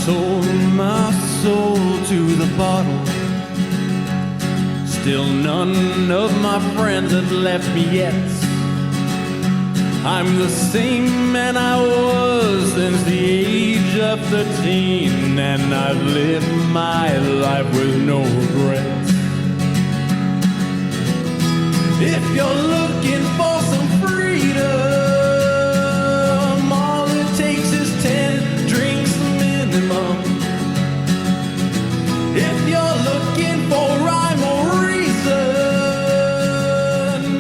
sold my soul to the bottle. Still none of my friends have left me yet. I'm the same man I was since the age of 13, and I've lived my life with no regrets. If you're looking for some freedom, all it takes is 10 drinks minimum. If you're looking for rhyme or reason,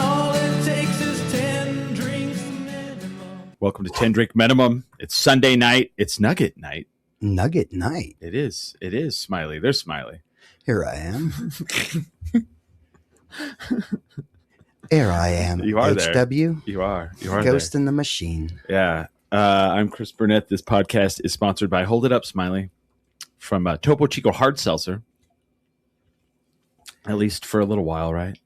all it takes is 10 drinks minimum. Welcome to 10 Drink Minimum. It's Sunday night. It's Nugget night. Nugget night. It is, Smiley. There's Smiley. Here I am. Here I am. You are HW. there. You are Ghost there. in the Machine. Yeah. I'm Chris Burnett. This podcast is sponsored by Hold It Up, Smiley, from Topo Chico Hard Seltzer. At least for a little while, right?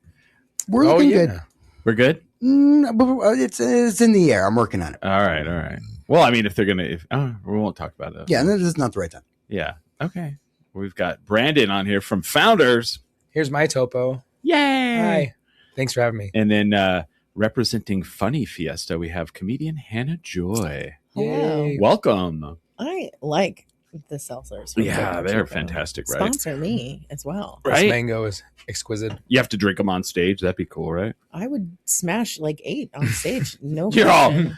We're looking good. We're good? It's in the air. I'm working on it. All right. Well, I mean, if they're going to, we won't talk about it. Yeah, this is not the right time. Yeah. Okay. We've got Brandon on here from Founders. Here's my topo. Yay. Hi. Thanks for having me. And then representing Funny Fiesta, we have comedian Hannah Joy. Hello. Yay. Welcome. I like the seltzers. Yeah, they're fantastic, right? Sponsor me as well. This Right? mango is exquisite. You have to drink them on stage. That'd be cool, right? I would smash like 8 on stage. No They're question.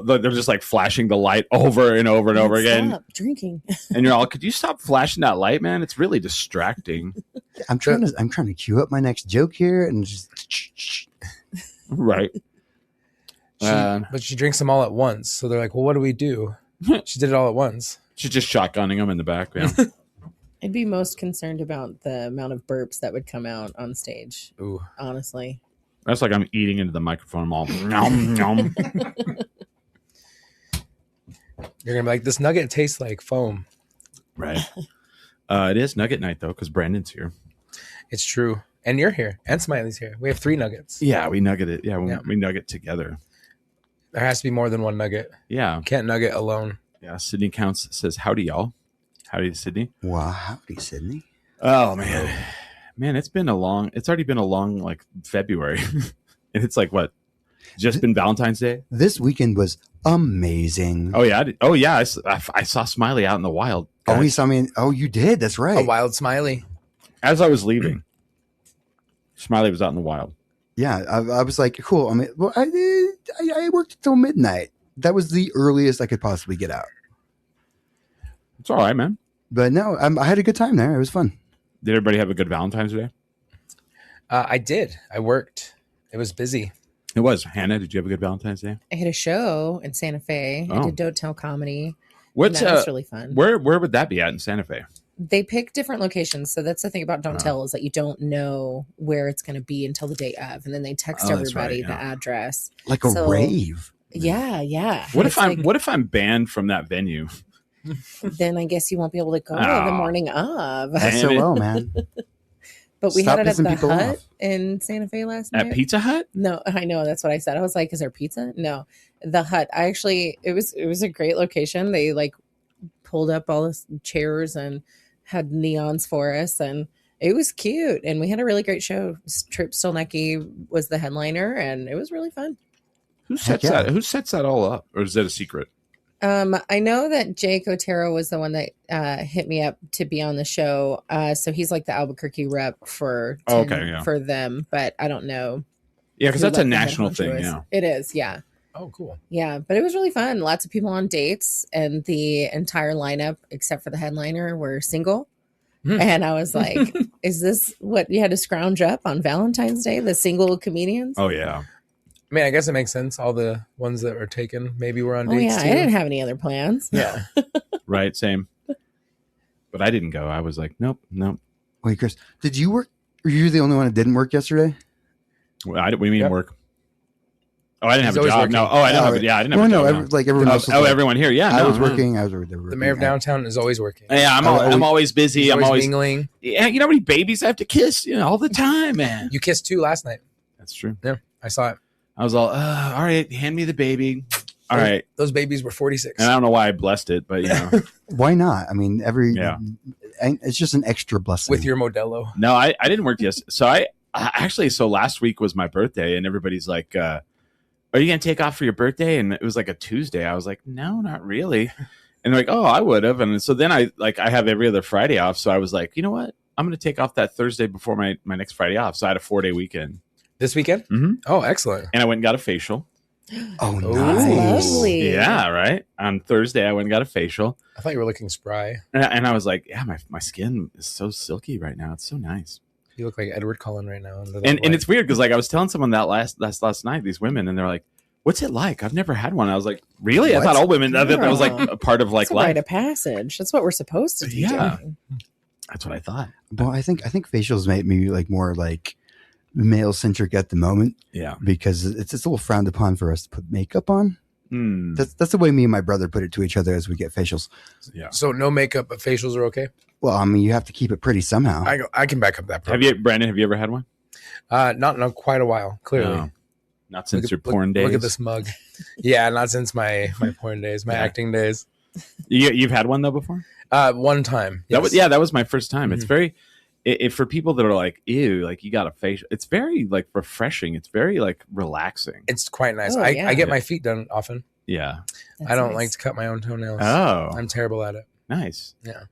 they're just like flashing the light over and over and over again. Stop drinking. And you're all, could you stop flashing that light, man? It's really distracting. I'm trying to queue up my next joke here and just Right. But she drinks them all at once. So they're like, well, what do we do? She did it all at once. She's just shotgunning them in the back. Yeah. I'd be most concerned about the amount of burps that would come out on stage. Ooh. Honestly. That's like I'm eating into the microphone. I'm all nom, nom. You're going to be like, this nugget tastes like foam. Right. It is Nugget night, though, because Brandon's here. It's true. And you're here. And Smiley's here. We have 3 nuggets. Yeah, we nugget it. Yeah, Yeah. we nugget together. There has to be more than one nugget. Yeah. Can't nugget alone. Yeah. Sydney Counts says, howdy, y'all. Howdy, Sydney. wow, howdy, Sydney. Oh, man. Man, it's already been a long, like, February. And it's like, what? Just been Valentine's Day? This weekend was amazing. Oh, yeah. I saw Smiley out in the wild. Oh, he saw me. Oh, you did. That's right. A wild Smiley. As I was leaving, Smiley was out in the wild. Yeah, I was like, cool. I mean, well, I worked until midnight. That was the earliest I could possibly get out. It's all right, man. But no, I had a good time there. It was fun. Did everybody have a good Valentine's Day? I did. I worked. It was busy. It was. Hannah, did you have a good Valentine's Day? I had a show in Santa Fe. I Oh. did Don't Tell Comedy. What's That was really fun. Where would that be at in Santa Fe? They pick different locations. So that's the thing about Don't Oh. Tell is that you don't know where it's going to be until the day of. And then they text Oh, that's everybody right, the yeah. address. Like a So- rave. Yeah. What It's if I'm banned from that venue? Then I guess you won't be able to go Oh. the morning of. That's Damn so it. well, man. But we Stop had it at pissing the people Hut off. in Santa Fe last At night. Pizza Hut? No, I know that's what I said. I was like, "Is there pizza?" No, the Hut. It was a great location. They like pulled up all the chairs and had neons for us, and it was cute. And we had a really great show. Trip Stolnecki was the headliner, and it was really fun. Who Heck sets yeah. that? Who sets that all up, or is that a secret? I know that Jake Otero was the one that hit me up to be on the show. So he's like the Albuquerque rep for for them, but I don't know. Yeah, because who, that's a like, the head national honcho thing. is. Yeah. It is. Yeah. Oh, cool. Yeah, but it was really fun. Lots of people on dates, and the entire lineup, except for the headliner, were single. And I was like, is this what you had to scrounge up on Valentine's Day? The single comedians? Oh yeah. I mean, I guess it makes sense. All the ones that were taken maybe were on Oh, dates yeah. too. I didn't have any other plans. Yeah. Right. Same. But I didn't go. I was like, nope. Wait, Chris, did you work? Were you the only one that didn't work yesterday? What do you mean Yep. work? Oh, I didn't have He's a always job. working. No. Oh, I didn't have. Yeah, I didn't have. No, a job, no, like everyone else. was Oh, like- everyone here. Yeah, I no, was no. working. I was working. The mayor of downtown is always working. Yeah, I'm always busy. He's I'm always mingling. Yeah, you know how many babies I have to kiss? All the time, man. You kissed 2 last night. That's true. Yeah, I saw it. I was all right, hand me the baby. All right. Those babies were 46. And I don't know why I blessed it, but Why not? I mean, Yeah. it's just an extra blessing. With your Modelo. No, I didn't work yesterday. So I actually, last week was my birthday, and everybody's like, are you going to take off for your birthday? And it was like a Tuesday. I was like, no, not really. And they're like, oh, I would have. And so then I have every other Friday off. So I was like, you know what? I'm going to take off that Thursday before my next Friday off. So I had a 4-day weekend. This weekend? Mm-hmm. Oh, excellent. And I went and got a facial. Oh, That's nice. lovely. Yeah, right. On Thursday, I went and got a facial. I thought you were looking spry. And I was like, yeah, my skin is so silky right now. It's so nice. You look like Edward Cullen right now. And it's weird because like I was telling someone that last night, these women, and they're like, what's it like? I've never had one. I was like, really? What? I thought all women, that was like a part of like It's a life. rite of passage. That's what we're supposed to be Yeah. doing. That's what I thought. Well, I think facials make me like more like male centric at the moment Yeah. because it's a little frowned upon for us to put makeup on. Hmm. That's the way me and my brother put it to each other as we get facials. Yeah. So no makeup, but facials are okay? Well, I mean, you have to keep it pretty somehow. I can back up that part. Brandon, have you ever had one? Not in quite a while, clearly. No. Not since Look your at- porn days. Look at this mug. Yeah, not since my porn days, my Yeah. acting days. You've had one though before? One time. Yes. That was my first time. It's very, for people that are like, ew, like you got a facial. It's very like refreshing. It's very like relaxing. It's quite nice. Oh, I yeah. get my feet done often. Yeah. That's I don't nice. like to cut my own toenails. Oh, I'm terrible at it. nice. Yeah.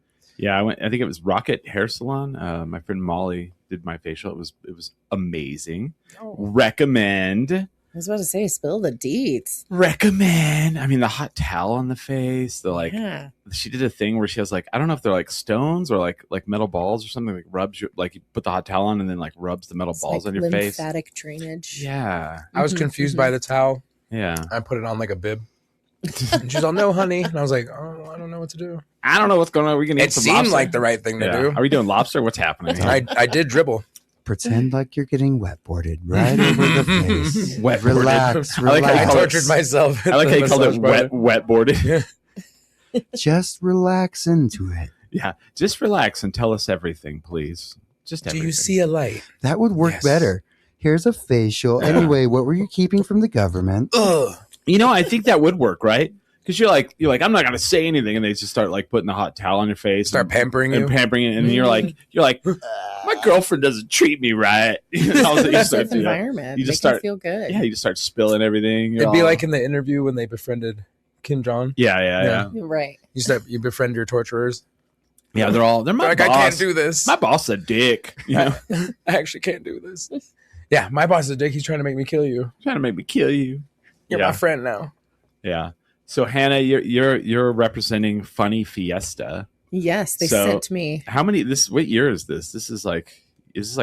Yeah, I think it was Rocket Hair Salon. My friend Molly did my facial. It was amazing. Oh, Recommend. I was about to say, spill the deets. Recommend. I mean, the hot towel on the face. The like, Yeah. she did a thing where she has like, I don't know if they're like stones or like metal balls or something. Like rubs your, like you put the hot towel on and then like rubs the metal It's balls like on your face. lymphatic drainage. Yeah, I was Mhm, confused mhm. by the towel. yeah. I put it on like a bib. And she's all, no, honey. And I was like, oh, I don't know what to do. I don't know what's going on. We're gonna eat It some seemed lobster? like the right thing to Yeah. do. Are we doing lobster? What's happening? here? I did dribble. Pretend like you're getting wet-boarded right over the face. Wet-boarded. Relax, I like how you I call it- tortured myself. I like how you called it wet boarded. Just relax into it. Yeah, just relax and tell us everything, please. Just Do everything. you see a light? That would work Yes. better. Here's a facial. Anyway, what were you keeping from the government? Ugh. You know, I think that would work, right? Because you're like, I'm not gonna say anything, and they just start like putting the hot towel on your face, Start pampering you. and pampering it, and you're like, my girlfriend doesn't treat me right. You know, so you Safe start, you know, environment. you just Make start- you feel good. yeah, you just start spilling everything. You're It'd be all- like in the interview when they befriended Kim Jong. yeah. Right. You befriend your torturers. They're my Like, boss. I can't do this. My boss is a dick. You know, I actually can't do this. Yeah, my boss is a dick. He's trying to make me kill you. trying to make me kill you. You're Yeah. my friend now. Yeah. So Hannah, you're representing Funny Fiesta. Yes, they So- sent me How many? What year is this? Is this like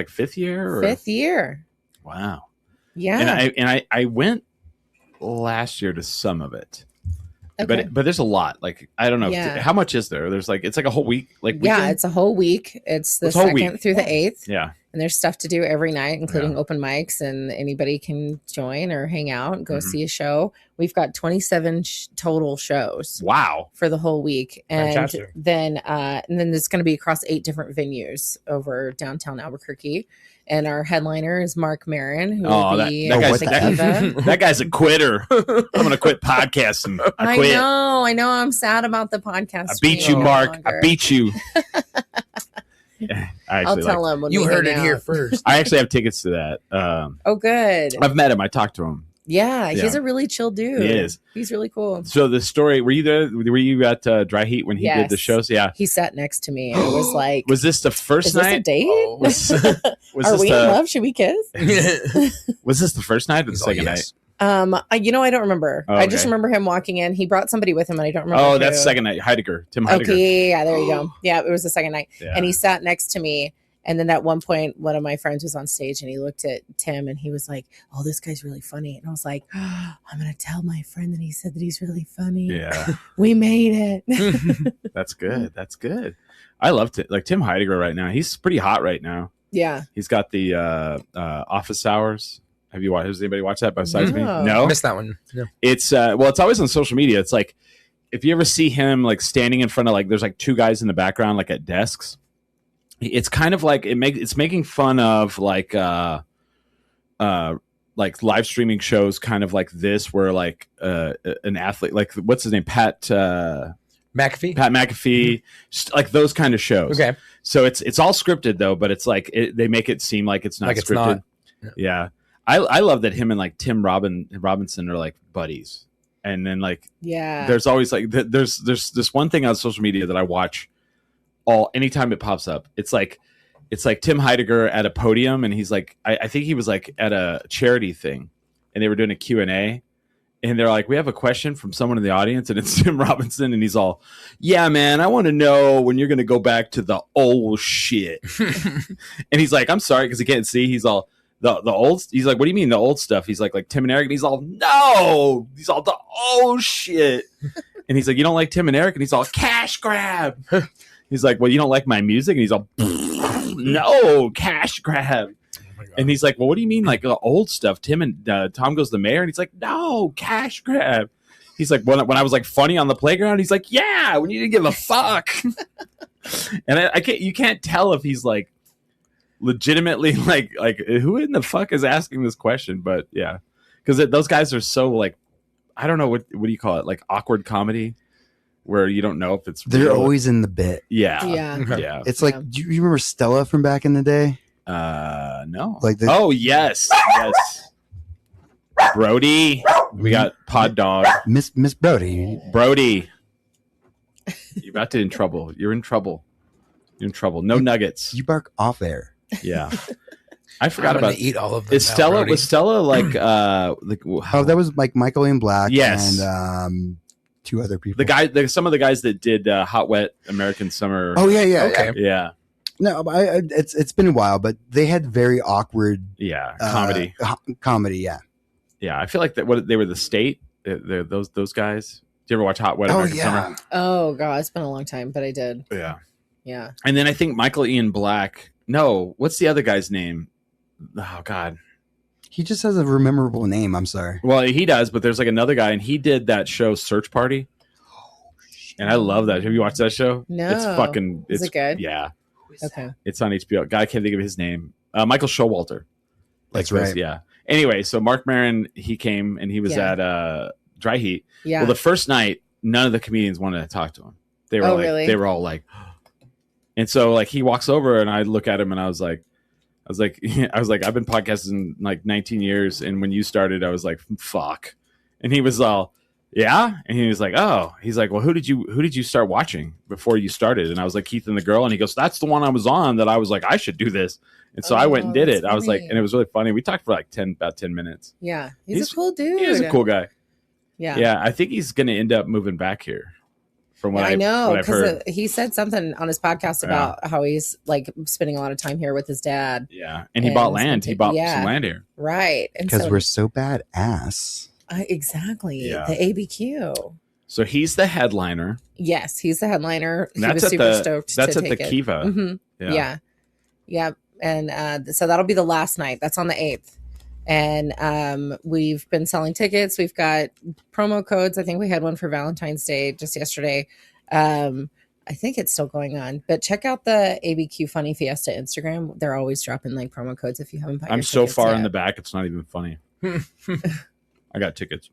fifth year? Or? 5th year. Wow. Yeah. And I went last year to some of it, Okay. but there's a lot. Like I don't know Yeah. how much is there. There's like it's like a whole week. Like yeah, weekend? it's a whole week. It's the It's a whole 2nd week. through the 8th. yeah. And there's stuff to do every night, including Yeah. open mics, and anybody can join or hang out and go Mhm. see a show. We've got 27 total shows Wow. for the whole week. And Fantastic. then it's going to be across 8 different venues over downtown Albuquerque. And our headliner is Mark Marin, who Oh, will that- be that guy's- with that- Eva. That guy's a quitter. I'm gonna quit podcasting. I I quit. know. I'm sad about the podcast. I beat you, being no Mark. I longer. beat you. Yeah, I I'll actually like. tell him when You we heard hang it here out. first. I actually have tickets to that. Oh, good. I've met him. I talked to him. Yeah, he's Yeah. a really chill dude. He is. He's really cool. So the story, were you there? Were you at Dry Heat when he did the Yes. shows? Yeah. He sat next to me and it was like, Was this the first is this a night? date? Oh. Was Are this we in the love? Should we kiss? was this the first night or the He's all, second yes. night? I don't remember. Oh, I just okay. remember him walking in. He brought somebody with him, and I don't remember. Oh, who. that's second night. Heidegger, Tim Heidegger. Okay, yeah, there you go. Yeah, it was the second night, Yeah. and he sat next to me. And then at one point, one of my friends was on stage, and he looked at Tim, and he was like, "Oh, this guy's really funny." And I was like, "I'm gonna tell my friend that he said that he's really funny." Yeah, We made it. that's good. That's good. I love Tim Heidegger right now. He's pretty hot right now. Yeah. He's got the Office Hours. Have you watched? Has anybody watched that besides me? No. No. Missed that one. Yeah. It's it's always on social media. It's like if you ever see him like standing in front of like there's like 2 guys in the background like at desks. It's kind of like it's making fun of like like live streaming shows kind of like this where like an athlete, like what's his name, Pat McAfee, like those kind of shows. Okay. So it's all scripted though, but it's like they make it seem like it's not Like scripted. it's not. Yeah. I love that him and like Tim Robinson are like buddies. And then like there's always like there's this one thing on social media that I watch anytime it pops up. It's like Tim Heidegger at a podium, and he's like I think he was like at a charity thing, and they were doing a Q&A, and they're like, we have a question from someone in the audience, and it's Tim Robinson, and he's all, yeah, man, I want to know when you're going to go back to the old shit. And he's like, I'm sorry, because he can't see. He's all, the old, he's like, what do you mean the old stuff? He's like Tim and Eric, and he's all, no, he's all the old shit. And he's like, you don't like Tim and Eric? And he's all, cash grab. He's like, well, you don't like my music? And he's all, no, cash grab. And he's like, well, what do you mean, like the old stuff? Tim and Tom Goes the Mayor? And he's like, no, cash grab. He's like, when I was like funny on the playground, he's like, yeah, when you didn't give a fuck. And you can't tell if he's like legitimately like who in the fuck is asking this question? But yeah, because those guys are so like, I don't know, what do you call it? Like awkward comedy, where you don't know if it's They're real. always in the bit. Yeah. Yeah. It's like, do you remember Stella from back in the day? No. Like Oh yes. Brody. We got Pod Dog. Miss Brody. Brody. You're about to in trouble. You're in trouble. No nuggets. You bark off air. Yeah. I forgot I'm gonna about eat all of them. Is now, Stella Brody. was Stella like Oh, that was like Michael Ian Black. Yes. And two other people. some of the guys that did Hot Wet American Summer. Oh yeah. Okay. Yeah. No, it's been a while, but they had very awkward Yeah. Comedy. Comedy, yeah. Yeah. I feel like they were the State. Those guys. Do you ever watch Hot Wet American Summer? Oh god, it's been a long time, but I did. Yeah. And then I think Michael Ian Black. No, what's the other guy's name? Oh God. He just has a memorable name. I'm sorry. Well, he does, but there's like another guy, and he did that show Search Party. And I love that. Have you watched that show? No. It's fucking. Is it good? Yeah. Okay. It's on HBO. God, I can't think of his name. Michael Showalter. That's right. Yeah. Anyway, so Mark Maron, he came and he was at Dry Heat. Yeah. Well, the first night, none of the comedians wanted to talk to him. They were really? They were all like, and so like he walks over and I look at him and I was like, I've been podcasting like 19 years, and when you started, I was like, fuck. And he was all, yeah, and he was like, oh, he's like, well, who did you start watching before you started? And I was like, Keith and the Girl, and he goes, that's the one I was on that I was like, I should do this. And so I went and did it. that's I was like, funny. and it was really funny. We talked for like about 10 minutes. Yeah. He's a cool dude. He is a cool guy. Yeah. Yeah, I think he's going to end up moving back here. From what I know, what I've heard. because he said something on his podcast about how he's like spending a lot of time here with his dad. Yeah, and he bought And land. He bought some land here. Right. And Because so, we're so badass. exactly. Yeah. The ABQ. So he's the headliner. Yes, he's the headliner. He That's was at super the stoked that's to at the take it. Kiva. Mhm. Yeah. Yeah. And so that'll be the last night. That's on the 8th. And we've been selling tickets. We've got promo codes. I think we had one for Valentine's Day just yesterday. I think it's still going on. But check out the ABQ Funny Fiesta Instagram. They're always dropping like promo codes if you haven't bought I'm your so tickets far yet. in the back, it's not even funny. I got tickets,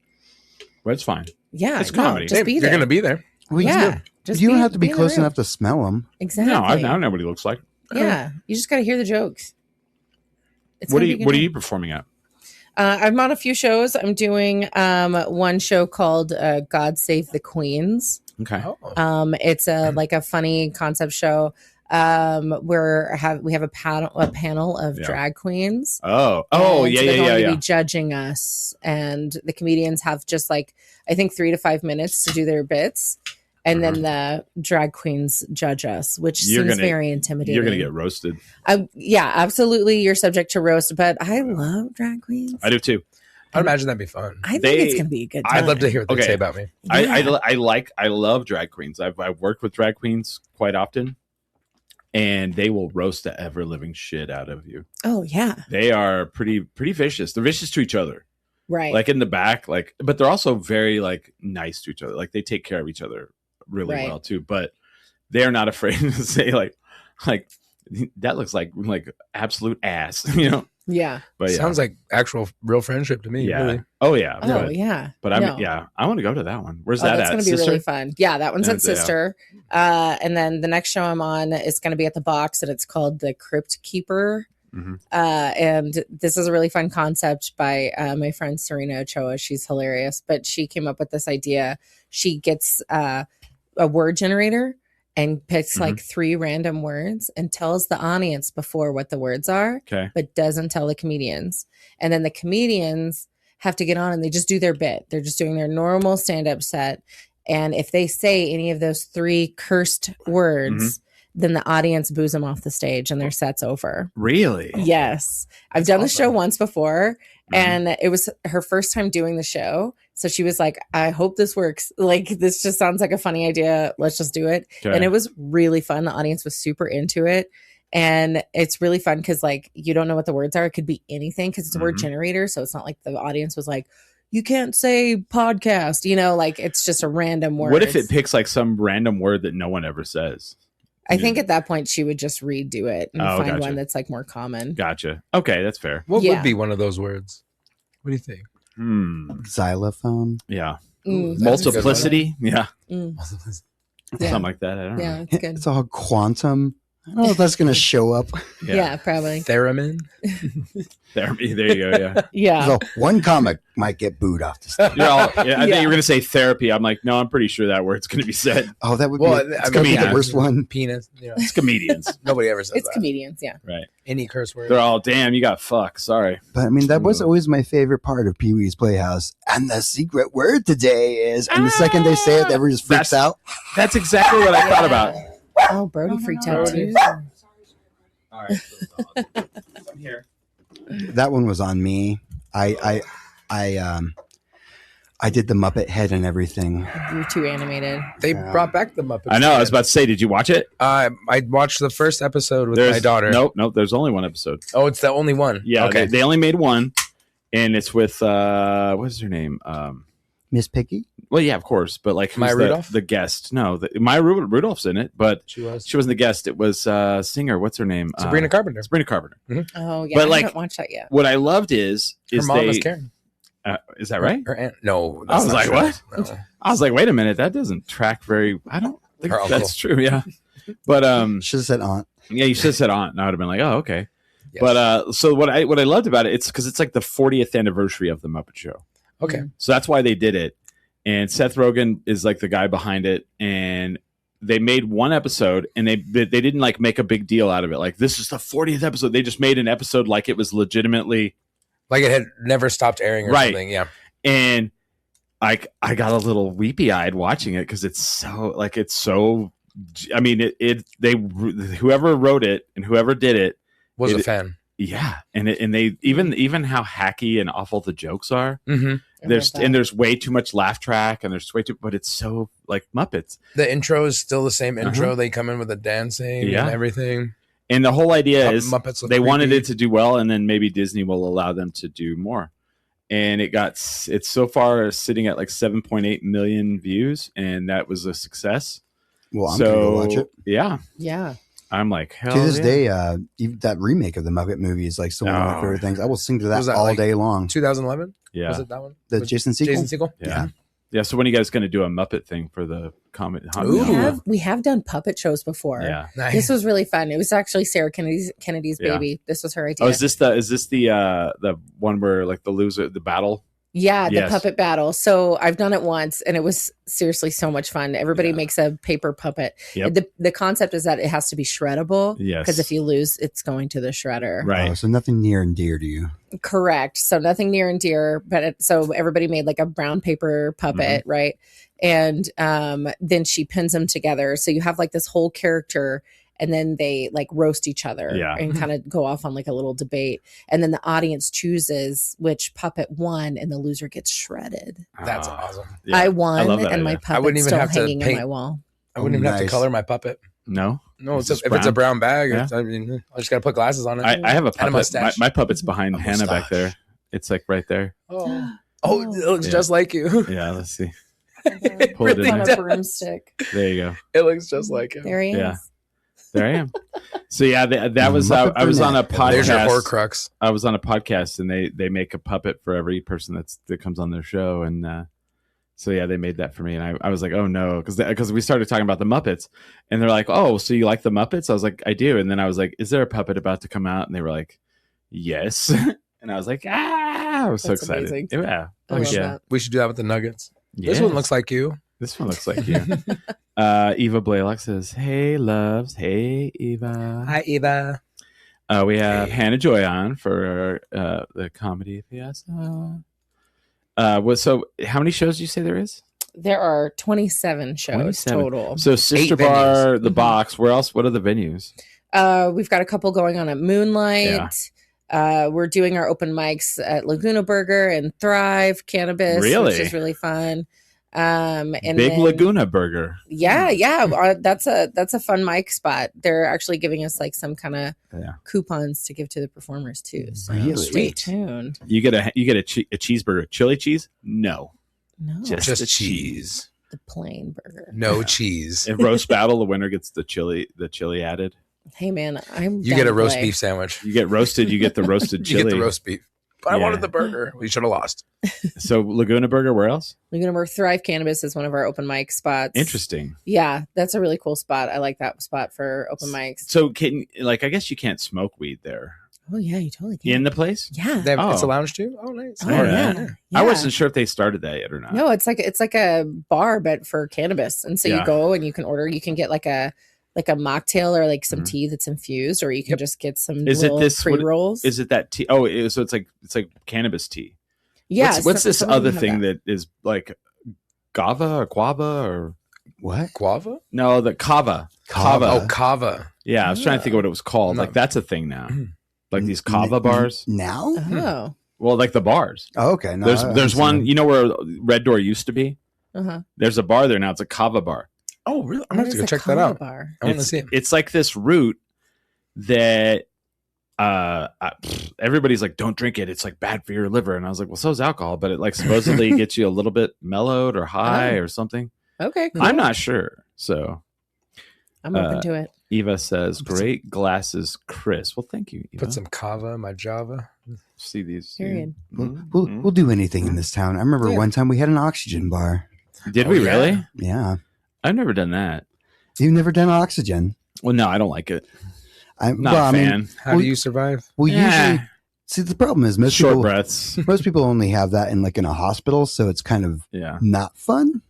but it's fine. Yeah, It's comedy. just be You're there. gonna be there. Well, Yeah, just you don't be- have to be in the close room. enough to smell them. Exactly. No, I don't know what he looks like. Yeah, you just got to hear the jokes. It's What gonna are be you a good What are time. you performing at? I'm on a few shows. I'm doing one show called God Save the Queens. Okay. Oh. It's like a funny concept show. We have a panel of Yeah. drag queens. Oh, And yeah, so they're yeah, going yeah. to be judging us, and the comedians have just like I think 3 to 5 minutes to do their bits, and then the drag queens judge us, which You're seems gonna- very intimidating. You're gonna get roasted. Yeah, absolutely. You're subject to roast, but I love drag queens. I do too. I'd imagine that'd be fun. I think They- it's gonna be a good time. I'd love to hear what they Okay. say about me. Yeah. I love drag queens. I've worked with drag queens quite often, and they will roast the ever living shit out of you. Oh yeah, They are pretty vicious. They're vicious to each other, right. like in the back, like, but they're also very like nice to each other. Like they take care of each other really Right. well too. But they're not afraid to say like that looks like absolute ass, you know. Yeah. But yeah. Sounds like actual real friendship to me. Yeah. Really. Oh yeah. Oh yeah. But No. I want to go to that one. Where's Oh, that that's at? going to be Sister? really fun. Yeah, that one's Yeah, at Sister. And then the next show I'm on is going to be at the Box, and it's called The Crypt Keeper. Mhm. And this is a really fun concept by my friend Serena Ochoa. She's hilarious, but she came up with this idea. She gets a word generator and picks like 3 random words and tells the audience before what the words are, Okay. but doesn't tell the comedians. And then the comedians have to get on and they just do their bit. They're just doing their normal stand-up set. And if they say any of those 3 cursed words, then the audience boos them off the stage and their set's over. Really? Yes. I've done the show once before, and it was her first time doing the show. So she was like, I hope this works. Like, this just sounds like a funny idea. Let's just do it. Okay. And it was really fun. The audience was super into it. And it's really fun because, like, you don't know what the words are. It could be anything because it's a word generator. So it's not like the audience was like, you can't say podcast, you know, like it's just a random word. What if it picks like some random word that no one ever says? I think at that point she would just redo it and find gotcha. one that's like more common. Gotcha. Okay, that's fair. What Yeah. would be one of those words? What do you think? Xylophone. Yeah. Mm. Multiplicity. Yeah. Mm. Something like that. I don't know. Yeah, it's good. It's all quantum. I don't know if that's going to show up. Yeah, probably. Theremin. There you go. Yeah. Yeah. So one comic might get booed off the stage. You're all, I thought you were going to say therapy. I'm like, no, I'm pretty sure that word's going to be said. Oh, that would Well, be, I it's gonna be mean, the worst one. Penis. You know, It's comedians. nobody ever says It's that. comedians, yeah. Right. Any curse word. They're all, damn, you got fucked. Sorry. But I mean, that was always my favorite part of Pee Wee's Playhouse. And the secret word today is, and the second they say it, everyone just freaks That's- out. That's exactly what I thought about. Oh, Brody freaked out too. All right. I'm here. That one was on me. I did the Muppet head and everything. You're too animated. They brought back the Muppets. I know. I was about to say, did you watch it? I watched the first episode with my daughter. Nope. There's only one episode. Oh, it's the only one. Yeah. Okay. They only made one, and it's with what's her name? Miss Piggy? Well, yeah, of course, but like who's Maya Rudolph? the guest? No, Maya Rudolph's in it, but She was. she wasn't the guest. It was singer. What's her name? Sabrina Carpenter. Sabrina Carpenter. Oh, yeah. But, I like, haven't watched that yet. What I loved is Her mom they is Karen. is that right? Her aunt. No. I was not like, true. what? No. I was like, wait a minute, that doesn't track very. I don't think Her uncle. that's true. Yeah, but Should have said aunt. yeah, you should have said aunt. And I would have been like, oh, okay. Yes. But so what I loved about it, it's because it's like the 40th anniversary of the Muppet Show, Okay. so that's why they did it. And Seth Rogen is like the guy behind it, and they made one episode, and they didn't like make a big deal out of it. Like, this is the 40th episode. They just made an episode like it was legitimately Like it had never stopped airing or Right. something. Yeah. And I got a little weepy eyed watching it because it's so I mean whoever wrote it and whoever did it Was a fan. yeah, and they even how hacky and awful the jokes are. Mm-hmm. There's way too much laugh track, and there's way too, but it's so like Muppets. The intro is still the same intro. They come in with the dancing Yeah. and everything. And the whole idea is Muppets look they wanted creepy. it to do well, and then maybe Disney will allow them to do more. And it's so far sitting at like 7.8 million views, and that was a success. Well, I'm going to go watch it. Yeah, Yeah. I'm like, hell To this yeah. day, even that remake of the Muppet movie is like still one of my Oh. favorite things. I will sing to Was that that all like day long. 2011? Yeah, Was it that one? The With Jason sequel? Jason Segel? yeah. So when are you guys going to do a Muppet thing for the comedy? Ooh. We have done puppet shows before. Yeah. Nice. This was really fun. It was actually Sarah Kennedy's Yeah. baby. This was her idea. Oh, is this the one where like the battle? Yeah, the Yes. puppet battle. So I've done it once, and it was seriously so much fun. Everybody Yeah. makes a paper puppet. Yep. The concept is that it has to be shreddable. Yes. Because if you lose, it's going to the shredder. Right. Oh, so nothing near and dear to you. Correct. So nothing near and dear, but so everybody made like a brown paper puppet, Mm-hmm. right? And then she pins them together. So you have like this whole character, and then they like roast each other Yeah. and kind of go off on like a little debate. And then the audience chooses which puppet won, and the loser gets shredded. That's Ah, awesome. yeah. I won, love that and my idea. puppet's wouldn't even still have to hanging in paint- my wall. I wouldn't even have to nice. color my puppet. No. No, It's if just it's a brown. brown bag, Yeah. I mean, I just got to put glasses on it. I have a And a puppet. mustache. My puppet's behind A Hannah back mustache. there. It's like right there. Oh, it looks Yeah. just like you. Yeah. Let's see. Pull it in on there. a broomstick. There you go. It looks just like him. There he is. Yeah. There I am. So yeah, that was Muppet I was on a Burnett. There's your podcast. Horcrux. I was on a podcast, and they make a puppet for every person that comes on their show, and so yeah, they made that for me, and I was like, oh no, because we started talking about the Muppets, and they're like, oh, so you like the Muppets? I was like, I do, and then I was like, is there a puppet about to come out? And they were like, yes, and I was like, I was so That's excited. amazing. Yeah, I love yeah. that. We should do that with the Nuggets. This Yes. one looks like you. This one looks like you. Eva Blaylock says, hey, loves. Hey, Eva. Hi, Eva. We have Hannah Joy on for the comedy Fiesta. So how many shows do you say there is? There are 27 shows 27. total. So Sister 8 Bar, the Mhm. Box. Where else? What are the venues? We've got a couple going on at Moonlight. We're doing our open mics at Laguna Burger and Thrive Cannabis, Really? which is really fun. And Big then- Laguna Burger. Yeah. That's a fun mic spot. They're actually giving us like some kind of Yeah. coupons to give to the performers too. So Really? stay tuned. You get a cheeseburger. Chili cheese? No. No, Just Just the cheese. the plain burger. No Yeah. cheese. In roast battle, the winner gets the chili added. Hey man, I'm You down get a to roast play. beef sandwich. You get roasted. You get the roasted You chili. get the roast beef. But I Yeah. wanted the burger. We should have lost. So Laguna Burger. Where else? Laguna Burger Thrive Cannabis is one of our open mic spots. Interesting. Yeah, that's a really cool spot. I like that spot for open mics. So I guess you can't smoke weed there Oh yeah, you totally can. in the place. Yeah. They have, It's a Oh. lounge too? Oh, nice. Oh, All right. yeah. Yeah. I wasn't sure if they started that yet or not. No, it's like a bar, but for cannabis. And so Yeah. you go and you can order. You can get like a mocktail or like some Mhm. tea that's infused, or you can just get some Is it little this- what- pre rolls. Is it that tea? Oh, so it's like cannabis tea. Yeah. What's this some of other them have thing that is like Gava or Guava or What? Guava? no, the Kava. Kava. Oh, Kava. Yeah, I was trying to think of what it was called. No. Like that's a thing now. Like these Kava bars. Now? Oh. Well, like the bars. Oh, okay. No, There's one. You know where Red Door used to be? Uh-huh. There's a bar there now. It's a Kava bar. Oh, really? I'm What going to is have to go a check that Kava out. bar? I want to It's, see it. it's like this root that everybody's like, don't drink it. It's like bad for your liver. And I was like, well, so is alcohol, but it like supposedly gets you a little bit mellowed or high or something. Okay. Cool. I'm not sure. So I'm open to it. Eva says, great glasses, Chris. Well, thank you, Eva. Put some Kava in my Java. See these. Period. We'll do anything in this town. I remember Yeah. one time we had an oxygen bar. Did Oh, we yeah. really? Yeah. I've never done that. You've never done oxygen. Well, no, I don't like it. I'm Not a fan. How Well, do you survive? usually see the problem is most Short people breaths. most people only have that in a hospital, so it's kind of Yeah. not fun.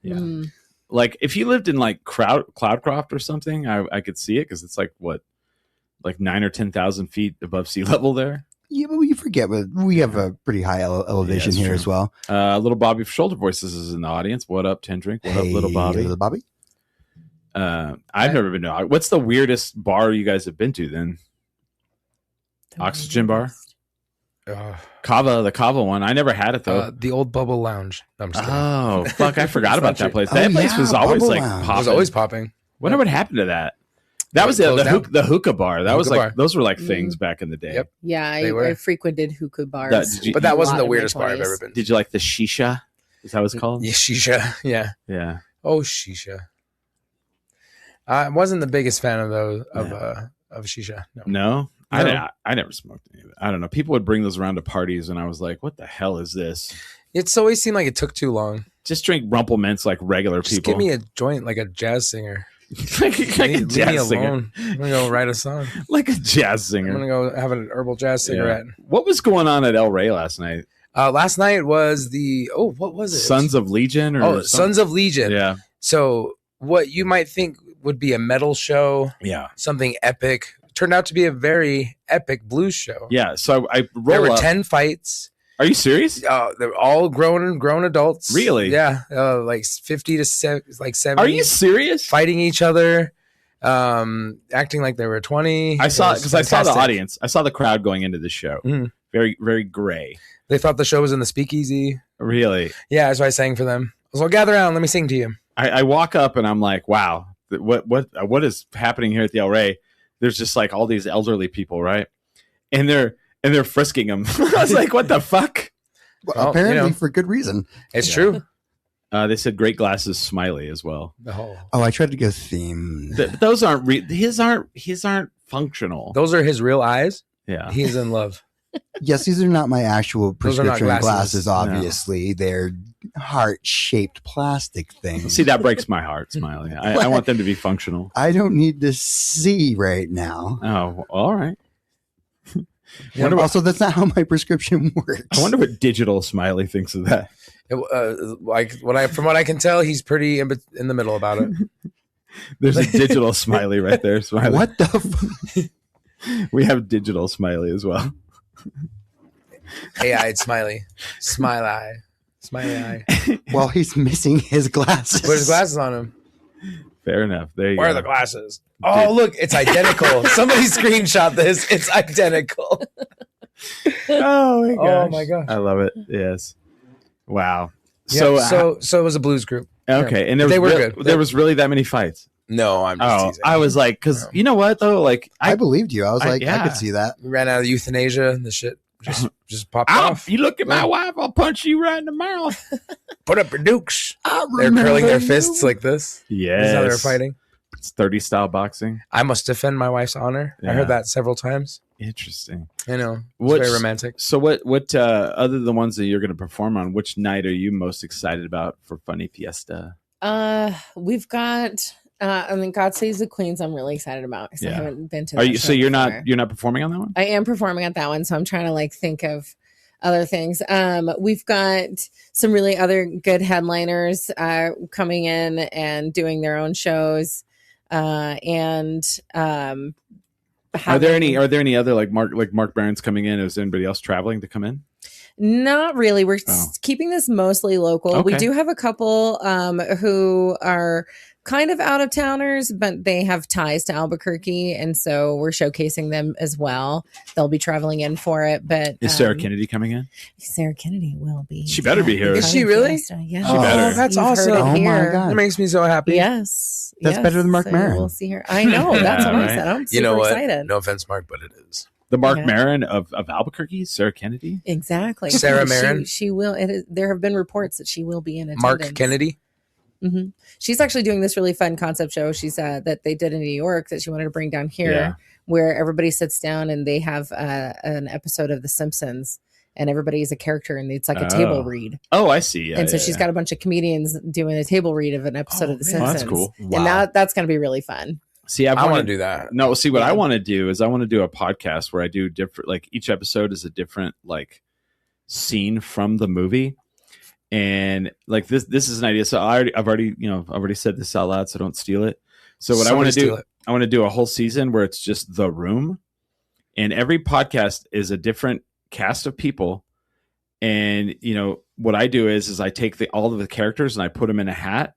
Yeah. Mm. Like if you lived in like Cloudcroft or something, I could see it because it's like what, like 9,000 or 10,000 feet above sea level there. Yeah, but you forget we have a pretty high elevation that's here true. as well. Little Bobby from Shoulder Voices is in the audience. What up, Tendrink? What up, little Bobby? Little Bobby. I've never been to. What's the weirdest bar you guys have been to then? Oxygen bar? Kava, the Kava one. I never had it though. The old Bubble Lounge. No, I'm just kidding. Oh fuck! I forgot It's about not that true. place. Oh, That place yeah, was always Bubble like Lounge. It popping. was always popping. Wonder what happened to that. That was Closed down? the hookah bar. That was Hookah like bar. those were like things back in the day. Yep. Yeah, They were. I frequented hookah bars. Did you- But that A wasn't lot the in my weirdest bar I've 20s. ever been. Did you like the shisha? Is that what it's called? Yeah, shisha. Yeah. Yeah. Oh, shisha. I wasn't the biggest fan of those of shisha. No. No, No. I never smoked any of it. I don't know. People would bring those around to parties, and I was like, "What the hell is this?" It's always seemed like it took too long. Just drink Rumple Mints like regular Just people. give me a joint like a jazz singer. like a Leave me jazz singer. alone. I'm gonna go write a song. Like a jazz I'm gonna singer. go have an herbal jazz Yeah. cigarette. What was going on at El Rey last night? Last night was what was it? Sons of Legion or something? Sons of Legion. Yeah, So what you might think would be a metal show, yeah, something epic, turned out to be a very epic blues show. yeah. So I There roll were up. 10 fights. Are you serious? They're all grown adults. Really? Yeah. Like 50 to 70. Are you serious? fighting each other, acting like they were 20. I saw It was because I saw the fantastic. audience. I saw the crowd going into the show. Mhm. Very, very gray. They thought the show was in the Speakeasy. Really. Yeah, that's why I sang for them. I was like, gather around, let me sing to you. I walk up and I'm like, wow, what is happening here at the El Rey? There's just like all these elderly people, right? And they're frisking them. I was like, what the fuck? Well, Well, apparently you know. for good reason. It's Yeah. true. They said great glasses, smiley as well. Oh, I tried to go theme. Those aren't his aren't functional. Those are his real eyes. Yeah, He's in love. Yes, these are not my actual Those are not prescription glasses. glasses, obviously. They're heart-shaped plastic things. see, that breaks my heart, Smiley. I want them to be functional. I don't need to see right now. Oh, all right. Yeah, also, that's not how my prescription works. I wonder what digital Smiley thinks of that. Like from what I can tell, he's pretty in the middle about it. There's a digital Smiley right there. Smiley. What the? We have digital Smiley as well. AI smiley eye. Well, he's missing his glasses. Put his glasses on him. Fair enough. There you Where go. are the glasses? Oh, look, it's identical. Somebody screenshot this. It's identical. Oh my gosh. Oh my gosh. I love it. Yes. Wow. Yeah, so it was a blues group. Okay, and They were good. There was really that many fights. No, I'm just teasing. I was like, because you know what though, like I believed you. I was like, I yeah. could see that. We ran out of euthanasia and the shit just popped Ow, off. you look at my wife, I'll punch you right in the mouth. Put up your dukes. They're remember curling their you. fists like this. Yes. This is how they're fighting. It's 30 style boxing. I must defend my wife's honor. Yeah. I heard that several times. Interesting. I know. It's What's- very romantic. So what other than the ones that you're going to perform on, which night are you most excited about for Funny Fiesta? We've got God Saves the Queens. I'm really excited about because I haven't been to. Are that you show so you're before. not performing on that one? I am performing at that one, so I'm trying to like think of other things. We've got some really other good headliners coming in and doing their own shows. Are there any other like Mark Barron's coming in? Is anybody else traveling to come in? Not really. We're keeping this mostly local. Okay. We do have a couple who are kind of out of towners, but they have ties to Albuquerque, and so we're showcasing them as well. They'll be traveling in for it. But Is Sarah Kennedy coming in? Sarah Kennedy will be. She better be here. Is she really? Yeah. She better. That's You've heard awesome. it Oh my here. God. That makes me so happy. Yes. That's better than Mark so Maron. We'll see her. I know. That's Yeah, what right. I said. I'm super You know what? excited. No offense, Mark, but it is. The Mark Yeah. Maron of Albuquerque, Sarah Kennedy. Exactly. Sarah Maron? She will. There have been reports that she will be in attendance. Mark Kennedy. hmm She's actually doing this really fun concept show. She said that they did in New York that she wanted to bring down here, Yeah. where everybody sits down and they have an episode of The Simpsons, and everybody is a character, and it's like a table read. Oh, I see. Yeah, and so yeah, she's yeah. got a bunch of comedians doing a table read of an episode of The man. Oh, Simpsons. that's cool. And that's going to be really fun. See, I want to do that. No, see what Yeah. I want to do is I want to do a podcast where I do different, like each episode is a different like scene from the movie, and like this is an idea. So I've already said this out loud, so don't steal it. So what I want to Somebody do, steal it. I want to do a whole season where it's just the room, and every podcast is a different cast of people. And what I do is I take all of the characters and I put them in a hat.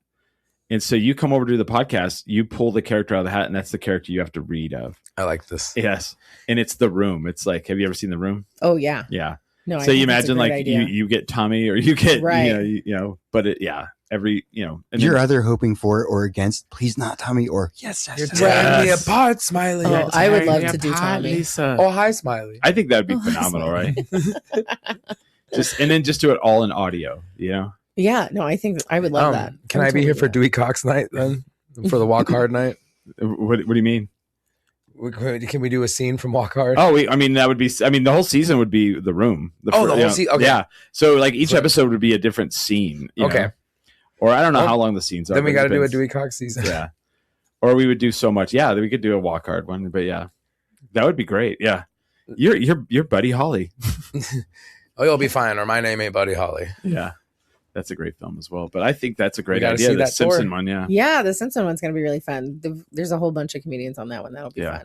And so you come over to the podcast, you pull the character out of the hat, and that's the character you have to read of. I like this. Yes. And it's The Room. It's like, have you ever seen The Room? Oh yeah. Yeah. No. I So you think that's a imagine great like idea. you get Tommy or you get, Right. but every, and You're then- either hoping for or against. Please not Tommy or yes. You're yes, tearing yes. me Yes. apart, Smiley. Oh, I would love Yeah, to do hi, Tommy. Lisa. Oh, hi, Smiley. I think that'd be Oh, phenomenal, right? Smiley. Just do it all in audio, Yeah. No, I think I would love that. Can would I be here totally for do Dewey Cox night then? For the Walk Hard night? What do you mean? Can we do a scene from Walk Hard? Oh, that would be. The whole season would be The Room. The whole season. Okay. Yeah. So like each So- episode would be a different scene. Okay. know? Or I don't know Well, how long the scenes are. Then we but got it to do a depends. Dewey Cox season. Yeah. Or we would do so much. Yeah, we could do a Walk Hard one. But yeah, that would be great. Yeah. You're Buddy Holly. Oh, you'll be fine. Or my name ain't Buddy Holly. Yeah. That's a great film as well. But I think that's a great gotta idea. see The that Simpson tour. one. Yeah. Yeah, the Simpson one's going to be really fun. There's a whole bunch of comedians on that one. That'll be Yeah.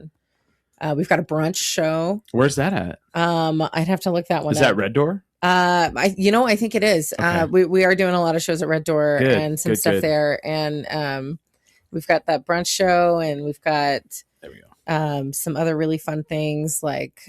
fun. We've got a brunch show. Where's that at? I'd have to look that one Is up. that Red Door? I think it is. Okay. We are doing a lot of shows at Red Door Good, and some good, stuff good. there. And we've got that brunch show, and we've got There we go. some other really fun things like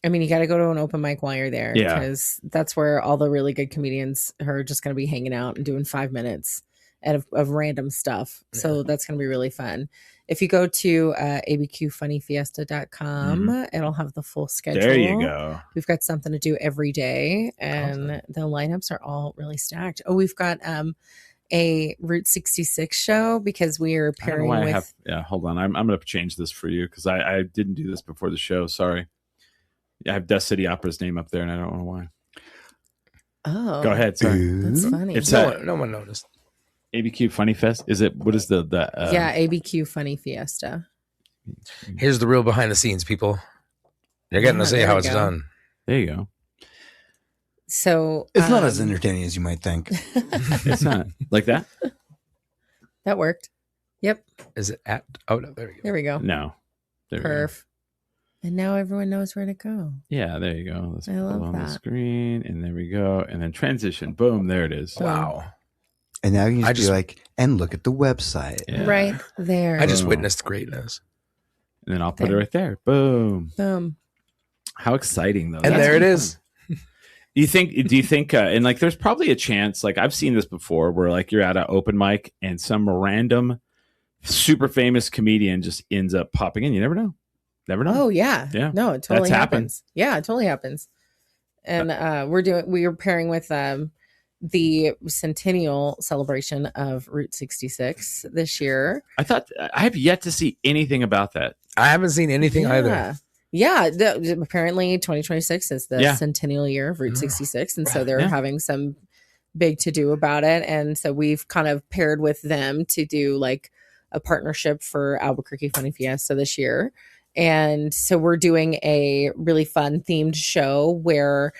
you got to go to an open mic while you're there, Yeah. because that's where all the really good comedians are just going to be hanging out and doing 5 minutes of random stuff. So that's going to be really fun. if you go to abqfunnyfiesta.com, it'll have the full schedule. There you go. We've got something to do every day, and the lineups are all really stacked. Oh, we've got a Route 66 show because we are pairing with. Hold on. I'm going to change this for you because I didn't do this before the show. Sorry. I have Death City Opera's name up there, and I don't know why. Oh, go ahead. Sorry. That's funny. It's no one noticed. ABQ Funny Fest. Is it? What is the? ABQ Funny Fiesta. Here's the real behind the scenes, people. You're getting to see how it's done. There you go. So it's not as entertaining as you might think. It's not like that. That worked. Yep. Is it at? Oh no, there we go. There we go. No. There Perf. And now everyone knows where to go. Yeah, there you go. Let's I put love it on that. the screen, and there we go. And then transition. Boom. There it is. Wow. And now you can just be like, and look at the website. Yeah. Right there. I just witnessed greatness. And then I'll put it right there. Boom. Boom. How exciting, though. And there it is. Do you think, and like, there's probably a chance, like, I've seen this before where, like, you're at an open mic and some random super famous comedian just ends up popping in. You never know. Never know. Oh, yeah. Yeah. No, it totally That's happens. Yeah, it totally happens. And we are pairing with the centennial celebration of Route 66 this year. I have yet to see anything about that. I haven't seen anything either. Yeah, apparently 2026 is the centennial year of Route 66, and so they're having some big to do about it. And so we've kind of paired with them to do like a partnership for Albuquerque Funny Fiesta this year. And so we're doing a really fun themed show where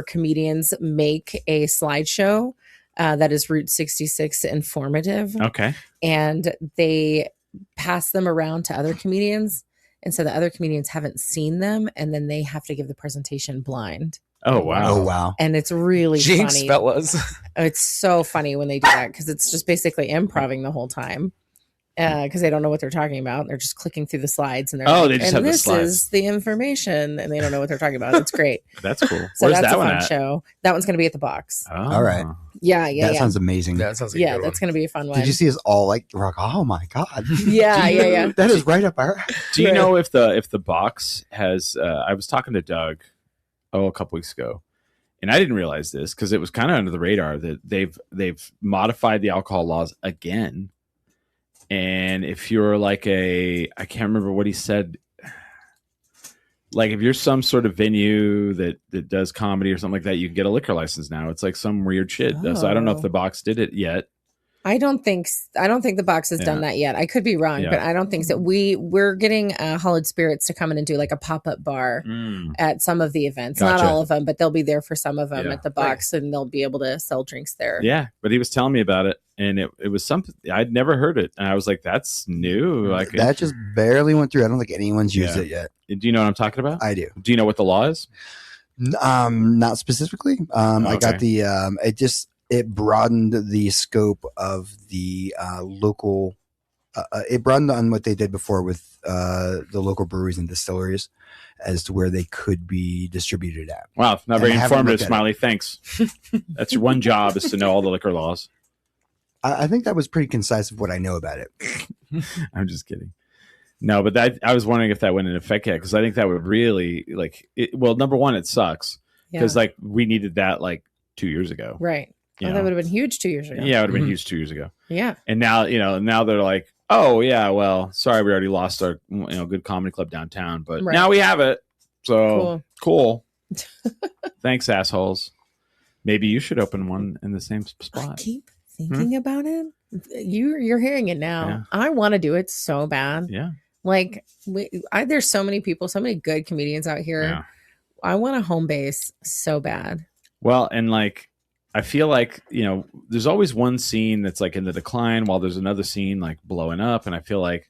comedians make a slideshow that is Route 66 informative. Okay. And they pass them around to other comedians. And so the other comedians haven't seen them, and then they have to give the presentation blind. Oh, wow. Oh, wow. And it's really Jinx, funny. fellas. It's so funny when they do that because it's just basically improving the whole time. Because they don't know what they're talking about. They're just clicking through the slides, and they're they just have the this slides. is the information, and they don't know what they're talking about. It's great. That's cool. So Where's that's that a one fun at? show. That one's going to be at the Box. Oh. All right. Yeah. That sounds amazing. That sounds like Yeah, a good that's one. going to be a fun one. Did you see us all like, we're like, oh my God. Yeah. That is right up our. Do you know if the box has? I was talking to Doug, a couple weeks ago, and I didn't realize this because it was kind of under the radar that they've modified the alcohol laws again. And if you're like I can't remember what he said. Like if you're some sort of venue that does comedy or something like that, you can get a liquor license now. It's like some weird shit. So I don't know if the Box did it yet. I don't think the Box has done that yet. I could be wrong, but I don't think so. We're getting Hollowed Spirits to come in and do like a pop-up bar at some of the events. Gotcha. Not all of them, but they'll be there for some of them at the Box, and they'll be able to sell drinks there. Yeah, but he was telling me about it, and it was something I'd never heard it, and I was like, "That's new." Like that just barely went through. I don't think anyone's used it yet. Do you know what I'm talking about? I do. Do you know what the law is? Not specifically. I got the it broadened the scope of the local. It broadened on what they did before with the local breweries and distilleries as to where they could be distributed at. Wow, not very informative, Smiley. Thanks. That's your one job is to know all the liquor laws. I think that was pretty concise of what I know about it. I'm just kidding. No, but I was wondering if that went into effect yet, because I think that would really number one, it sucks because we needed that like 2 years ago. Right. That would have been huge 2 years ago. Yeah, it would have been huge 2 years ago. Yeah. And now, now they're like, oh yeah, well, sorry, we already lost our good comedy club downtown, but now we have it. So cool. Thanks, assholes. Maybe you should open one in the same spot. I keep thinking about it. You're hearing it now. Yeah. I want to do it so bad. Yeah. Like there's so many people, so many good comedians out here. Yeah. I want a home base so bad. Well, and I feel like, there's always one scene that's like in the decline while there's another scene like blowing up. And I feel like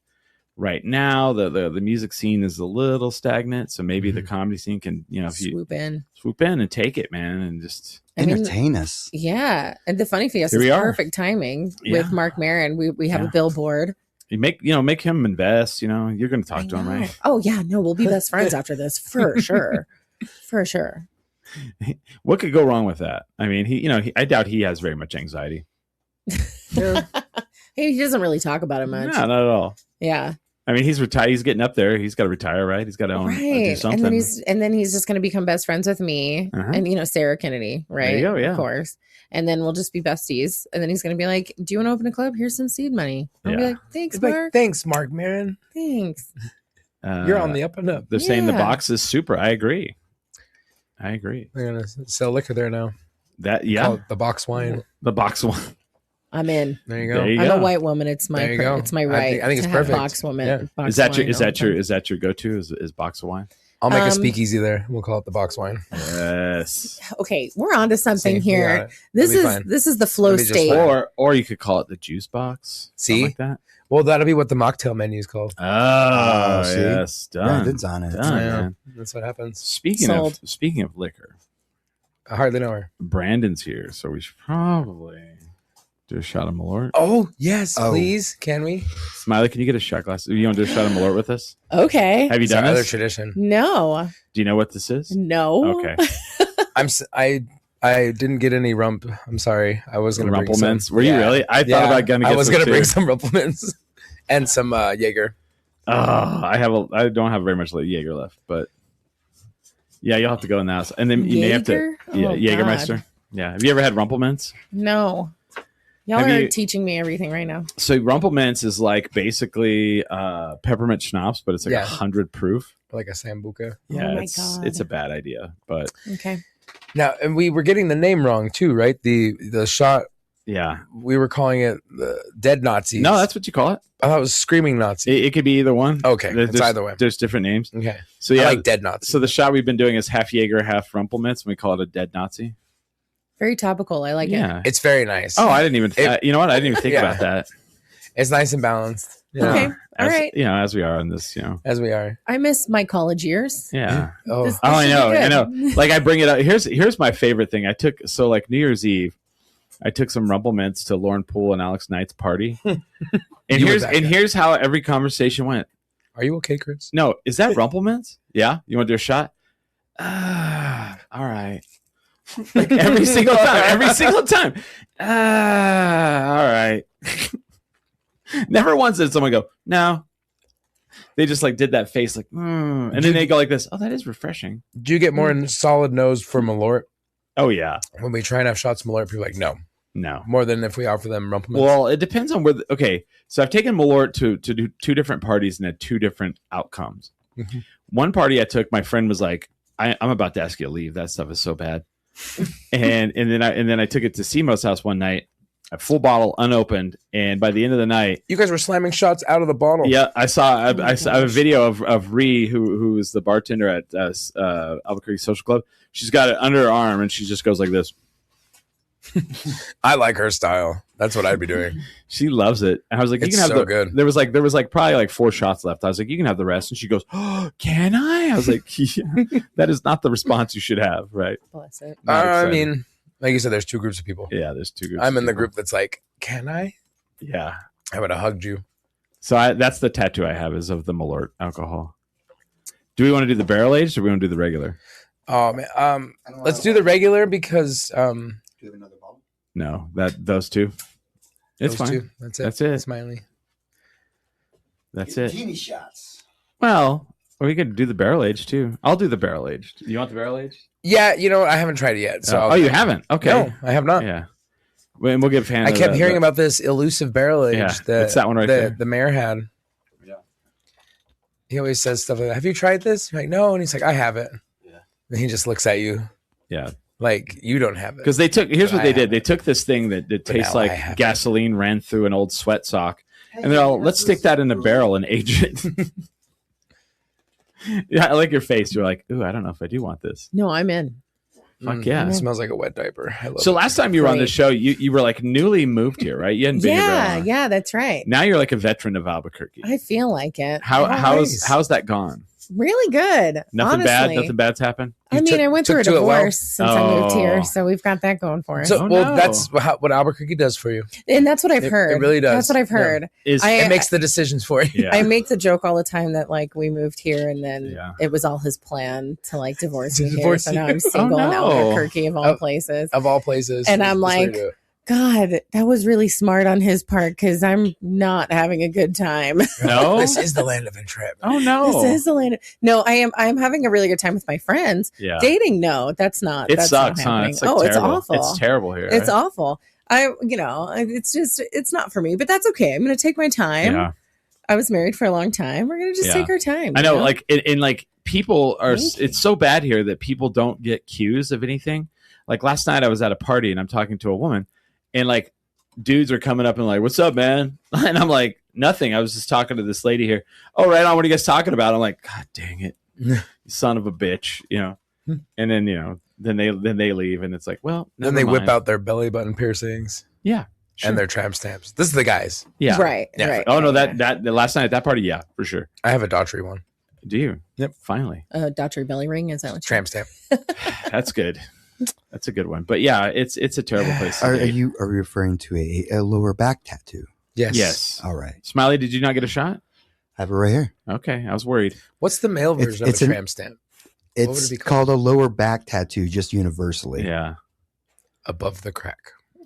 right now the music scene is a little stagnant. So maybe the comedy scene can, swoop in and take it, man. And just entertain us. Yeah. And the Funny Fiesta is perfect timing with Mark Maron. We have a billboard. You make him invest, you're going to talk to him, right? Oh yeah. No, we'll be best friends after this for sure. For sure. What could go wrong with that? I mean, I doubt he has very much anxiety. He doesn't really talk about it much. No, not at all. Yeah. I mean, he's retired. He's getting up there. He's got to retire, right? He's got to own do Right. something. And then he's just going to become best friends with me and, Sarah Kennedy. Right. There you go, yeah. Of course. And then we'll just be besties. And then he's going to be like, do you want to open a club? Here's some seed money. I'll be like, thanks, Mark. Like, thanks, Mark Maron. Thanks. You're on the up and up. They're saying the box is super. I agree. They're going to sell liquor there now. Call it the box wine. The box wine. I'm in. There you go. I'm a white woman. It's my it's my right. I think it's to perfect. Have box woman. Yeah. Box Is that wine your go-to? Is box of wine? I'll make a speakeasy there. We'll call it the box wine. Yes. Okay, we're on to something here. This is the flow state. Or you could call it the juice box. See? Like that. Well, that'll be what the mocktail menu is called. Oh, yes. Done. Brandon's on it. Done, man. That's what happens. Speaking of liquor, I hardly know her. Brandon's here, so we should probably do a shot of Malort. Oh, yes, please. Can we? Smiley, can you get a shot glass? You want to do a shot of Malort with us? Okay. Have you done Other this? tradition. No. Do you know what this is? No. Okay. I didn't get any rump. I'm sorry. I was going to bring some. Were you really? I thought about going to get I was going to bring some Rumplemans and some Jaeger. Oh, I don't have very much Jaeger left, but yeah, you'll have to go in the house. And then you may have to Jägermeister. Yeah. Have you ever had Rumplemans? No. Y'all are teaching me everything right now. So Rumplemans is like basically peppermint schnapps, but it's like 100 proof. Like a Sambuca. Yeah, Oh my it's a bad idea, but okay. Now, and we were getting the name wrong too, right? The shot. Yeah, we were calling it the Dead Nazis. No, that's what you call it. I thought it was Screaming Nazi. It could be either one. Okay, it's either way. There's different names. Okay, so yeah, I like Dead Nazi. So the shot we've been doing is half Jaeger, half Rumplemans, and we call it a Dead Nazi. Very topical. I like it. It's very nice. Oh, I didn't even. You know what? I didn't even think about that. It's nice and balanced. Okay. All right. As we are on this, as we are. I miss my college years. Yeah. This I know. Like I bring it up. Here's my favorite thing. Like New Year's Eve, I took some Rumplements to Lauren Poole and Alex Knight's party. and here's how every conversation went. Are you okay, Chris? No, is that Rumplements? Yeah. You want to do a shot? All right. Like every single time. All right. Never once did someone go, no. They just like did that face like, and then they go like this. Oh, that is refreshing. Do you get more solid nose for Malort? Oh yeah. When we try and have shots of Malort, people are like, no. More than if we offer them Rumplemans. Well, it depends on where. So I've taken Malort to do two different parties and had two different outcomes. Mm-hmm. One party I took, my friend was like, I'm about to ask you to leave. That stuff is so bad. and then I took it to Simo's house one night, a full bottle unopened, and by the end of the night, you guys were slamming shots out of the bottle. Yeah, I saw I have a video of Ree, who is the bartender at Albuquerque Social Club. She's got it under her arm, and she just goes like this. I like her style. That's what I'd be doing. She loves it. And I was like, it's you can have good. There was like probably like 4 shots left. I was like, you can have the rest. And she goes, oh, can I? I was like, yeah. That is not the response you should have, right? Bless it. I mean, like you said, there's 2 groups of people. Yeah, there's 2 groups. I'm in the group that's like, can I? Yeah. I would have hugged you. So that's the tattoo I have is of the Malort alcohol. Do we want to do the barrel aged or do we want to do the regular? Oh man, let's do the regular because do you have another bottle? No, those 2. It's those fine. 2. That's it. That's it. Smiley. That's it. Teeny shots. Well, we could do the barrel aged too. I'll do the barrel aged. You want the barrel aged? Yeah, I haven't tried it yet. So you haven't? Okay. No, I have not. Yeah. And we'll give Hannah. I kept hearing about this elusive barrel age it's that one right there. The mayor had. Yeah. He always says stuff like, have you tried this? You're like, no. And he's like, I have it. Yeah. And he just looks at you. Yeah. Like, you don't have it. Because here's what they did. They took this thing that tastes like gasoline ran through an old sweat sock. And they're all, let's stick that in a barrel and age it. Yeah, I like your face. You're like, ooh, I don't know if I do want this. No, I'm in. Fuck yeah. It smells like a wet diaper. I love so it. last time you were on the show, you were like newly moved here, right? You hadn't been here very long. Yeah, that's right. Now you're like a veteran of Albuquerque. I feel like it. How's that gone? Really good. Nothing bad. Nothing bad's happened. I went through a divorce since I moved here, so we've got that going for us. So, that's what Albuquerque does for you, and that's what I've heard. It really does. That's what I've heard. Yeah. It makes the decisions for you. Yeah. I make the joke all the time that like we moved here, and then it was all his plan to like divorce me here. So now I'm single in Albuquerque of all places. Of all places, and I'm like, God, that was really smart on his part because I'm not having a good time. No? This is the land of entrapment. Oh no. This is the land. No, I am having a really good time with my friends. Yeah. Dating, no, that's not. It that's sucks, not huh? happening. It's like oh, it's terrible. awful. It's terrible here. It's right? awful. It's not for me, but that's okay. I'm going to take my time. Yeah. I was married for a long time. We're going to just take our time. I know, you like, in like people are, Thank you. it's so bad here that people don't get cues of anything. Like last night I was at a party and I'm talking to a woman and like dudes are coming up and like, what's up, man? And I'm like, nothing. I was just talking to this lady here. Oh, right on. What are you guys talking about? I'm like, God dang it. You son of a bitch, you know? And then, you know, then they leave and it's like, well, Then they whip out their belly button piercings. Yeah. Sure. And their tramp stamps. This is the guys. Yeah. Right. Yeah. Right. Oh no, right. that the last night at that party, yeah, for sure. I have a Daughtry one. Do you? Yep. Finally. Daughtry belly ring. Is that what Tramp stamp. That's good. That's a good one. But yeah, it's a terrible place. Are you referring to a lower back tattoo? Yes. Yes. All right. Smiley, did you not get a shot? I have it right here. Okay, I was worried. What's the male It's- version it's of a an- tramp stamp? would It's it be called? called a lower back tattoo, just universally. Yeah. Above the crack.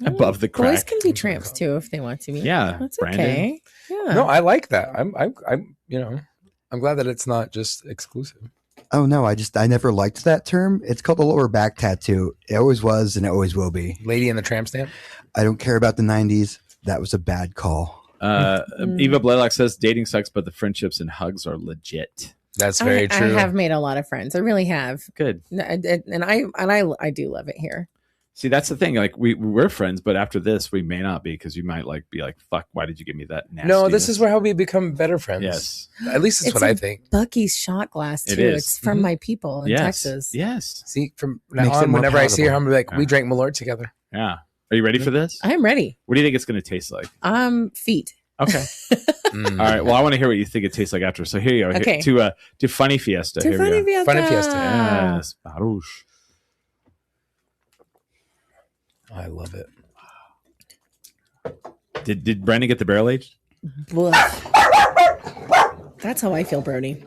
Above the Boys crack. can be tramps too if they want to be. Yeah, That's Brandon. okay. Yeah. No, I like that. I'm you know, I'm glad that it's not just exclusive. Oh no, I never liked that term. It's called a lower back tattoo. It always was, and it always will be. Lady in the tramp stamp. I don't care about the '90s. That was a bad call. Eva Blaylock says dating sucks, but the friendships and hugs are legit. That's very I true. have made a lot of friends. I really have. Good. And I do love it here. See, that's the thing. Like we're friends, but after this, we may not be because you might like be like, "Fuck, why did you give me that?" No, this nastiness?" is how we become better friends. Yes. At least it's what a I think. Bucky's shot glass too. It is. It's from my people in Yes. Texas. Yes. See, from now Makes it on, more whenever I see her, palatable. I'm gonna be like, we Yeah. drank Malort together. Yeah. Are you ready for this? I'm ready. What do you think it's going to taste like? Feet. Okay. Mm. All right. Well, I want to hear what you think it tastes like after. So here you go. Okay. To Funny Fiesta. To Here we Funny go. Fiesta. Funny Fiesta. Yes. Baruch. I love it. Did Brandon get the barrel aged? Blah. That's how I feel, Brody.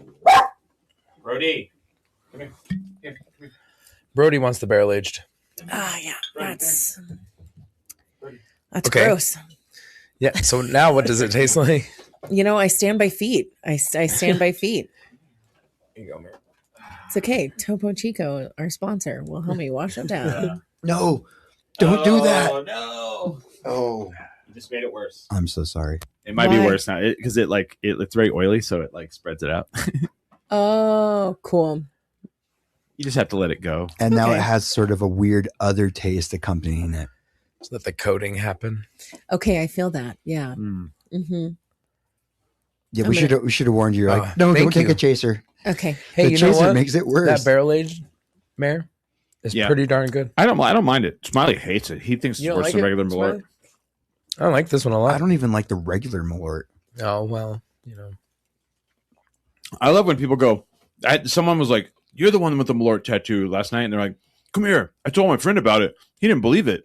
Brody. Brody wants the barrel aged. Ah, yeah. That's Okay. gross. Yeah. So now, what does it taste like? You know, I stand by feet. I stand by feet. Here you go, man. It's okay. Topo Chico, our sponsor, will help me wash them down. No, don't do that. No. Oh, You just made it worse. I'm so sorry. It might be Why? worse now because it's very oily, so it like spreads it out. Oh, cool. You just have to let it go. And now Okay. it has sort of a weird other taste accompanying it. So let the coating happen. Okay, I feel that. Yeah. Mm. Mm-hmm. Yeah, I'm we gonna- should have warned you. Like, no, thank don't take you. a chaser. Okay. Hey, the you know chaser what? makes it worse. That barrel aged mare is Yeah. pretty darn good. I don't mind it. Smiley hates it. He thinks You it's don't worse like than it, regular Malort. Smiley? I like this one a lot. I don't even like the regular Malort. Oh well, you know. I love when people go. Someone was like, "You're the one with the Malort tattoo last night," and they're like, "Come here. I told my friend about it. He didn't believe it."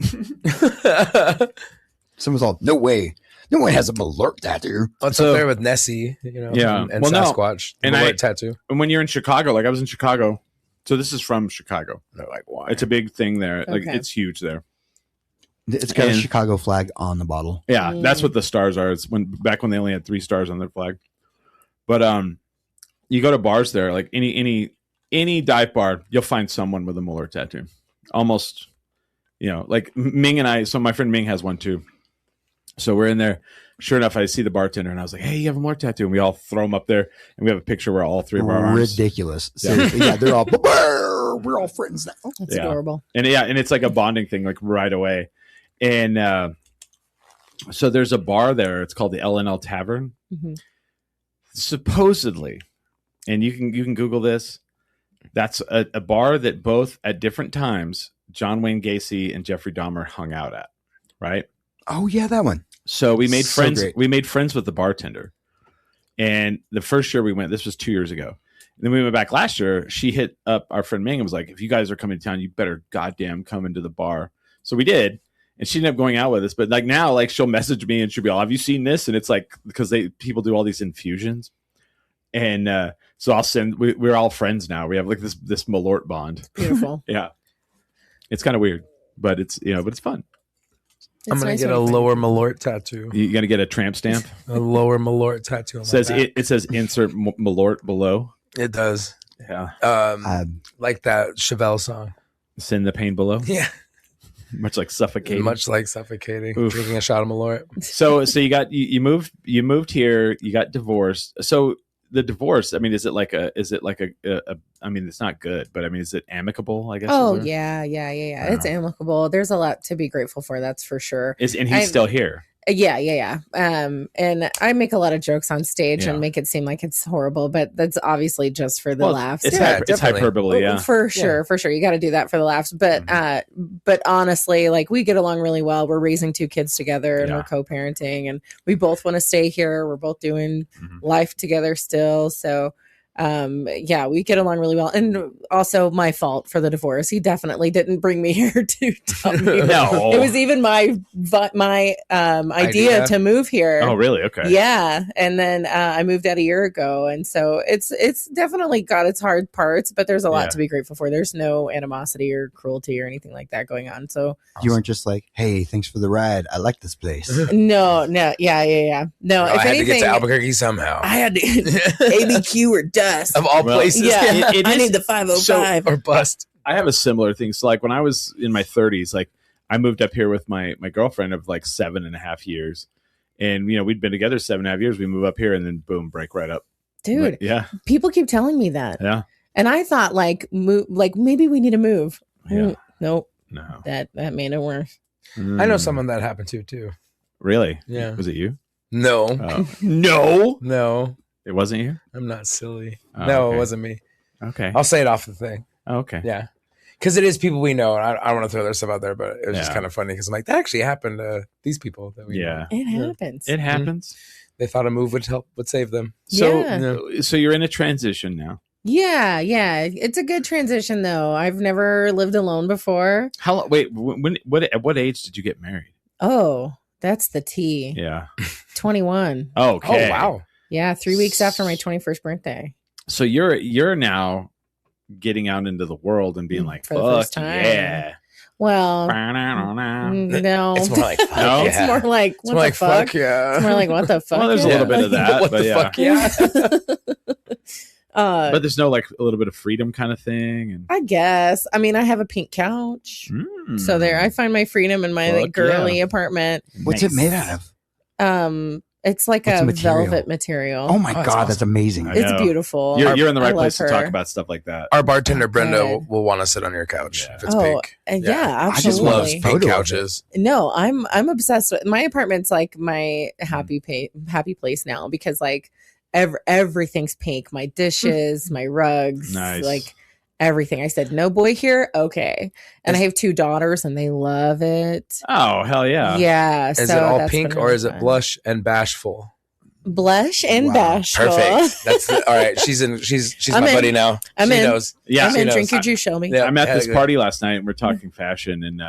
Someone's all, no way. No one has a Malort tattoo. What's So- up there with Nessie? You know, Yeah. and Well, no. Sasquatch, And and I- tattoo. And when you're in Chicago, like I was in Chicago, so this is from Chicago. They're like, why? It's a big thing there. Like Okay. it's huge there. It's got And- a Chicago flag on the bottle. Yeah, that's Mm. what the stars are. It's back when they only had 3 stars on their flag. But you go to bars there, like any dive bar, you'll find someone with a Malort tattoo. Almost, like Ming and I. So my friend Ming has one too. So we're in there. Sure enough, I see the bartender, and I was like, "Hey, you have a Malort tattoo?" And we all throw them up there, and we have a picture where all 3 of our arms. Ridiculous. Yeah. Seriously, yeah, they're all, we're all friends now. That's Yeah. adorable. And it's like a bonding thing, like right away. And so there's a bar there. It's called the L&L Tavern. Mhm. Supposedly, and you can Google this. That's a bar that both at different times John Wayne Gacy and Jeffrey Dahmer hung out at. Right. Oh yeah, that one. So we made So friends. great. We made friends with the bartender. And the first year we went, this was 2 years ago. And then we went back last year. She hit up our friend Ming and was like, "If you guys are coming to town, you better goddamn come into the bar." So we did. And she ended up going out with us. But like now, like she'll message me and she'll be all, "Have you seen this?" And it's like, because people do all these infusions. And so I'll send, we're all friends now. We have like this Malort bond. Beautiful. Yeah. It's kind of weird, but it's, but it's fun. I'm gonna get a lower Malort tattoo. You gonna get a tramp stamp? A lower Malort tattoo. On Says my back. it says insert Malort below. It does. Yeah. Like that Chevelle song. Send the pain below. Yeah. Much like suffocating. Much like suffocating. Oof. Drinking a shot of Malort. So you moved here, you got divorced. So the divorce, I mean, is it like a I mean, it's not good, but I mean, is it amicable, I guess? Oh, yeah. It's amicable. There's a lot to be grateful for. That's for sure. And he's still here. Yeah. And I make a lot of jokes on stage and make it seem like it's horrible, but that's obviously just for the laughs. It's hyperbole, yeah. For sure. You got to do that for the laughs. But but honestly, like, we get along really well. We're raising 2 kids together and we're co-parenting, and we both want to stay here. We're both doing life together still. So we get along really well. And also my fault for the divorce. He definitely didn't bring me here to tell me. No. It was even my idea to move here. Oh, really? Okay. Yeah. And then I moved out a year ago. And so it's definitely got its hard parts, but there's a lot to be grateful for. There's no animosity or cruelty or anything like that going on. So you weren't just like, hey, thanks for the ride. I like this place. No. Yeah. No, if I had anything, to get to Albuquerque somehow. I had to ABQ or dust. Of all places. Yeah. I is, need the 505 or bust. I have a similar thing. So like when I was in my 30s, like I moved up here with my girlfriend of like 7.5 years. And, we'd been together 7.5 years. We move up here and then boom, break right up. Dude. Yeah. People keep telling me that. Yeah. And I thought maybe we need to move. Yeah. Nope. No. That made it worse. I know someone that happened to too. Really? Yeah. Was it you? No. No. It wasn't you? I'm not silly. Oh, no, okay. It wasn't me. Okay. I'll say it off the thing. Okay. Yeah. Because it is people we know, and I don't want to throw their stuff out there, but it was just kind of funny because I'm like, that actually happened to these people that we know. It happens. It happens. They thought a move would save them. So you're in a transition now. Yeah. It's a good transition though. I've never lived alone before. How? Wait. At what age did you get married? Oh, that's the T. Yeah. 21. Okay. Oh wow. Yeah, 3 weeks after my 21st birthday. So you're now getting out into the world and being like, for the first fuck time. yeah. Well, no. It's more like fuck No? It's more like what the fuck? Fuck yeah. It's more like what the fuck? Well, there's a little bit of that, What but the fuck yeah. But there's no like a little bit of freedom kind of thing. And I guess. I mean, I have a pink couch. So there, I find my freedom in my like girly apartment. What's it made out of? It's like What's a the material? velvet material. Oh my God, that's amazing. I It's know. beautiful. You're in the right I love place to her. talk about stuff like that. Our bartender Brenda Good. will want to sit on your couch if it's Oh, pink. yeah, I just love absolutely. photo Pink of it. couches. No, I'm obsessed with my apartment's like my happy place now because like everything's pink. My dishes, my rugs, Nice. like everything. I said no boy here, okay. And I have 2 daughters and they love it. Oh hell yeah. Yeah. Is so it all that's pink been or really is it fun. blush and bashful? Blush and Wow. bashful. Perfect. That's all right. She's I'm my in. buddy now. I'm she in. knows. Yeah. I'm she in. knows. Drink your juice, show me. Yeah. I'm at this good. party last night and we're talking fashion and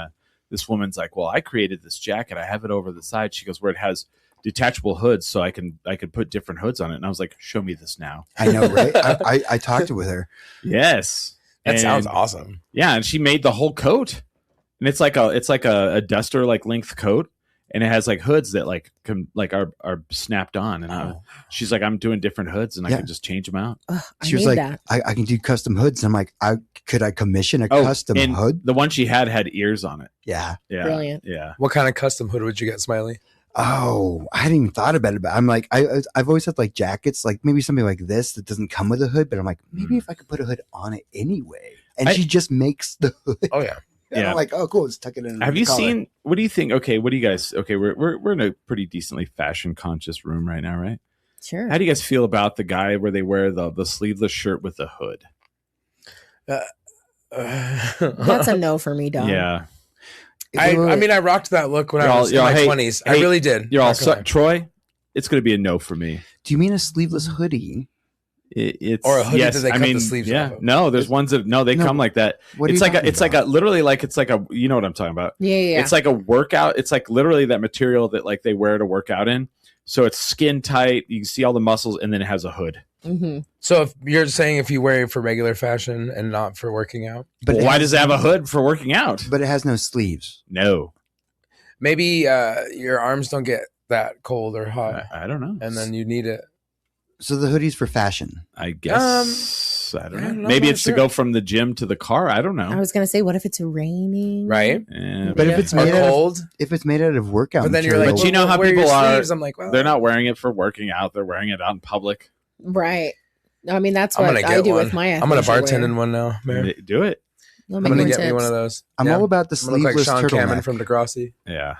this woman's like, well, I created this jacket. I have it over the side. She goes, where it has detachable hoods so I could put different hoods on it. And I was like, show me this now. I know, right? I talked with her. Yes. That And- sounds awesome. Yeah, and she made the whole coat. And it's like a duster like length coat. And it has like hoods that like are snapped on. And she's like, I'm doing different hoods and I can just change them out. Ugh, I She was need like, that. I can do custom hoods. And I'm like, could I commission a custom and hood? the one she had ears on it. Yeah. Yeah. Brilliant. Yeah. What kind of custom hood would you get, Smiley? Oh, I hadn't even thought about it. But I'm like, I've always had like jackets, like maybe something like this that doesn't come with a hood. But I'm like, maybe if I could put a hood on it anyway. And she just makes the hood. Oh yeah. And Yeah. I'm like, oh, cool. Let's tuck it in. Have the you collar. seen? What do you think? Okay, what do you guys? Okay, we're in a pretty decently fashion conscious room right now, right? Sure. How do you guys feel about the guy where they wear the sleeveless shirt with the hood? That's a no for me, Dom. Yeah, I mean, I rocked that look when I was in Y'all, my hey, 20s. I hey, really did. you're all Not gonna lie. Troy. It's going to be a no for me. Do you mean a sleeveless hoodie? It's Or a hoodie yes, that they I cut the mean, sleeves yeah. off of. No, there's ones that they No, come like that. What are It's you like talking it's like about? a literally like it's like a you know what I'm talking about. Yeah. It's like a workout. It's like literally that material that like they wear to work out in. So it's skin tight. You can see all the muscles, and then it has a hood. Mm-hmm. So if you're saying if you wear it for regular fashion and not for working out, But Well, it why has- does it have a hood for working out? But it has no sleeves. No. Maybe your arms don't get that cold or hot, I don't know. and then you need it. So the hoodie's for fashion. I guess I don't know. I'm Maybe not it's sure. to go from the gym to the car. I don't I know. was gonna say, what if it's raining? Right? Yeah, But if it's Or made out of, cold. if it's made out of workout But then you're material, like, But you know how wear your people are- sleeves. I'm like, well, they're not wearing it for working out. They're wearing it out in public. Right. I mean, that's I'm what gonna I get do one. with my. I'm gonna athleisure bartend wear. in one now. Mary. Do it. Let I'm me gonna know get me tips. one of those. I'm Yeah. all about the I'm gonna look like sleeveless Sean Cameron turtleneck. from Degrassi. Yeah.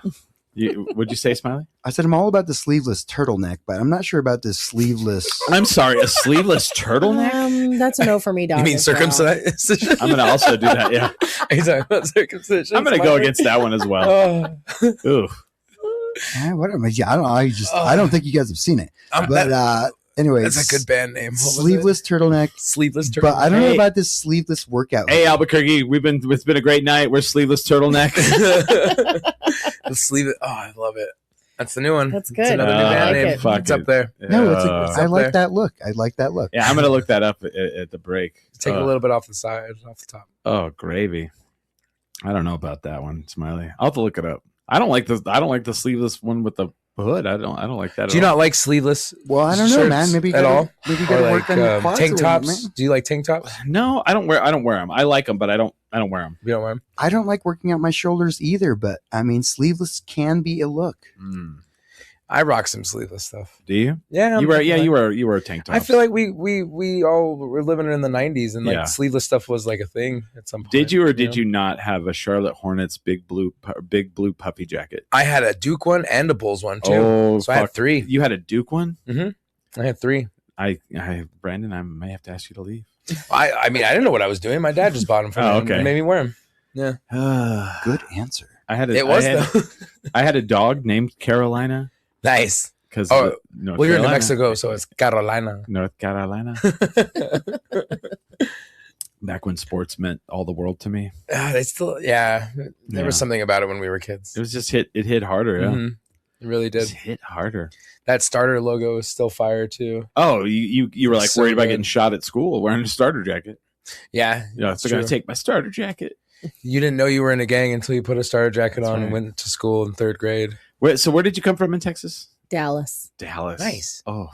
Would you say, Smiley? I said I'm all about the sleeveless turtleneck, but I'm not sure about this sleeveless. I'm sorry, a sleeveless turtleneck? That's a no for me, dog. You mean as well. circumcision? I'm gonna also do that. Yeah, Are you talking about circumcision? I'm gonna go against that one as well. Oh. Ooh, What am I? I don't know. I don't think you guys have seen it. But anyway, That's a good band name. What was it? sleeveless turtleneck. Sleeveless turtleneck. But I don't know Hey. about this sleeveless workout. hey Albuquerque, it's been a great night. We're sleeveless turtleneck. The sleeve it. Oh, I love it. That's the new one. That's It's good. another new I band like name. it. Fuck It's up there. No, it's Uh, I up like there. that look. I like that look. Yeah, I'm gonna look that up at the break. Take a little bit off the side, off the top. Oh, gravy. I don't know about that one, Smiley. I'll have to look it up. I don't like the sleeveless one with the hood. I don't like that. Do you not like sleeveless? Well, I don't know, shirts man. Maybe you at gotta, all? Maybe you Or gotta like work on your quads a tank little tops? bit, man. Do you like tank tops? No, I don't wear them. I like them, but I don't wear them. You don't wear them? I don't like working out my shoulders either, but I mean, sleeveless can be a look. I rock some sleeveless stuff. Do you? Yeah, You wear a tank top. I feel like we all were living in the 90s and like Yeah. sleeveless stuff was like a thing at some point. Did you or did know? you not have a Charlotte Hornets big blue puffy jacket? I had a Duke one and a Bulls one too. Oh, so I had three. You had a Duke one? I had three. Brandon, I may have to ask you to leave. I mean, I didn't know what I was doing. My dad just bought them for me. Oh, And okay. made me wear them. Yeah. Good answer. It was though. I had a dog named Carolina Nice. because Oh, well, you're in New Mexico, so it's Carolina. North Carolina. Back when sports meant all the world to me, They still, there Yeah. was something about it when we were kids. it was just hit harder. Yeah, Mhm. It really it did. just hit harder. That starter logo is still fire too. Oh, you were like So worried about good. getting shot at school wearing a starter jacket. Yeah, Yeah, so I gotta true. take my starter jacket. You didn't know you were in a gang until you put a starter jacket That's on right. and went to school in third grade. Wait, so where did you come from in Texas? Dallas. Dallas. Nice. Oh,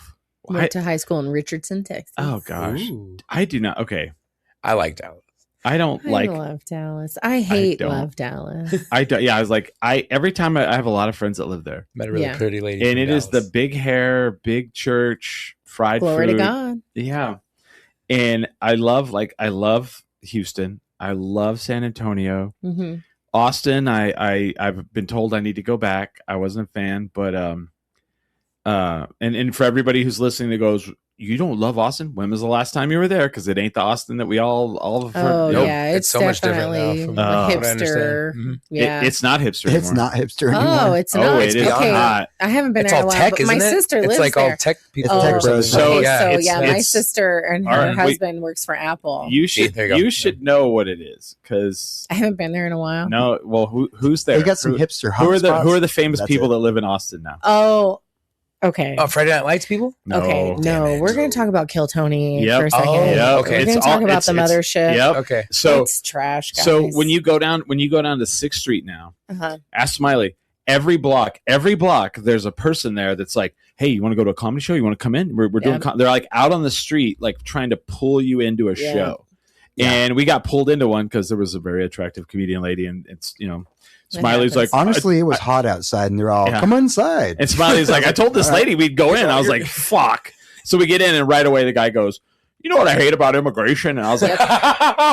Went to high school in Richardson, Texas. oh gosh, Ooh. I do not. Okay, I like Dallas. I don't I like. love Dallas. I hate don't. love Dallas. I don't. Yeah, I was like, every time I have a lot of friends that live there, Met a really Yeah. pretty lady. and from it is the Dallas. big hair, big church, fried Glory food. to God. Yeah, and I love Houston. I love San Antonio. Hmm. Austin, I've been told I need to go back. I wasn't a fan, but and for everybody who's listening that goes, you don't love Austin? When was the last time you were there? Because it ain't the Austin that we all have heard. Oh Nope. yeah, It's it's so much different now definitely from what I hipster. understand. Mhm. Yeah. It's not hipster. It's anymore. not hipster anymore. Oh, it's Oh, not. it is okay. not. I haven't been It's there in a all while, tech, but isn't my it? sister lives It's like there. all tech people. It's tech or something. bros. So- okay, yeah, so it's- my it's- sister and her All right, wait. husband works for Apple. You should there you go. should know what it is because I haven't been there in a while. no. Well, who's there? They got some Who- hipster Who are the hotspots. the famous That's people it. that live in Austin now? Oh, okay. Oh, Friday Night Lights people? No. Okay, Damn no, it. we're going to talk about Kill Tony Yep. for a second. Oh, Yep. okay. We're It's going to talk about the it's- mothership. Yep. Okay. So It's trash, guys. so when you go down to 6th Street now, uh-huh. ask Smiley. Every block, there's a person there that's like, "Hey, you want to go to a comedy show? You want to come in? We're doing." Yeah. They're like out on the street, like trying to pull you into a Yeah. show. Yeah. And we got pulled into one because there was a very attractive comedian lady, and it's Smiley's like, happens. Honestly, it was hot outside, and they're all, Yeah. come inside. and Smiley's like, I told this lady we'd go in. I was like, fuck. So we get in, and right away the guy goes, "You know what I hate about immigration?" And I was like,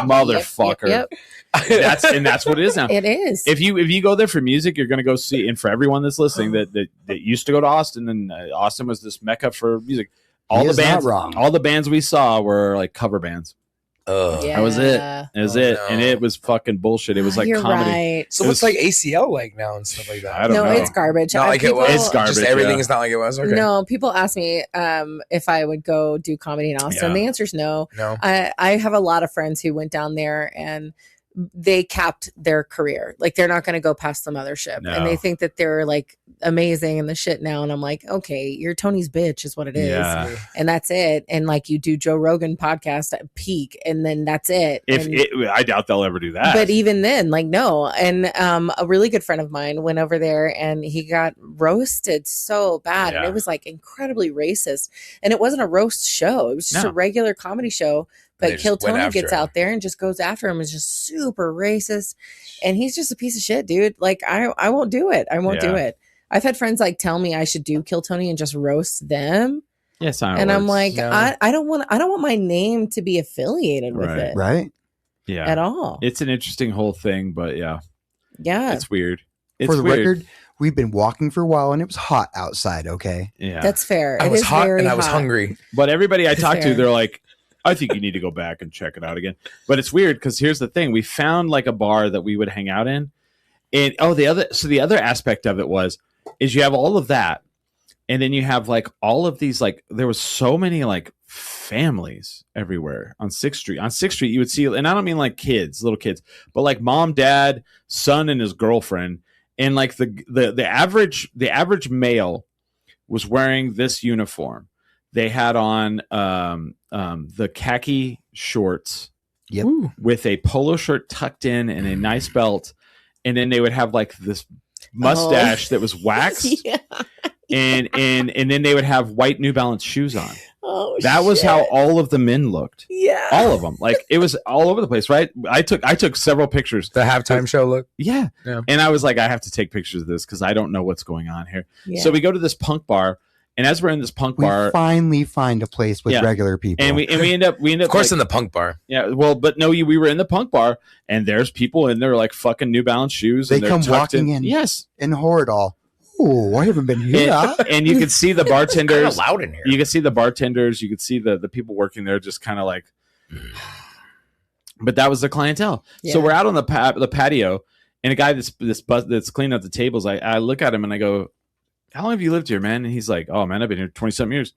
"Motherfucker." Yep. That's what it is now. It is. If you go there for music, you're going to go see. And for everyone that's listening that used to go to Austin, and Austin was this mecca for music. He All the is not bands, wrong. all the bands we saw were like cover bands. Ugh. Yeah. That was it. That was Oh, it, no. and it was fucking bullshit. It was like You're comedy. right. So It what's was- like ACL like now and stuff like that? I don't No, know. it's garbage. Not like it was. It's garbage, Just everything yeah. is not like it was. Okay. No, people ask me if I would go do comedy in Austin. Yeah. The answer is no. No. I have a lot of friends who went down there, and they capped their career. Like they're not going to go past the mothership, and they think that they're like amazing in the shit now. And I'm like, okay, you're Tony's bitch is what it is. Yeah. And that's it. And like you do Joe Rogan podcast at peak, and then that's it. I doubt they'll ever do that. But even then, like, no. And a really good friend of mine went over there and he got roasted so bad. And it was like incredibly racist. And it wasn't a roast show. It was just a regular comedy show. But Kill Tony gets out there and just goes after him. Is just super racist. And he's just a piece of shit, dude. Like, I won't do it. I won't do it. I've had friends like tell me I should do Kill Tony and just roast them. Yes, and I'm like, no. I don't want my name to be affiliated with it. Right. Yeah. At all. It's an interesting whole thing, but yeah. It's weird. For the record, we've been walking for a while and it was hot outside, okay? Yeah. That's fair. I was hot and I was hungry. But everybody I talked to, they're like, I think you need to go back and check it out again. But it's weird because here's the thing. We found like a bar that we would hang out in. And the other aspect of it is you have all of that. And then you have like all of these, like there was so many like families everywhere on 6th Street. On 6th Street, you would see, and I don't mean like kids, little kids, but like mom, dad, son, and his girlfriend. And like the average male was wearing this uniform. They had on the khaki shorts with a polo shirt tucked in and a nice belt. And then they would have like this mustache that was waxed. And then they would have white New Balance shoes on. That was how all of the men looked. Yeah. All of them. Like it was all over the place, right? I took several pictures. The halftime show look. Yeah. And I was like, I have to take pictures of this because I don't know what's going on here. Yeah. So we go to this punk bar. And as we're in this punk bar, we finally find a place with regular people, and we end up, of course, like, in the punk bar. Yeah, well, but no, we were in the punk bar, and there's people in there like fucking New Balance shoes. They and come walking in, in horror all. Oh, I haven't been here. And you can see the bartenders. It's kind of loud in here. You can see the bartenders. You could see the people working there, just kind of like. But that was the clientele. Yeah. So we're out on the patio, and a guy that's cleaning up the tables. I look at him and I go, how long have you lived here, man? And he's like, oh, man, I've been here 20-something years.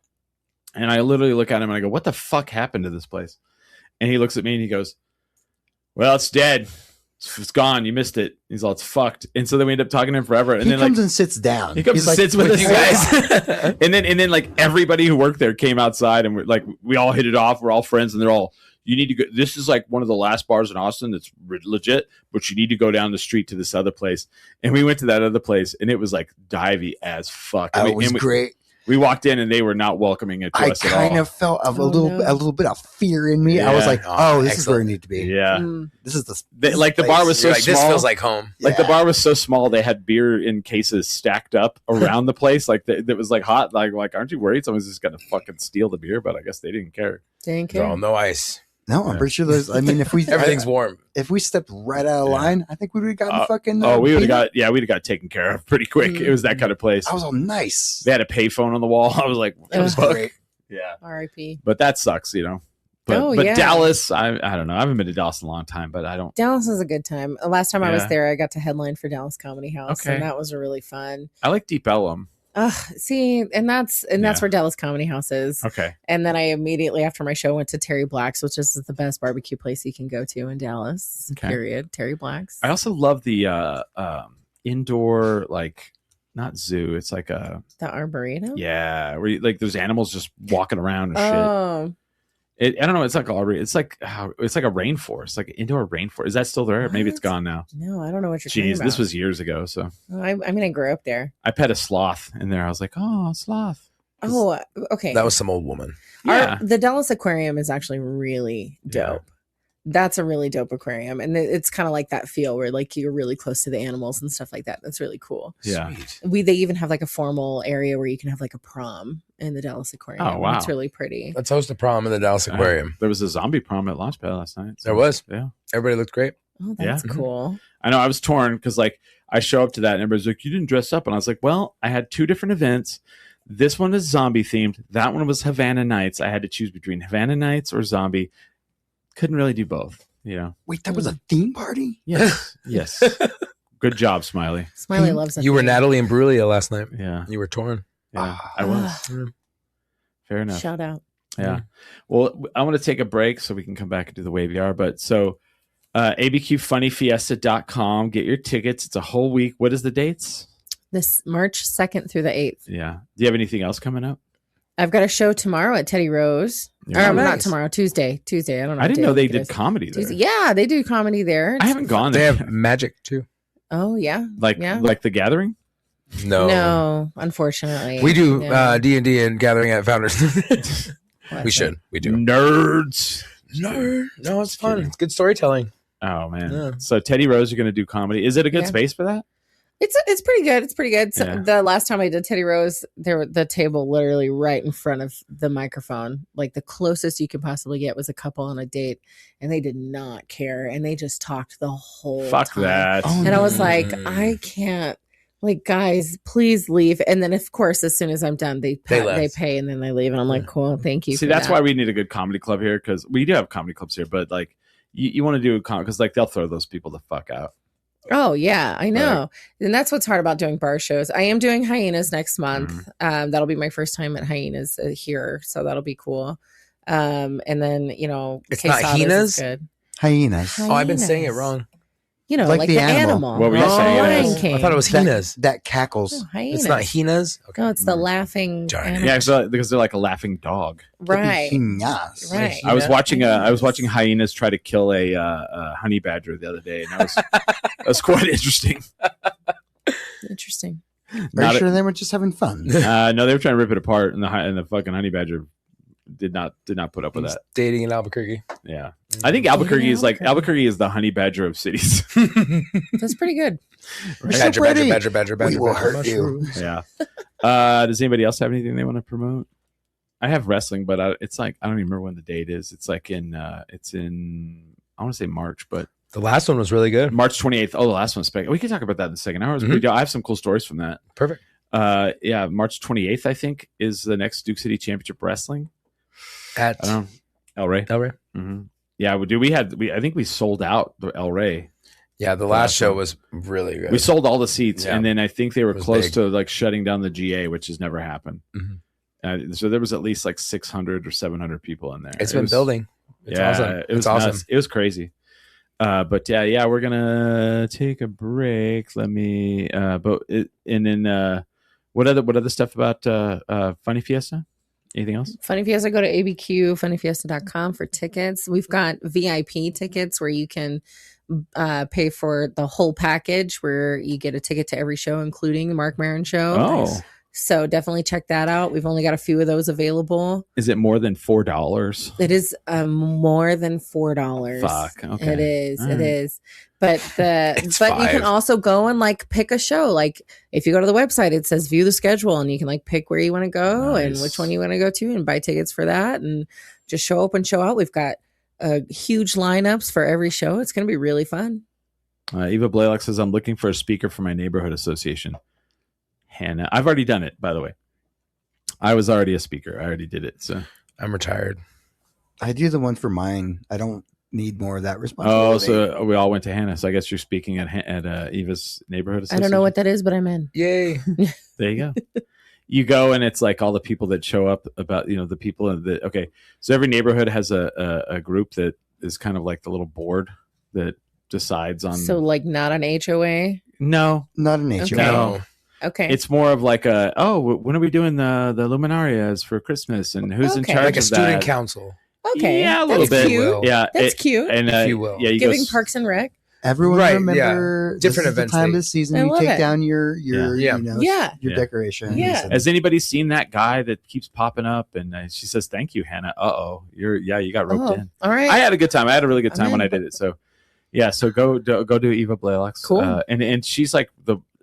And I literally look at him and I go, what the fuck happened to this place? And he looks at me and he goes, well, it's dead. It's gone. You missed it. He's all, it's fucked. And so then we end up talking to him forever. And he then comes and sits down. He comes and sits with us, you guys. and then like everybody who worked there came outside and we all hit it off. We're all friends and they're all, you need to go. This is like one of the last bars in Austin that's legit, but you need to go down the street to this other place. And we went to that other place, and it was like divey as fuck. It was great. We walked in, and they were not welcoming it to us at all. I kind of felt a little bit of fear in me. Yeah. I was like, "Oh, this is where I need to be." Yeah, this is the the bar was so small. This feels like home. Like the bar was so small, they had beer in cases stacked up around the place. Like it was like hot. Like, aren't you worried someone's just gonna fucking steal the beer? But I guess they didn't care. Didn't care. No ice. No, I'm pretty sure there's. I mean, if we everything's warm. If we stepped right out of line, I think we would have gotten fucking. We would have got taken care of pretty quick. It was that kind of place. I was all nice. They had a payphone on the wall. I was like, it was great. Yeah. R.I.P. But that sucks, you know. But Dallas, I don't know. I haven't been to Dallas in a long time, but I don't. Dallas is a good time. Last time I was there, I got to headline for Dallas Comedy House, and that was really fun. I like Deep Ellum. See, and that's where Dallas Comedy House is. Okay. And then I immediately after my show went to Terry Black's, which is the best barbecue place you can go to in Dallas. Okay. Period. Terry Black's. I also love the indoor, like, not zoo. It's like the Arboretum. Yeah, where like there's animals just walking around and shit. I don't know. It's like a rainforest, like an indoor rainforest. Is that still there? What? Maybe it's gone now. No, I don't know what you're talking about. This was years ago. So I mean, I grew up there. I pet a sloth in there. I was like, oh, sloth. Oh, okay. That was some old woman. Yeah. The Dallas Aquarium is actually really dope. Yeah. That's a really dope aquarium, and it's kind of like that feel where like you're really close to the animals and stuff like that. That's really cool. Yeah, they even have like a formal area where you can have like a prom in the Dallas Aquarium. Oh wow, it's really pretty. Let's host a prom in the Dallas Aquarium. There was a zombie prom at Launchpad last night. So, there was. Yeah, everybody looked great. Oh, that's cool. I know. I was torn because like I show up to that and everybody's like, "You didn't dress up," and I was like, "Well, I had two different events. This one is zombie themed. That one was Havana Nights. I had to choose between Havana Nights or zombie. Couldn't really do both." Yeah. Wait, that was a theme party? Yes. Yes. Good job, Smiley. Smiley loves it. You were Natalie and Brulia last night. Yeah. You were torn. Yeah, I was. Fair enough. Shout out. Yeah. Well, I want to take a break so we can come back and do the wave yard. But so abqfunnyfiesta.com. Get your tickets. It's a whole week. What is the dates? This March 2nd through the 8th. Yeah. Do you have anything else coming up? I've got a show tomorrow at Teddy Rose. Yeah. Or Nice. not tomorrow, Tuesday. I don't know. I didn't know what they day it did is. comedy there. Tuesday. Yeah, they do comedy there. I haven't gone They there. have magic too. Oh, yeah. like The Gathering? No, unfortunately. We do No. D&D and gathering at Founders. What? We should. We do. Nerds. No, it's Just fun. kidding. It's good storytelling. Oh, man. Yeah. So Teddy Rose, you're going to do comedy. Is it a good Yeah. space for that? It's pretty good. It's pretty good. So Yeah. the last time I did Teddy Rose, the table literally right in front of the microphone, like the closest you could possibly get was a couple on a date, and they did not care, and they just talked the whole Fuck time. that. Oh, And I was like, Mm. I can't. Like, guys, please leave. And then, of course, as soon as I'm done, they left. pay, and then they leave, and I'm like, cool, thank you. See, for that's that. why we need a good comedy club here, because we do have comedy clubs here, but like you want to do a because like they'll throw those people the fuck out. Oh yeah, I know. And that's what's hard about doing bar shows. I am doing Hyenas next month. Mm-hmm. That'll be my first time at Hyenas here, so that'll be cool. And then It's Quesadas not is Hyenas? good. Hyenas. Oh, I've been saying it Hyenas. wong. Like like the the animal. animal. What were you saying? Lion Yes. King. I thought it was Hyenas. That cackles. No, hyenas. It's not Hyenas? Okay. No, it's the laughing Darn it. animal. Yeah, so, because they're like a laughing dog. Right. Hyenas. Right. I was Yeah. watching hyenas try to kill a honey badger the other day, and that was quite interesting. Interesting. Are Not you a- sure they were just having fun? No, they were trying to rip it apart, and the fucking honey badger did not put up with He's that. dating in Albuquerque. Yeah, I think Albuquerque is like Albuquerque. Albuquerque is the honey badger of cities. That's pretty good. We're so Badger, pretty. badger. We will badger, hurt you. mushrooms. Yeah. Does anybody else have anything they want to promote? I have wrestling, but it's like I don't even remember when the date is. It's like in I want to say March, but The last one was really good. March 28th. Oh, the last one's spec. We can talk about that in the second hour. It was pretty good. I have some cool stories from that. Perfect. Yeah, March 28th, I think, is the next Duke City Championship Wrestling. At I don't know. El Rey. El Rey. Mm-hmm. Yeah, I think we sold out the El Rey. Yeah, the last show was really good. We sold all the seats, Yeah. and then I think they were It was close big. to like shutting down the GA, which has never happened. Mhm. So there was at least like 600 or 700 people in there. It's It been was- building. It's awesome. It was It's awesome. nuts. It was crazy. But yeah, we're gonna take a break. Let me. What other stuff about Funny Fiesta? Anything else? Funny Fiesta, go to abqfunnyfiesta.com for tickets. We've got VIP tickets where you can pay for the whole package, where you get a ticket to every show, including the Mark Maron show. Oh, So definitely check that out. We've only got a few of those available. is it more than $4? It is more than $4. Fuck. Okay. It is. All It right. is. But It's but you can $5. also go and like pick a show. Like if you go to the website, it says view the schedule, and you can like pick where you want to go and Nice. which one you want to go to, and buy tickets for that, and just show up and show out. We've got huge lineups for every show. It's going to be really fun. Eva Blaylock says, I'm looking for a speaker for my neighborhood association. Hannah, I've already done it, by the way. I was already a speaker. I already did it. So, I'm retired. I do the one for mine. I don't need more of that responsibility. oh, so we all went to Hannah. So I guess you're speaking at Eva's neighborhood I association. don't know what that is, but I'm in. Yay. There you go. You go and it's like all the people that show up about, the people that, okay. So every neighborhood has a group that is kind of like the little board that decides on. So like not an HOA. No, Not an HOA. Okay. no. Okay. It's more of like when are we doing the luminarias for Christmas and who's in Okay. charge Like a of student that? council. okay. Yeah, a little That's bit. cute. Yeah. That's cute. And If you will. Yeah, you Giving go, Parks and Rec. Everyone Right, remember yeah. Different this is the events time of they- the season I you love take it. down your Yeah. your Yeah. decorations. Yeah. and- Has anybody seen that guy that keeps popping up? And she says, "Thank you, Hannah." You got roped Oh, in. all right. I had a good time. I had a really good I'm time when in. I did it. So, yeah. So go do Eva Blaylock's. Cool. And she's like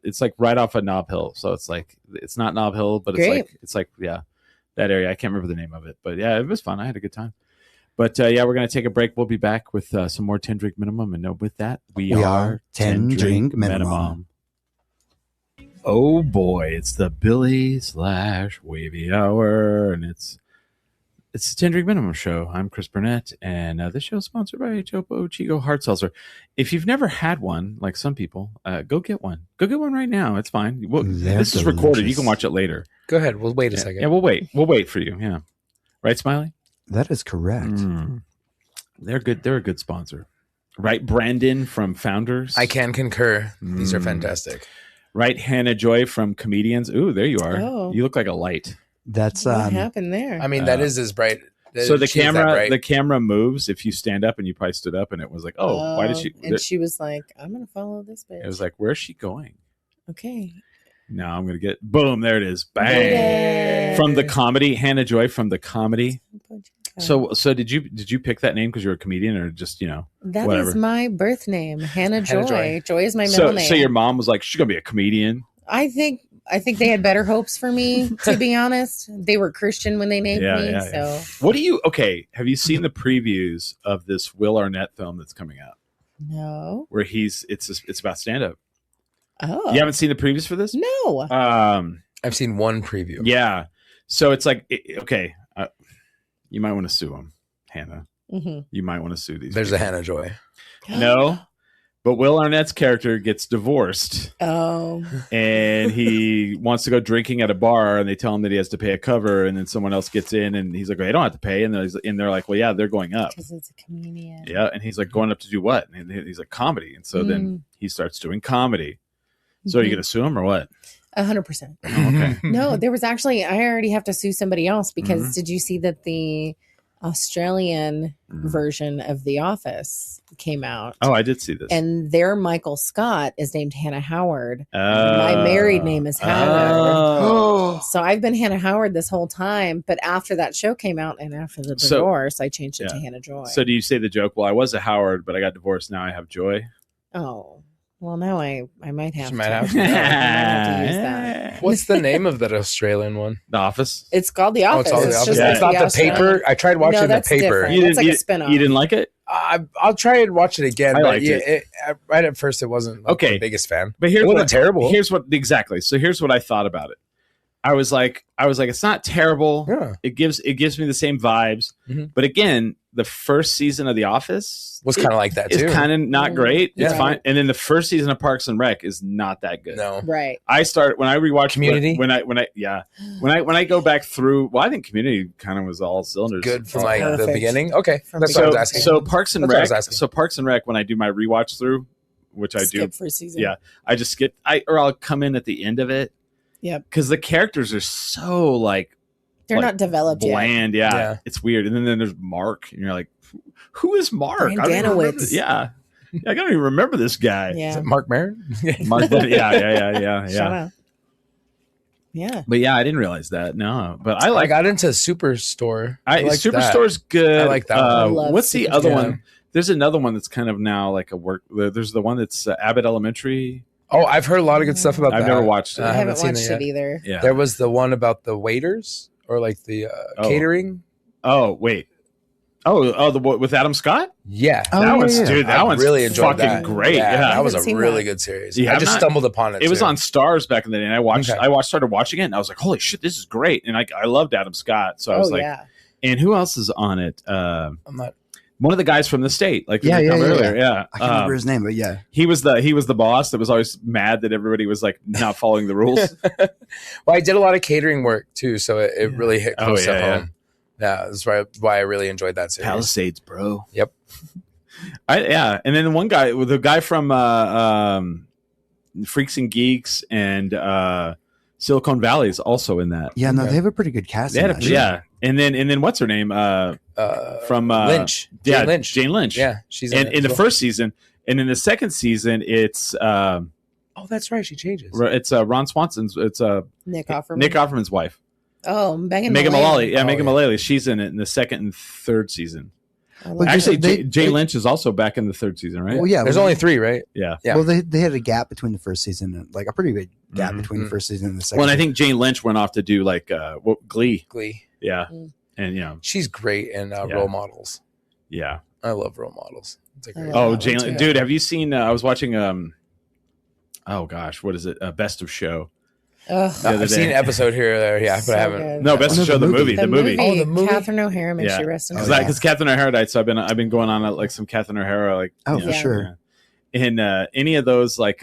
it's like right off of Nob Hill. So it's like it's not Nob Hill, but Great. it's like that area. I can't remember the name of it, but yeah, it was fun. I had a good time. But we're gonna take a break. We'll be back with some more 10 Drink Minimum, and with that, we are 10 Drink Minimum. Oh boy, it's the Billy / Wavy Hour, and it's the 10 Drink Minimum show. I'm Chris Burnett, and this show is sponsored by Topo Chico Hard Seltzer. If you've never had one, like some people, go get one. Go get one right now. It's fine. They're This is recorded. You delicious. can watch it later. Go ahead. We'll wait a second. Yeah, we'll wait. We'll wait for you. Yeah, right, Smiley. That is correct. They're good. They're a good sponsor. Right, Brandon from Founders. I can concur. These are fantastic. Right, Hannah Joy from Comedians. Ooh, there you are. Oh. You look like a light. That's What happened there? I mean, that is as bright. So the she is that camera, bright. the camera moves if you stand up, and you probably stood up, and it was like, oh, why did she? And she was like, "I'm gonna follow this bitch." It was like, where's she going? okay. No, I'm gonna get boom. There it is. Bang. Yay. From the comedy, Hannah Joy from the comedy. So did you pick that name because you're a comedian, or just that whatever? is my birth name, Hannah Joy. Hannah Joy. Joy is my middle name. So your mom was like, she's gonna be a comedian. I think they had better hopes for me, to be honest. They were Christian when they named me. Yeah. What do you? Okay, have you seen the previews of this Will Arnett film that's coming out? No. Where it's about stand up. Oh. You haven't seen the previews for this? No. I've seen one preview. Yeah. So it's like, okay, you might want to sue him, Hannah. Mm-hmm. You might want to sue these. There's people. a Hannah Joy. No, but Will Arnett's character gets divorced, Oh. and he wants to go drinking at a bar, and they tell him that he has to pay a cover, and then someone else gets in, and he's like, "Well, they don't have to pay," and they're like, "Well, yeah, they're going up." Because it's a comedian. Yeah, and he's like, "Going up to do what?" And he's like, "Comedy," and so then he starts doing comedy. So are you going to sue him or what? 100%. Oh, okay. No, there was actually, I already have to sue somebody else because Mm-hmm. did you see that the Australian version of The Office came out? Oh, I did see this. And their Michael Scott is named Hannah Howard. My married name is Howard. Oh. So I've been Hannah Howard this whole time. But after that show came out and after the divorce, I changed it to Hannah Joy. So do you say the joke, well, I was a Howard, but I got divorced. Now I have Joy? Oh, well, now I might have She to. might have I might have to use that. What's the name of that Australian one? The Office? It's called The Oh, Office. it's all The Office. just It's not the Australian. paper. I tried watching No, the that's paper. different. That's like a spin-off. You didn't like it? I'll try and watch it again. I but liked it. Right at first, it wasn't Okay. the biggest fan. But here's It wasn't what, terrible. Here's what exactly. So here's what I thought about it. I was like, it's not terrible. Yeah. It gives me the same vibes. Mhm. But again, the first season of The Office Was kind of like that is too. kind of not great. It's Yeah. fine. And then the first season of Parks and Rec is not that good. No. Right. I start when I rewatch Community? when I go back through. Well, I think Community kind of was all cylinders. Good from It's like the perfect. beginning. Okay, From that's what I was So asking. so Parks and That's what I Rec. was asking. So Parks and Rec. When I do my rewatch through, which I do, Skip for a season. yeah, I just skip. I'll come in at the end of it. Yep. Because the characters are so like They're like, not developed yet. bland. Yeah, Yeah. it's weird. And then there's Mark, and you're like, who is Mark? Brian I don't even remember Danowitz. this- yeah, I don't even remember this guy. Is Yeah. it Mark Maron? Mark. Yeah. Shut up. Yeah. But yeah, I didn't realize that. No, but I I like. got into Superstore. liked that. Superstore's good. I like that one. I love What's the Superstore. other Yeah. one? There's another one that's kind of now like a work. There's the one that's Abbott Elementary. Oh, I've heard a lot of good stuff about that. I've never watched it. I haven't seen watched yet. it either. Yeah. There was the one about the waiters or like the Oh. catering. Oh wait. Oh, the with Adam Scott. Yeah, Oh, that yeah, one's yeah. dude. That I one's really enjoyed fucking that. great. Yeah, Yeah. that was haven't a seen really that. good series. Yeah, I I'm just not- stumbled upon it. It was too. on Stars back in the day, and I watched. Okay. Started watching it, and I was like, "Holy shit, this is great!" And I loved Adam Scott, so I was Oh, like, yeah. "And who else is on it?" I'm not. One of the guys from the state, like Yeah, we yeah, talked yeah, earlier. Yeah, I can't remember his name, but yeah. he was the boss that was always mad that everybody was like not following the rules. Well, I did a lot of catering work too, so it really hit Oh, close yeah, to yeah. home. Yeah, that's why I really enjoyed that series. Palisades, bro. Yep. Yeah, and then one guy, the guy from Freaks and Geeks and Silicon Valley is also in that. Yeah, no, Okay. they have a pretty good cast. They in had that show. yeah, and then what's her name? From Lynch. yeah, Jane Lynch. Yeah, she's And it in the as well. first season, and in the second season, it's Oh, that's right. She changes. Ron Swanson's. It's Nick Offerman. Nick Offerman's wife, Oh, Megan Mullally. Yeah, Oh, Megan yeah. Mullally. She's in it in the second and third season. I love Well, it. Actually, they- Jay they- Lynch is also back in the third season, right? Well, yeah. There's only 3, right? Yeah. Yeah. Well, they had a gap between the first season, and like a pretty big gap Mhm. between the first season and the second. Well, and I think Jane Lynch went off to do like Glee. Glee. Yeah, Mm. and She's great in Yeah. role models. yeah. I love role models. It's a great. love Oh, that Jane, one too. dude, have you seen? I was watching. Oh gosh, what is it? Best of Show. Ugh. the other I've seen day. an episode here or there, yeah, but So I haven't. good. No, Best Oh, of no, Show, the the movie. movie. The movie. Oh, the movie? Catherine O'Hara, may Yeah. she rest in Because peace. yeah. Catherine O'Hara died, so I've been going on like some Catherine O'Hara like Oh, you for know, sure. yeah. In any of those like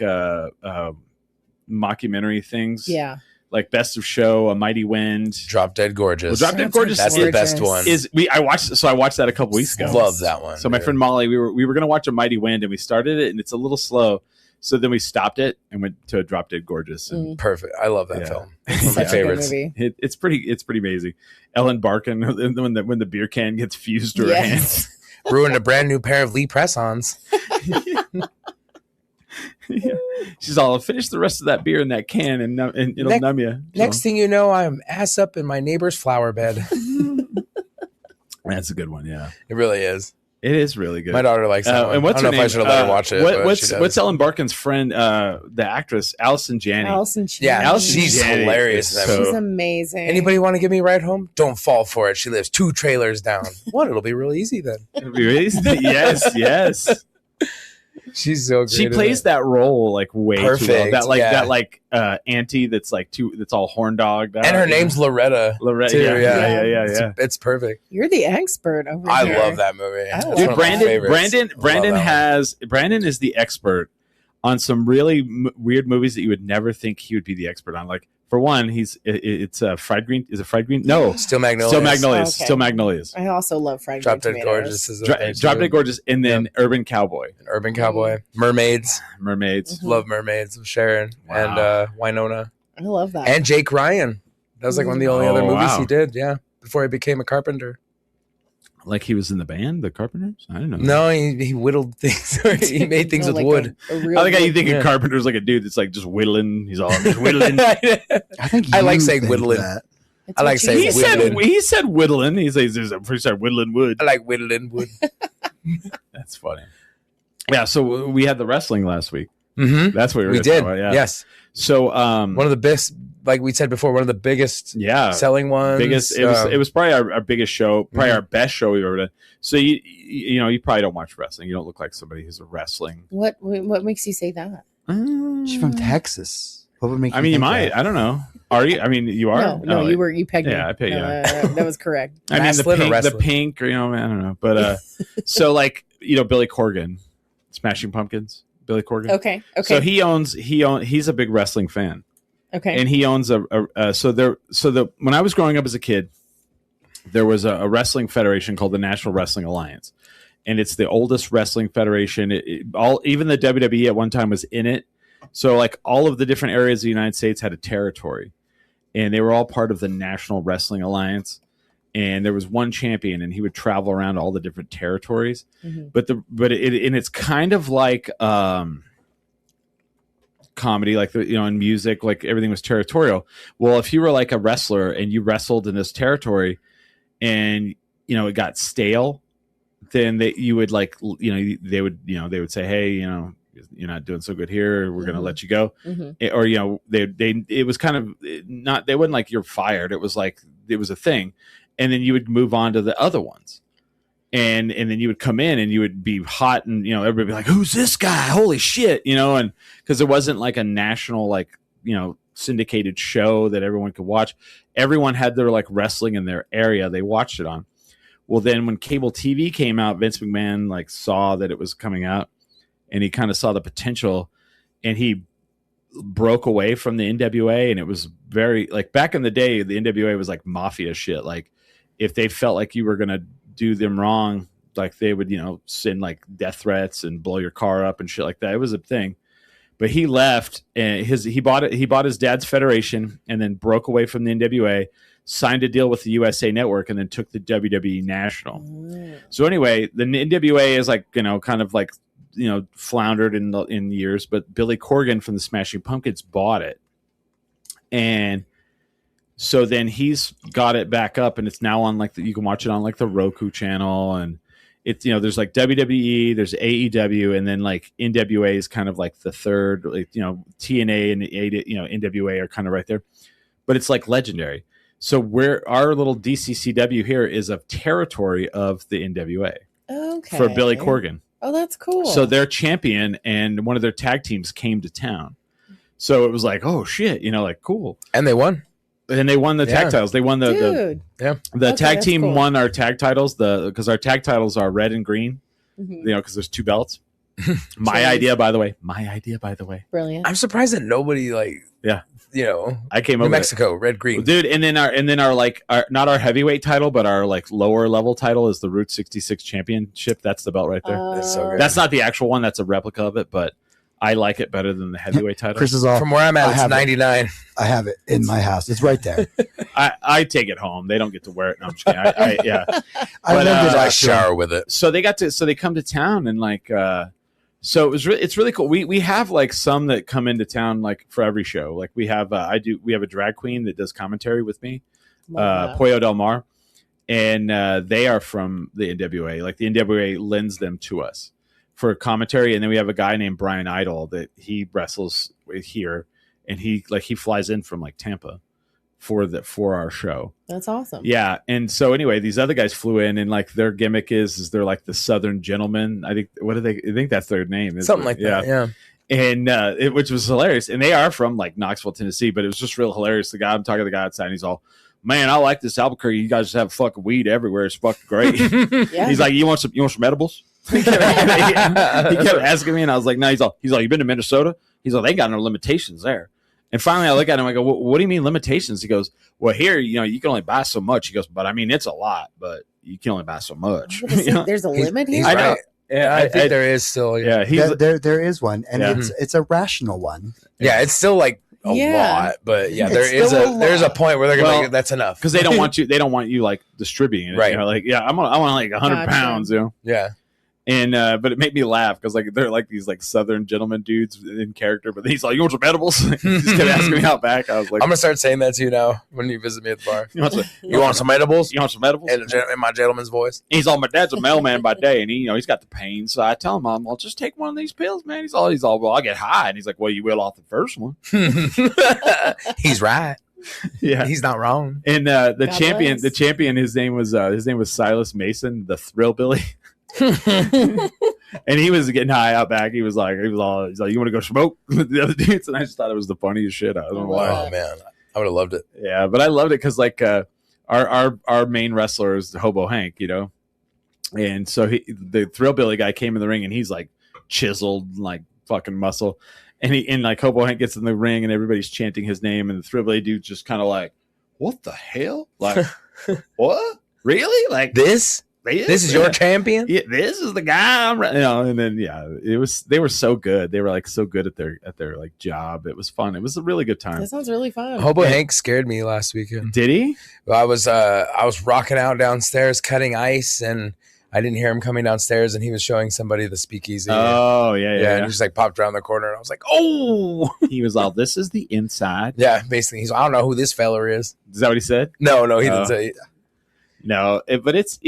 mockumentary things. Yeah. like Best of Show, A Mighty Wind, Drop Dead Gorgeous. Well, Drop Dead Gorgeous. That's the best one. I watched that a couple weeks ago. Love that one. So my friend Molly, we were gonna watch A Mighty Wind, and we started it, and it's a little slow. So then we stopped it and went to Drop Dead Gorgeous. And, Perfect. I love that film. One of my Such a good favorites. movie. It's pretty amazing. Ellen Barkin when the beer can gets fused to her hands. Ruined a brand new pair of Lee press-ons. Yeah. She's all, finish the rest of that beer in that can and it'll numb you. Next thing you know, I'm ass up in my neighbor's flower bed. That's a good one. Yeah, It really is. it is really good. My daughter likes that one. And what's I don't her know name? if I should have let her watch it. but she does. What's Ellen Barkin's friend, the actress Allison Janney? Allison Janney. Yeah, Allison she's Janney hilarious. is in that movie. She's amazing. Anybody want to give me a ride home? Don't fall for it. She lives 2 trailers down. What? It'll be real easy then. Yes. She's so great. She plays that role like way too well. Perfect, That auntie that's all horn dogged. And her name's Loretta. Loretta. too, Yeah. It's perfect. You're the expert over I here. love that movie. I That's love one Dude, of my favorites. Brandon is the expert on some really weird movies that you would never think he would be the expert on. Like, for one, it's Fried Green. Is it Fried Green? No, Still Magnolias. Still Magnolias. Okay. Still Magnolias. I also love fried Drop green Dead tomatoes. Gorgeous is Drop Dead Gorgeous, and then Urban Cowboy, An Urban Cowboy. Mermaids. Mermaids. Love Mermaids with Sharon and Winona. I love that. And Jake Ryan. That was like one of the only other movies wow. he did. Yeah. Before he became a carpenter. Like he was in the band, the Carpenters. I don't know. No, he whittled things. Or he made things with Like wood. a real I think you wood- think Yeah. a carpenter's like a dude that's like just whittling. He's all just whittling. I think I like you saying think whittling. that. It's I like what saying you whittling. he said whittling. He says there's a first start whittling wood. I like whittling wood. That's funny. Yeah, so we had the wrestling last week. Mm-hmm. That's what we were We talking did. about, yeah. Yes. So One of the best, like we said before, one of the biggest selling ones. biggest. It was probably our biggest show, probably our best show we've ever done. So you probably don't watch wrestling. You don't look like somebody who's a wrestling. What makes you say that? She's from Texas. What would make? I mean, you think might. that? I don't know. Are you? I mean, you are. No, you pegged me. Yeah, I pegged you. That was correct. I mean, Wrestling or the wrestling? pink, or I don't know. But so like Billy Corgan, Smashing Pumpkins. Billy Corgan. Okay. So he's a big wrestling fan. Okay. And he owns when I was growing up as a kid, there was a wrestling federation called the National Wrestling Alliance, and it's the oldest wrestling federation. Even the WWE at one time was in it. So like all of the different areas of the United States had a territory, and they were all part of the National Wrestling Alliance. And there was one champion, and he would travel around all the different territories. Mm-hmm. But it's kind of like comedy, like in music, like everything was territorial. Well, if you were like a wrestler and you wrestled in this territory, and it got stale, then they would say, hey, you're not doing so good here. We're going to let you go. Mm-hmm. Or it was kind of not. They wouldn't like you're fired. It was like it was a thing. And then you would move on to the other ones. And then you would come in and you would be hot and, everybody would be like, who's this guy? Holy shit. And because it wasn't like a national, syndicated show that everyone could watch. Everyone had their wrestling in their area they watched it on. Well, then when cable TV came out, Vince McMahon saw that it was coming out and he kind of saw the potential and he broke away from the NWA. And it was very back in the day, the NWA was like mafia shit. If they felt like you were going to do them wrong, they would, send death threats and blow your car up and shit like that. It was a thing. But he left and he bought his dad's federation and then broke away from the NWA, signed a deal with the USA Network, and then took the WWE National. Mm. So anyway, the NWA is kind of floundered in years, but Billy Corgan from the Smashing Pumpkins bought it. And so then he's got it back up, and it's now on you can watch it on the Roku channel, and it's there's WWE, there's AEW, and then NWA is kind of the third, TNA and NWA are kind of right there, but it's legendary. So our little DCCW here is a territory of the NWA for Billy Corgan. Oh, that's cool. So their champion and one of their tag teams came to town. So it was oh shit, cool. And they won. And they won the tag titles. They won the tag team won our tag titles. Because our tag titles are red and green, because there's 2 belts. My idea, by the way. Brilliant. I'm surprised that nobody I came New over Mexico, red green. dude, and then our not our heavyweight title, but our like lower level title is the Route 66 Championship. That's the belt right there. That's so good. That's not the actual one. That's a replica of it, but I like it better than the heavyweight title. Chris is all From where I'm at, it's 99. I have it in my house. It's right there. I take it home. They don't get to wear it. No, I'm just kidding. Yeah. I But, love it. I shower with it. So they come to town and like so it's really cool. We have like some that come into town like for every show. Like we have we have a drag queen that does commentary with me, Pollo Del Mar, and they are from the NWA. Like the NWA lends them to us for commentary, and then we have a guy named Brian Idol that he wrestles here, and he flies in from like Tampa for our show. That's awesome. Yeah, and so anyway, these other guys flew in, and like their gimmick is they're like the Southern Gentlemen. I think I think that's their name. Something like that. Yeah. And which was hilarious. And they are from like Knoxville, Tennessee, but it was just real hilarious. I'm talking to the guy outside, and he's all, "Man, I like this Albuquerque. You guys just have fucking weed everywhere. It's fucking great." Yeah. He's like, "You want some edibles?" he kept asking me, and I was like, "No." He's like, "You been to Minnesota?" He's like, "They got no limitations there." And finally, I look at him. I go, "What do you mean limitations?" He goes, "Well, here, you can only buy so much." He goes, "But I mean, it's a lot, but you can only buy so much." There's a limit here. I know. Right. Yeah, I think there is still. Yeah, There is one, and Yeah. it's a rational one. Yeah, it's still like a lot, but yeah, there's a point where they're gonna be like, that's enough because they don't want you like distributing it, right? Like, yeah, I want like 100 pounds, Yeah. And but it made me laugh because like they're like these like Southern gentleman dudes in character, but he's like, "You want some edibles?" He just kept asking me out back. I was like, I'm gonna start saying that to you now when you visit me at the bar. You want some edibles? You want some edibles? In my gentleman's voice. He's all, "My dad's a mailman by day, and he's got the pain." So I tell him, "I'll just take one of these pills, man." He's all, "Well, I get high," and he's like, "Well, you will off the first one." He's right. Yeah, he's not wrong. And the champion, his name was Silas Mason, the Thrillbilly. And he was getting high out back. He was like, "You want to go smoke with the other dudes?" And I just thought it was the funniest shit. I don't know why. Oh man, I would have loved it. Yeah, but I loved it because like our main wrestler is Hobo Hank, and so the Thrillbilly guy came in the ring, and he's like chiseled like fucking muscle, and like Hobo Hank gets in the ring, and everybody's chanting his name, and the Thrillbilly dude's just kind of like, "What the hell? Like, what? Really? Like this?" This is your champion? Yeah, this is the guy. And then they were so good. They were like so good at their like job. It was fun. It was a really good time. That sounds really fun. Hobo Hank scared me last weekend. Did he? Well, I was rocking out downstairs cutting ice, and I didn't hear him coming downstairs, and he was showing somebody the speakeasy. Oh yeah. And he just like popped around the corner, and I was like, "Oh!" He was all, "This is the inside." Yeah, basically, he's. I don't know who this feller is. Is that what he said? No, he didn't say. No, but it's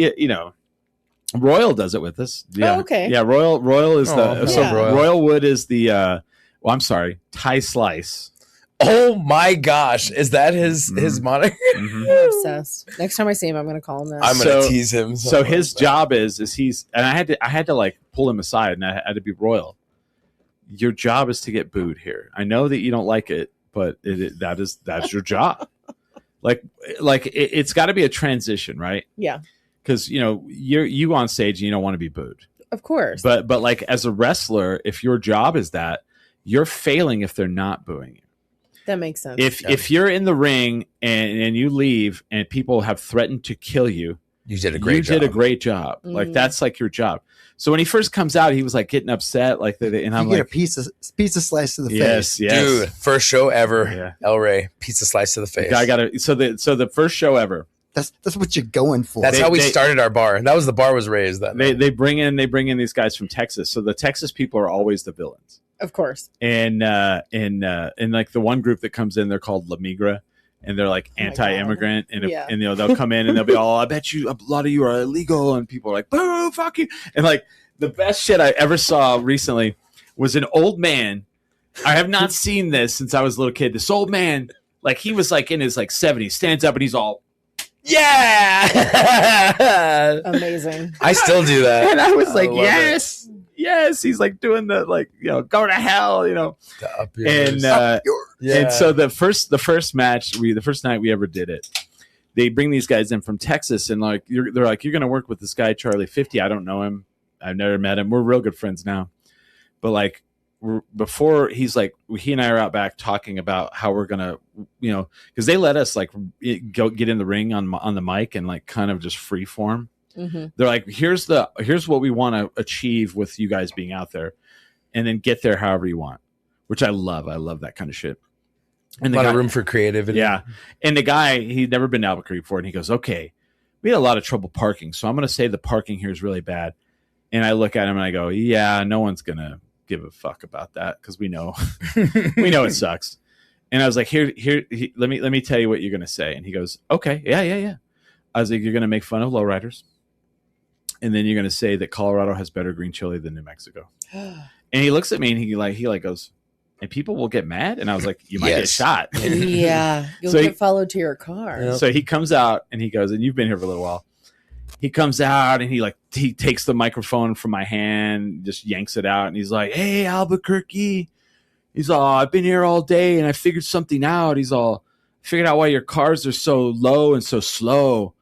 Royal does it with us. Yeah. Oh, okay. Yeah, Royal is Royal Wood is the I'm sorry, Thai Slice. Oh my gosh, is that his moniker? Mm-hmm. I'm obsessed. Next time I see him, I'm gonna call him that. I'm gonna tease him. So his job is he's, and I had to like pull him aside, and I had to be Royal. Your job is to get booed here. I know that you don't like it, but that's your job. Like it's got to be a transition, right? Yeah. Because you on stage and you don't want to be booed, of course. But like as a wrestler, if your job is that, you're failing if they're not booing you. That makes sense. If you're in the ring and you leave and people have threatened to kill you, you did a great job. Mm. Like that's like your job. So when he first comes out, he was like getting upset, like and I'm you get like, a piece of slice to the yes, face. Dude. First show ever. Yeah. El Rey, pizza slice to the face. I got to. So the first show ever. That's what you're going for. That's how we started our bar. That was the bar was raised. They bring in these guys from Texas. So the Texas people are always the villains, of course. And like the one group that comes in, they're called La Migra, and they're like anti-immigrant, and they'll come in and they'll be all, "I bet you a lot of you are illegal," and people are like, "Boo, fuck you!" And like the best shit I ever saw recently was an old man. I have not seen this since I was a little kid. This old man, like he was like in his like 70s, stands up and he's all, "Yeah!" Amazing. I still do that. And I was like, yes. He's like doing the like, go to hell, And so the first match, the first night we ever did it, they bring these guys in from Texas, and they're like, "You're gonna work with this guy Charlie 50. I don't know him. I've never met him. We're real good friends now." but like before he and I are out back talking about how we're gonna, because they let us like go get in the ring on the mic and like kind of just free form. Mm-hmm. They're like, here's what we want to achieve with you guys being out there, and then get there however you want, which I love. I love that kind of shit. And a lot of room for creativity. Yeah. And the guy, he'd never been to Albuquerque before, and he goes, okay, we had a lot of trouble parking, so I'm going to say the parking here is really bad. And I look at him and I go, yeah, no one's going to give a fuck about that because we know it sucks. And I was like, here, let me tell you what you're going to say. And he goes, okay, yeah. I was like, you're going to make fun of lowriders, and then you're going to say that Colorado has better green chili than New Mexico. And he looks at me and he goes, and people will get mad. And I was like, you might get shot. Yeah. You'll get followed to your car. Yep. So he comes out and he goes, and you've been here for a little while. He comes out and he takes the microphone from my hand, just yanks it out. And he's like, hey, Albuquerque. He's all, I've been here all day and I figured something out. He's all, figured out why your cars are so low and so slow.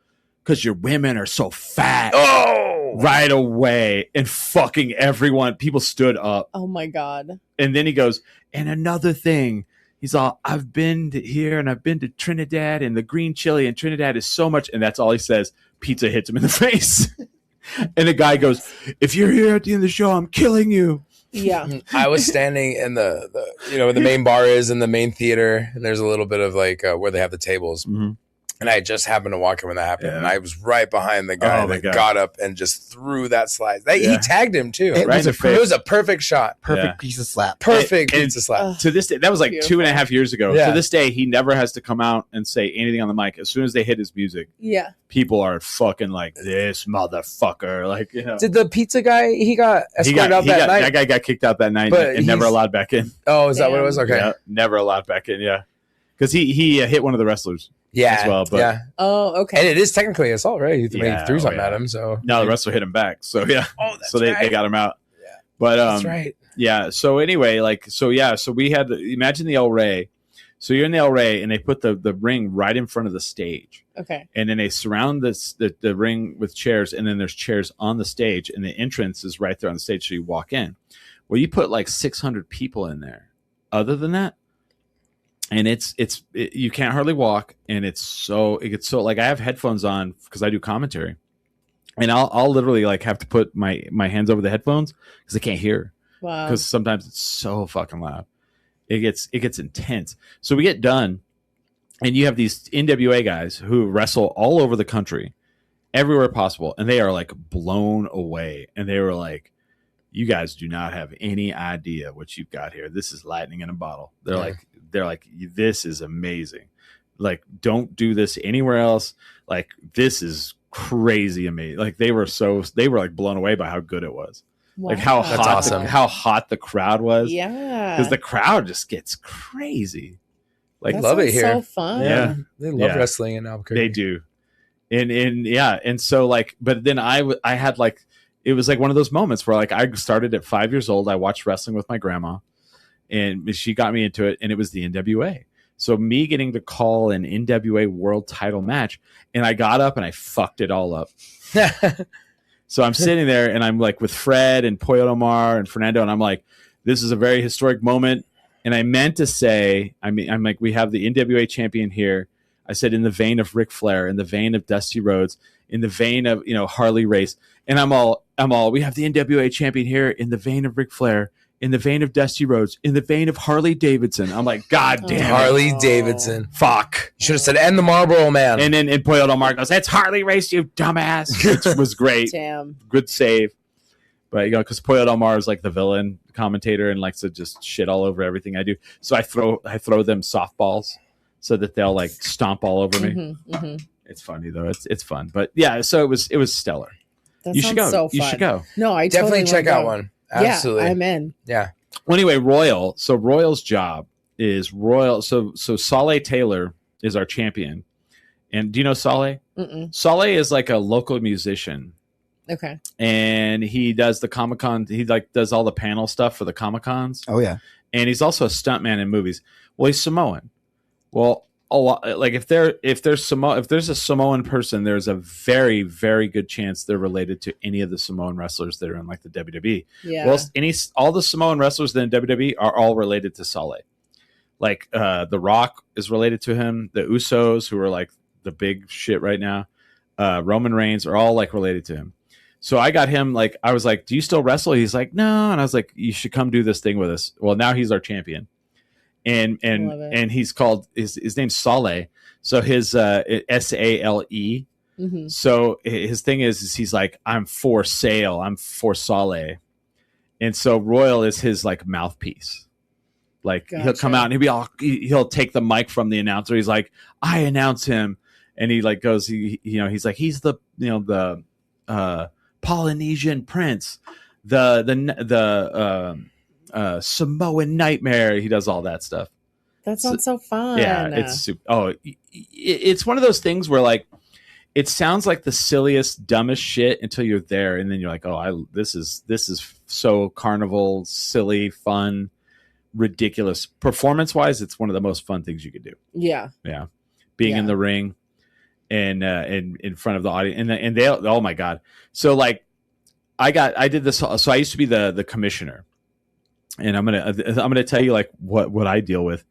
Because your women are so fat. Oh, right away. And fucking everyone, people stood up. Oh my God. And then he goes, and another thing, he's all, I've been to here and I've been to Trinidad, and the green chili in Trinidad is so much. And that's all he says. Pizza hits him in the face. And the guy goes, if you're here at the end of the show, I'm killing you. Yeah. I was standing in the where the main bar is in the main theater, and there's a little bit of like where they have the tables. Mm-hmm. And I just happened to walk in when that happened. Yeah. And I was right behind the guy that got up and just threw that slide. He tagged him too. It was a perfect shot. Perfect pizza slap. Perfect pizza slap. To this day, that was like 2.5 years ago. Yeah. To this day, he never has to come out and say anything on the mic. As soon as they hit his music, people are fucking like, this motherfucker. Like, Did the pizza guy, he got escorted out that night? That guy got kicked out that night and never allowed back in. Oh, is that what it was? Okay. Yeah, never allowed back in, Because he hit one of the wrestlers. As well, but oh, okay. And it is technically assault, right? He threw something at him, so no, the wrestler hit him back. So they got him out. Yeah, but that's right. Yeah. So anyway, so we had imagine the El Rey. So you're in the El Rey, and they put the ring right in front of the stage. Okay. And then they surround the ring with chairs, and then there's chairs on the stage, and the entrance is right there on the stage, so you walk in. Well, you put like 600 people in there. Other than that. And you can't hardly walk, and it gets so like I have headphones on because I do commentary, and I'll literally like have to put my hands over the headphones because I can't hear. Wow. Because sometimes it's so fucking loud. It gets intense. So we get done, and you have these NWA guys who wrestle all over the country, everywhere possible, and they are like blown away, and they were like, you guys do not have any idea what you've got here. This is lightning in a bottle. They're like, this is amazing. Like, don't do this anywhere else. Like, this is crazy amazing. Like, they were like blown away by how good it was. Wow. Like how hot the crowd was. Yeah. Because the crowd just gets crazy. Like, love it here. So fun. Yeah. They love wrestling in Albuquerque. They do. And so like, but then I had like, it was like one of those moments where like I started at 5 years old. I watched wrestling with my grandma, and she got me into it, and it was the NWA. So me getting to call an NWA world title match, and I got up and I fucked it all up. So I'm sitting there and I'm like with Fred and Pollo Omar and Fernando, and I'm like, this is a very historic moment. And I meant to say, I'm like, we have the NWA champion here. I said, in the vein of Ric Flair, in the vein of Dusty Rhodes, in the vein of, Harley Race. And I'm all, we have the NWA champion here in the vein of Ric Flair, in the vein of Dusty Rhodes, in the vein of Harley Davidson. I'm like, God damn it. Harley Davidson. Fuck. You should have said, and the Marlboro Man. And then Pollo Omar goes, that's Harley Race, you dumbass. It was great. Damn. Good save. But, because Pollo Omar is like the villain commentator and likes to just shit all over everything I do. So I throw them softballs so that they'll like stomp all over me. Mm-hmm, mm-hmm. It's funny though. It's fun. But yeah, so it was stellar. That you should go. So fun. You should go. No, I definitely check out one. Absolutely. Yeah, I'm in. Yeah. Well, anyway, Royal. So Royal's job is Royal. So Saleh Taylor is our champion. And do you know Saleh? Mm-mm. Saleh is like a local musician. Okay. And he does the Comic-Con. He like does all the panel stuff for the Comic-Cons. Oh yeah. And he's also a stuntman in movies. Well, he's Samoan. Well, a lot, like if there's a Samoan person, there's a very, very good chance they're related to any of the Samoan wrestlers that are in like the WWE. Yeah. Well, all the Samoan wrestlers in WWE are all related to Sale. Like The Rock is related to him. The Usos, who are like the big shit right now, Roman Reigns are all like related to him. So I got him, like, I was like, do you still wrestle? He's like, no. And I was like, you should come do this thing with us. Well, now he's our champion. And he's called, his name's Sale. So his Sale. Mm-hmm. So his thing is he's like, I'm for sale. I'm for Sale. And so Royal is his like mouthpiece. Like he'll come out and he'll take the mic from the announcer. He's like, I announce him. And he like goes, he's like, he's the, the Polynesian prince, the Samoan nightmare. He does all that stuff. That sounds so fun. Yeah, it's super. It's one of those things where like it sounds like the silliest, dumbest shit until you're there, and then you're like, this is so carnival, silly, fun, ridiculous. Performance wise, it's one of the most fun things you could do. Yeah, being in the ring and in front of the audience, and they, oh my god. So like I did this. So I used to be the commissioner. And I'm gonna tell you like what I deal with.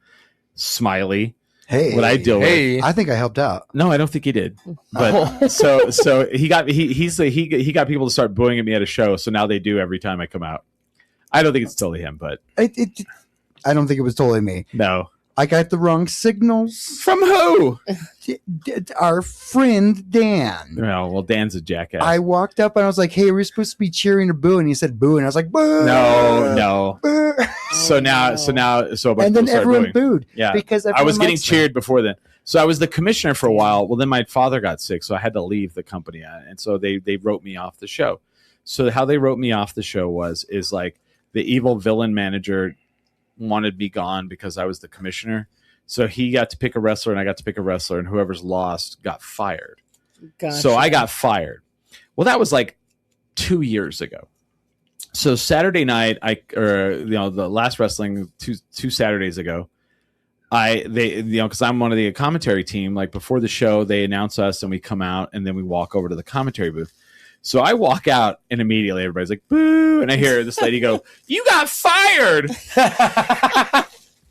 Smiley. Hey, what I deal with. I think I helped out. No, I don't think he did. But so he got he got people to start booing at me at a show. So now they do every time I come out. I don't think it's totally him, but I don't think it was totally me. No, I got the wrong signals from who? Our friend Dan. Well, Dan's a jackass. I walked up and I was like, "Hey, we're supposed to be cheering or booing." He said, "Boo," and I was like, "Boo!" No. Boo. So now, and then everyone booed. Yeah, because I was getting cheered before then. So I was the commissioner for a while. Well, then my father got sick, so I had to leave the company, and so they wrote me off the show. So how they wrote me off the show is like the evil villain manager wanted me gone because I was the commissioner. So he got to pick a wrestler, and I got to pick a wrestler, and whoever's lost got fired. Gotcha. So I got fired. Well, that was like 2 years ago. So Saturday night, the last wrestling two Saturdays ago, because I'm one of the commentary team. Like before the show, they announce us, and we come out, and then we walk over to the commentary booth. So I walk out, and immediately everybody's like, "Boo!" And I hear this lady go, "You got fired!"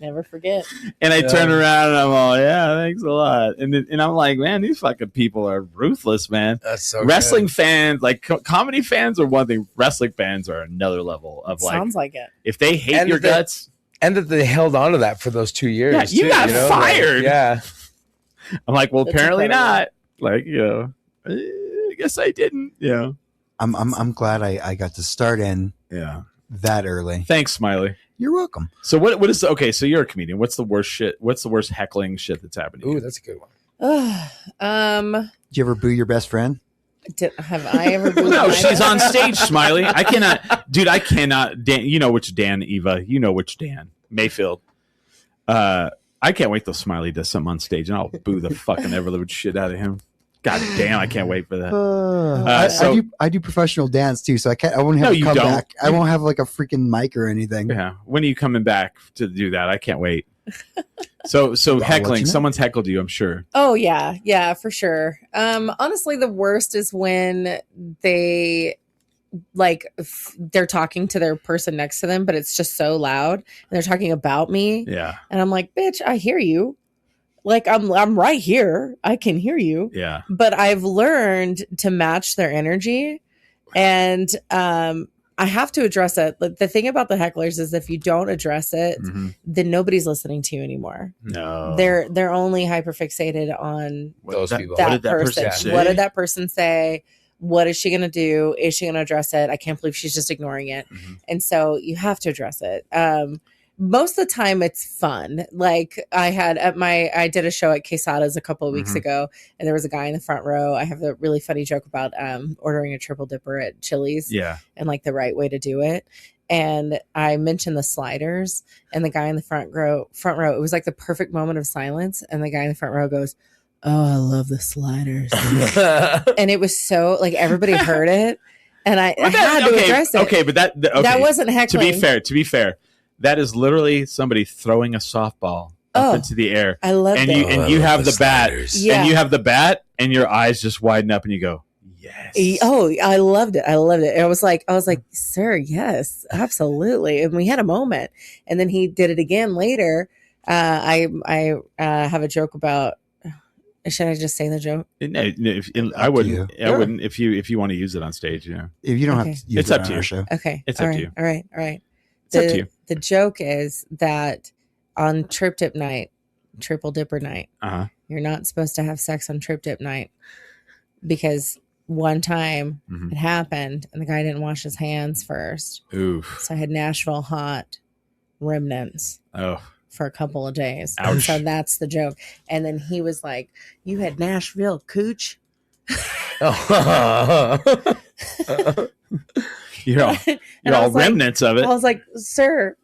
Never forget. And I turn around and I'm all, yeah, thanks a lot. And I'm like, man, these fucking people are ruthless, man. That's so wrestling good. Fans, like comedy fans are one thing. Wrestling fans are another level of like. Sounds like it. If they hate your guts. And that they held on to that for those 2 years. Yeah, you got fired. Yeah. I'm like, well, That's apparently incredible. not. Like, I guess I didn't. Yeah. I'm glad I got to start in that early. Thanks, Smiley. You're welcome. So what is okay? So you're a comedian. What's the worst shit? What's the worst heckling shit that's happened to you? Ooh, that's a good one. Did you ever boo your best friend? Have I ever booed No, my she's best on friend? stage, Smiley. I cannot. Dan, you know which Dan, Eva. You know which Dan Mayfield. I can't wait till Smiley does something on stage, and I'll boo the fucking ever-living shit out of him. God damn, I can't wait for that. I do professional dance too, so I won't have a comeback. I won't have like a freaking mic or anything. Yeah, when are you coming back to do that? I can't wait. So heckling. Someone's heckled you, I'm sure. Oh yeah, for sure. Honestly, the worst is when they they're talking to their person next to them, but it's just so loud, and they're talking about me. Yeah, and I'm like, bitch, I hear you. Like I'm right here. I can hear you. Yeah. But I've learned to match their energy, and I have to address it. The thing about the hecklers is if you don't address it, then nobody's listening to you anymore. No. They're only hyperfixated on those people. That what did that person say? What did that person say? What is she going to do? Is she going to address it? I can't believe she's just ignoring it. And so you have to address it. Most of the time it's fun. Like I did a show at Quesada's a couple of weeks ago, and there was a guy in the front row. I have a really funny joke about ordering a triple dipper at Chili's. Yeah. And like the right way to do it. And I mentioned the sliders, and the guy in the front row, it was like the perfect moment of silence. And the guy in the front row goes, "Oh, I love the sliders." And it was so like everybody heard it. And I had to address it. Okay, but that wasn't heckling. To be fair, that is literally somebody throwing a softball up into the air. I love and that. you have the bat, Yeah. and you have the bat, and your eyes just widen up, and you go, yes. Oh, I loved it. I loved it. I was like, sir, yes, absolutely. And we had a moment, and then he did it again later. I have a joke about. Should I just say the joke? No, I wouldn't. I wouldn't if you want to use it on stage. You know, if you don't have to use it's it up to on our you. show. Okay, it's up to you. All right. It's up to you. The joke is that on Trip Dip night, Triple Dipper night, you're not supposed to have sex on Trip Dip night because one time it happened and the guy didn't wash his hands first. Oof. So I had Nashville hot remnants. Oh. For a couple of days. Ouch. So that's the joke. And then he was like, "You had Nashville cooch." You're all remnants of it. I was like, "Sir,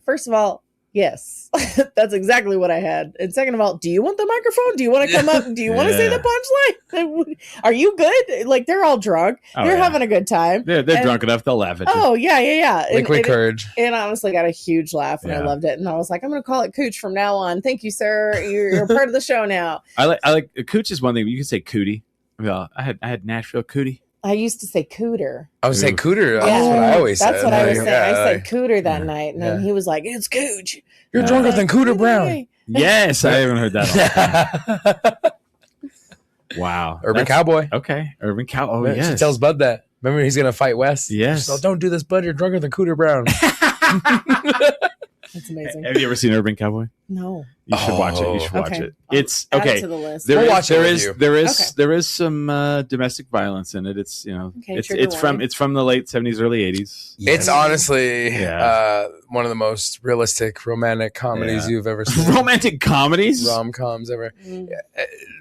first of all, yes, that's exactly what I had. And second of all, do you want the microphone? Do you want to come up? Do you want to say the punchline? Are you good? Like they're all drunk. They're having a good time. They're drunk enough. They'll laugh at you. Oh yeah. Liquid courage. And I honestly got a huge laugh and I loved it. And I was like, I'm going to call it Cooch from now on. Thank you, sir. You're part of the show now. I like Cooch is one thing. You can say cootie. Well, I had Nashville cootie. I used to say cooter. I would say cooter. That's what I always said. That's what I was saying. I said cooter that night. And then he was like, it's Cooch. You're drunker than Cooter Brown. Yes, I haven't heard that all. Wow. Urban Cowboy. Okay. Urban Cow. Oh, yes. She tells Bud that. Remember, he's going to fight Wes? Yes. So don't do this, Bud. You're drunker than Cooter Brown. That's amazing. Have you ever seen Urban Cowboy? No. You should watch it. You should watch it. It's Add okay. it to the list. There is some domestic violence in it. It's it's from the late 70s, early 80s. Yes. It's honestly one of the most realistic romantic comedies you've ever seen. Romantic comedies, rom-coms ever.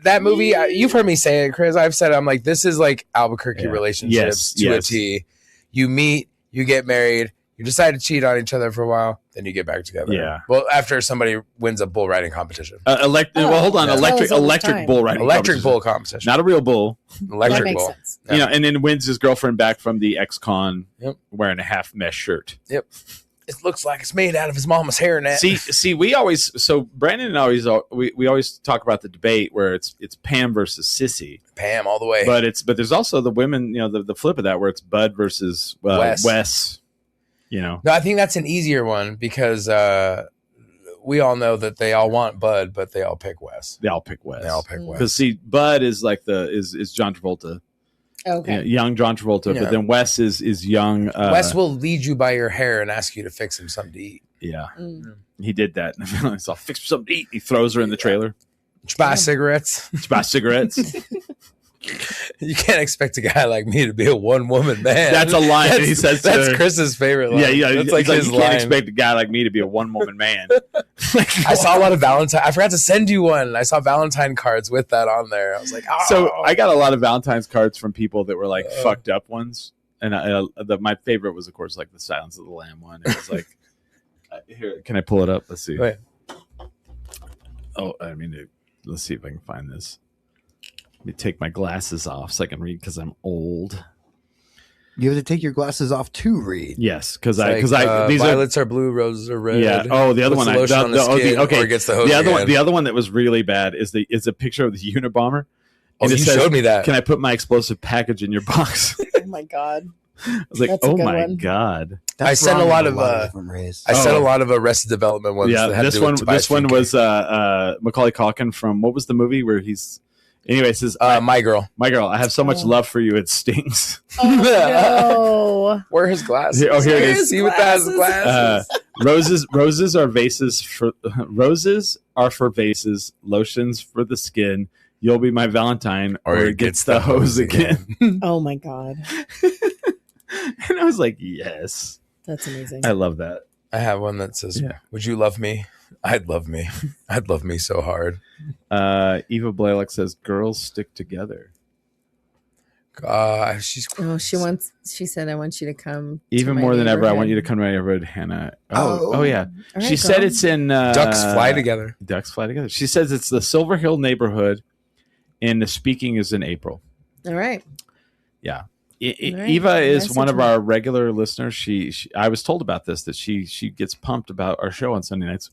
That movie, you've heard me say it, Chris. I've said it, I'm like, this is like Albuquerque relationships to a T. You meet, you get married. You decide to cheat on each other for a while, then you get back together. Yeah. Well, after somebody wins a bull riding competition. Hold on. Electric bull riding. Electric bull competition. Not a real bull. Electric bull. Sense. You know, and then wins his girlfriend back from the ex-con wearing a half mesh shirt. Yep. It looks like it's made out of his mama's hairnet. See, Brandon and we always talk about the debate where it's Pam versus Sissy. Pam all the way. But there's also the women, you know, the flip of that where it's Bud versus Wes. You know, no, I think that's an easier one because we all know that they all want Bud, but they all pick Wes. They all pick Wes. Because see, Bud is like is John Travolta. Okay. You know, young John Travolta, but then Wes is young. Wes will lead you by your hair and ask you to fix him something to eat. Yeah, he did that. So I'll fix him something to eat. He throws her in the trailer. Buy cigarettes. Buy cigarettes. You can't expect a guy like me to be a one-woman man. That's a line he says. That's Chris's favorite line. Yeah. That's like his you line. Can't expect a guy like me to be a one-woman man. I saw a lot of Valentine. I forgot to send you one. I saw Valentine cards with that on there. I was like, oh. So I got a lot of Valentine's cards from people that were like fucked up ones, and my favorite was, of course, like the Silence of the Lamb one. It was like, here, can I pull it up? Let's see. Wait. Oh, let's see if I can find this. Let me take my glasses off so I can read because I'm old. You have to take your glasses off to read. Yes, because these violets are blue, roses are red. Yeah. Oh, the other one. Okay. Or gets the hose the other one that was really bad is a picture of the Unabomber. Oh, you showed me that. Can I put my explosive package in your box? Oh my god. I was like, oh my god. I sent a lot of Arrested Development ones. Yeah, this one was Macaulay Culkin from what was the movie where he's. Anyway, it says, My Girl. I have so much love for you, it stings. Oh, no. Where are his glasses? Here it is. See what that has glasses. Roses are for vases, lotions for the skin. You'll be my Valentine, or it gets the hose again. Oh my god. And I was like, yes. That's amazing. I love that. I have one that says, would you love me? I'd love me. I'd love me so hard. Eva Blaylock says, girls stick together. She said, I want you to come. Even more than ever, I want you to come to my neighborhood, Hannah. Oh yeah. Right, she said it's in Ducks Fly Together. Ducks Fly Together. She says it's the Silver Hill neighborhood, and the speaking is in April. All right. Yeah. Eva is one of our regular listeners. She I was told about this, that she gets pumped about our show on Sunday nights.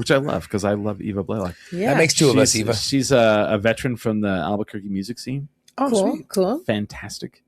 which I love because I love Eva Blaylock. Yeah. That makes two of us, Eva. She's a veteran from the Albuquerque music scene. Oh, cool. sweet. Cool. Fantastic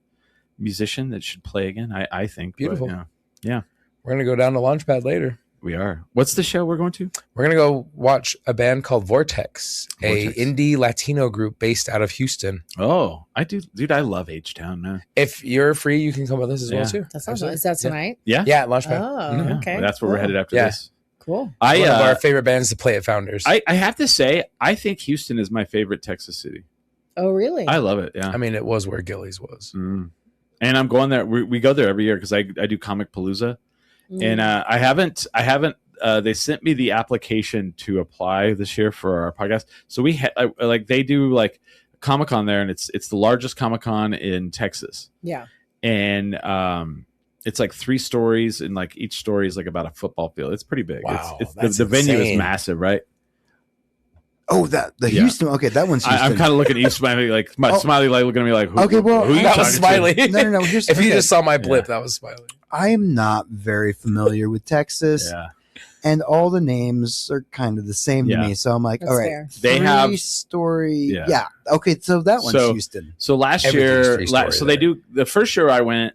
musician that should play again. I think. Beautiful. But, yeah. We're going to go down to Launchpad later. We are. What's the show we're going to? We're going to go watch a band called Vortex, a indie Latino group based out of Houston. Oh, I do. Dude, I love H-Town, man. If you're free, you can come with us as well, too. That sounds nice. Is that tonight? Yeah. Yeah, at Launchpad. Oh, Yeah. okay. Well, that's where we're headed after this. Cool. One of our favorite bands to play at Founders. I have to say, I think Houston is my favorite Texas city. Oh, really? I love it. Yeah. I mean, it was where Gillies was. And I'm going there. We go there every year because I do Comic Palooza. And I haven't. They sent me the application to apply this year for our podcast. So we they do like Comic-Con there, and it's the largest Comic-Con in Texas. Yeah. And it's like 3 stories, and like each story is like about a football field. It's pretty big. Wow, It's the venue is massive, right? Oh, Houston. Okay, that one's Houston. I'm kind of looking at you, Smiley, like Smiley, like looking at me like, who, okay, well, who you that was talking to? Smiley. No. If you just saw my blip, that was Smiley. I am not very familiar with Texas. Yeah. And all the names are kind of the same to me. So I'm like, That's all right, fair. They have 3-story. Yeah. Yeah. Okay. So that one's Houston. So last Everything's year, 3-story so there. they do the first year I went.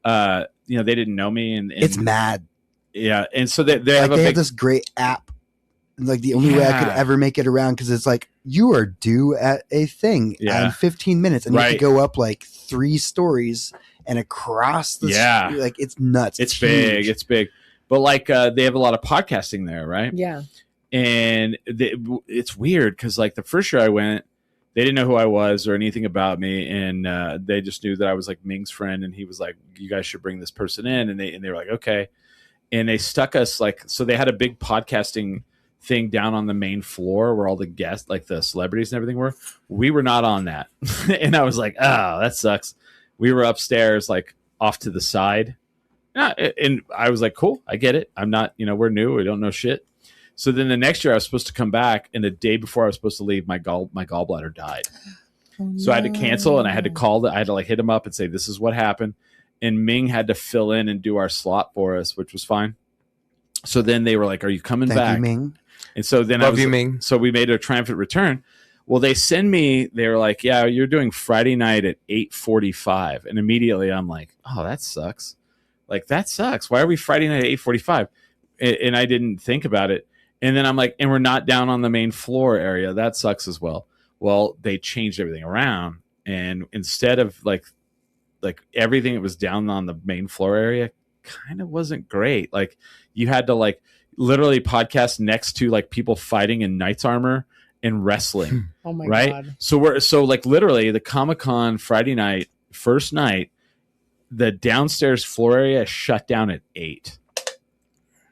They didn't know me, and It's mad. Yeah, and so they Like have they have this great app. Like the only way I could ever make it around because it's like you are due at a thing in 15 minutes, and you have to go up like 3 stories and across the street. Like it's nuts. It's big. huge. It's big. But like they have a lot of podcasting there, right? Yeah. And it's weird because like the first year I went, they didn't know who I was or anything about me, and they just knew that I was like Ming's friend, and he was like, "You guys should bring this person in," and they were like, "Okay," and they stuck us like so they had a big podcasting thing down on the main floor where all the guests, like the celebrities and everything were. We were not on that, and I was like, "Oh, that sucks." We were upstairs, like off to the side. And I was like, cool, I get it. I'm not, we're new. We don't know shit. So then the next year I was supposed to come back, and the day before I was supposed to leave, my gallbladder died. So I had to cancel, and I had to call I had to like hit him up and say, this is what happened. And Ming had to fill in and do our slot for us, which was fine. So then they were like, are you coming back? Thank you, Ming. And so then Ming. So we made a triumphant return. Well, they were like, yeah, you're doing Friday night at 8:45. And immediately I'm like, oh, that sucks. Like, that sucks. Why are we Friday night at 8:45? And I didn't think about it. And then I'm like, and we're not down on the main floor area. That sucks as well. Well, they changed everything around. And instead of like everything that was down on the main floor area kind of wasn't great. Like you had to like literally podcast next to like people fighting in knight's armor and wrestling. Oh my God. God. So like literally the Comic-Con Friday night, first night, the downstairs floor area shut down at 8.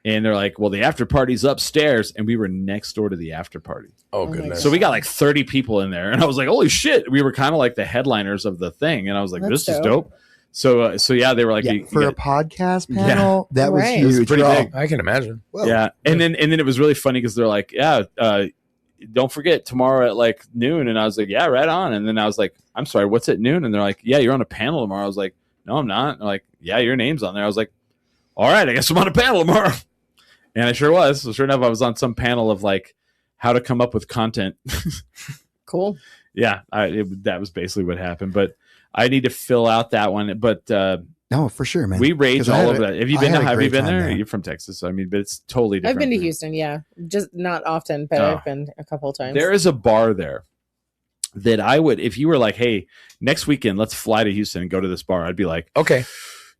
And they're like, well, the after party's upstairs. And we were next door to the after party. Oh, goodness. So we got like 30 people in there. And I was like, holy shit. We were kind of like the headliners of the thing. And I was like, this is dope. So yeah, they were like, for a podcast panel, that was Right. huge. It was pretty big. I can imagine. Whoa. Yeah. And then it was really funny because they're like, yeah, don't forget tomorrow at like noon. And I was like, yeah, right on. And then I was like, I'm sorry, what's at noon? And they're like, yeah, you're on a panel tomorrow. I was like, no, I'm not. And they're like, yeah, your name's on there. I was like, all right, I guess I'm on a panel tomorrow. And I sure was. So sure enough, I was on some panel of like how to come up with content. Cool. Yeah, that was basically what happened. But I need to fill out that one. But no, for sure, man. we rage 'Cause I all had over a- that. Have you I been? had a Have you great been time there? there. You're from Texas, so I mean, but it's totally different. I've been to from here. Houston, yeah. Just not often, but Oh. I've been a couple of times. There is a bar there that I would, if you were like, hey, next weekend, let's fly to Houston and go to this bar. I'd be like, Okay.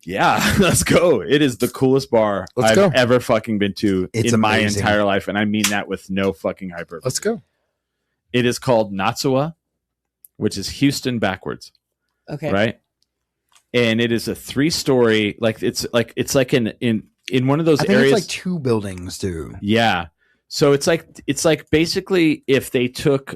yeah, let's go. It is the coolest bar Let's I've go. ever fucking been to It's in my amazing. entire life. And I mean that with no fucking hyperbole. Let's go. It is called Natsuwa, which is Houston backwards, okay. right? And it is a 3-story, like it's like in one of those I think areas. it's like 2 buildings too. Yeah. So it's like basically if they took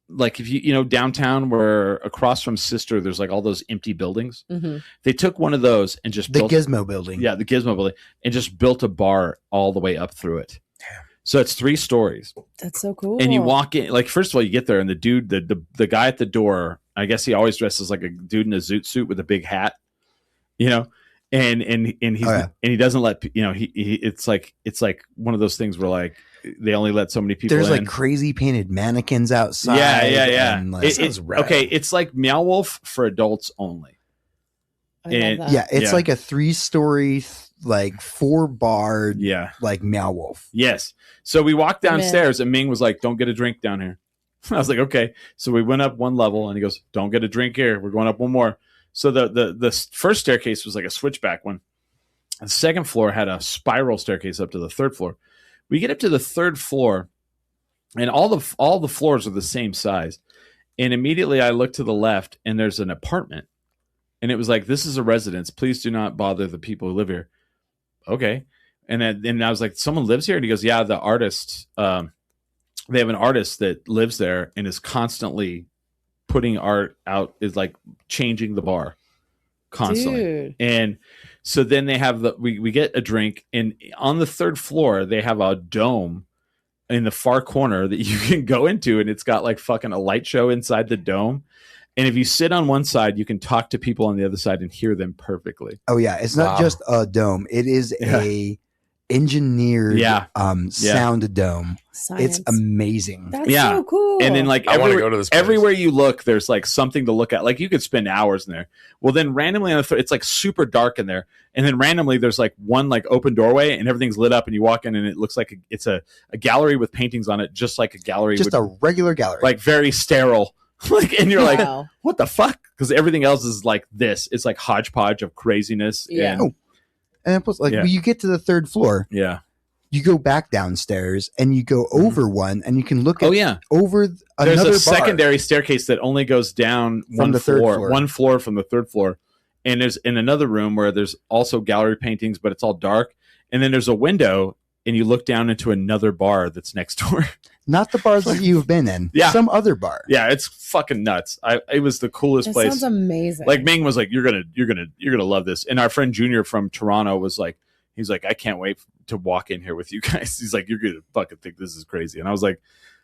like if you know downtown where across from Sister there's like all those empty buildings. Mm-hmm. They took one of those and just The built Gizmo building. the Gizmo building and just built a bar all the way up through it. So it's 3 stories. That's so cool. And you walk in, like, first of all, you get there and the dude, the guy at the door, I guess he always dresses like a dude in a zoot suit with a big hat, you know, and he's and he doesn't let he it's like one of those things where like they only let so many people There's in. like crazy painted mannequins outside. Yeah. And, like, Okay, it's like Meow Wolf for adults only. It's like a 3-story, like 4-bar, like Meow Wolf. Yes. So we walked downstairs and Ming was like, "Don't get a drink down here." I was like, "Okay." So we went up one level and he goes, "Don't get a drink here. We're going up one more." So the first staircase was like a switchback one. The second floor had a spiral staircase up to the third floor. We get up to the third floor, and all the floors are the same size. And immediately I look to the left, and there's an apartment. And it was like, "This is a residence. Please do not bother the people who live here." Okay. And then I was like, "Someone lives here?" And he goes, "Yeah, the artist. They have an artist that lives there and is constantly putting art out, is like changing the bar constantly." Dude. And so then they have we get a drink, and on the third floor they have a dome in the far corner that you can go into, and it's got like fucking a light show inside the dome. And if you sit on one side, you can talk to people on the other side and hear them perfectly. Oh yeah, it's not just a dome; it is a engineered sound dome. Science. It's amazing. That's so cool. And then like I want to go to this place. Everywhere you look, there's like something to look at. Like you could spend hours in there. Well, then randomly on it's like super dark in there, and then randomly there's like one like open doorway, and everything's lit up, and you walk in, and it looks like it's a gallery with paintings on it, just like a gallery, just a regular gallery, like very sterile. Like, and you're like, what the fuck? Because everything else is like this. It's like hodgepodge of craziness. Yeah. And plus, like when you get to the third floor, you go back downstairs and you go over one, and you can look at over another There's a bar. secondary staircase that only goes down from the third floor. One floor from the third floor. And there's in another room where there's also gallery paintings, but it's all dark. And then there's a window, and you look down into another bar that's next door. Not the bars that you've been in. Yeah. Some other bar. Yeah, it's fucking nuts. It was the coolest place. Sounds amazing. Like Ming was like, you're gonna love this. And our friend Junior from Toronto was like, he's like, "I can't wait to walk in here with you guys." He's like, "You're gonna fucking think this is crazy." And I was like,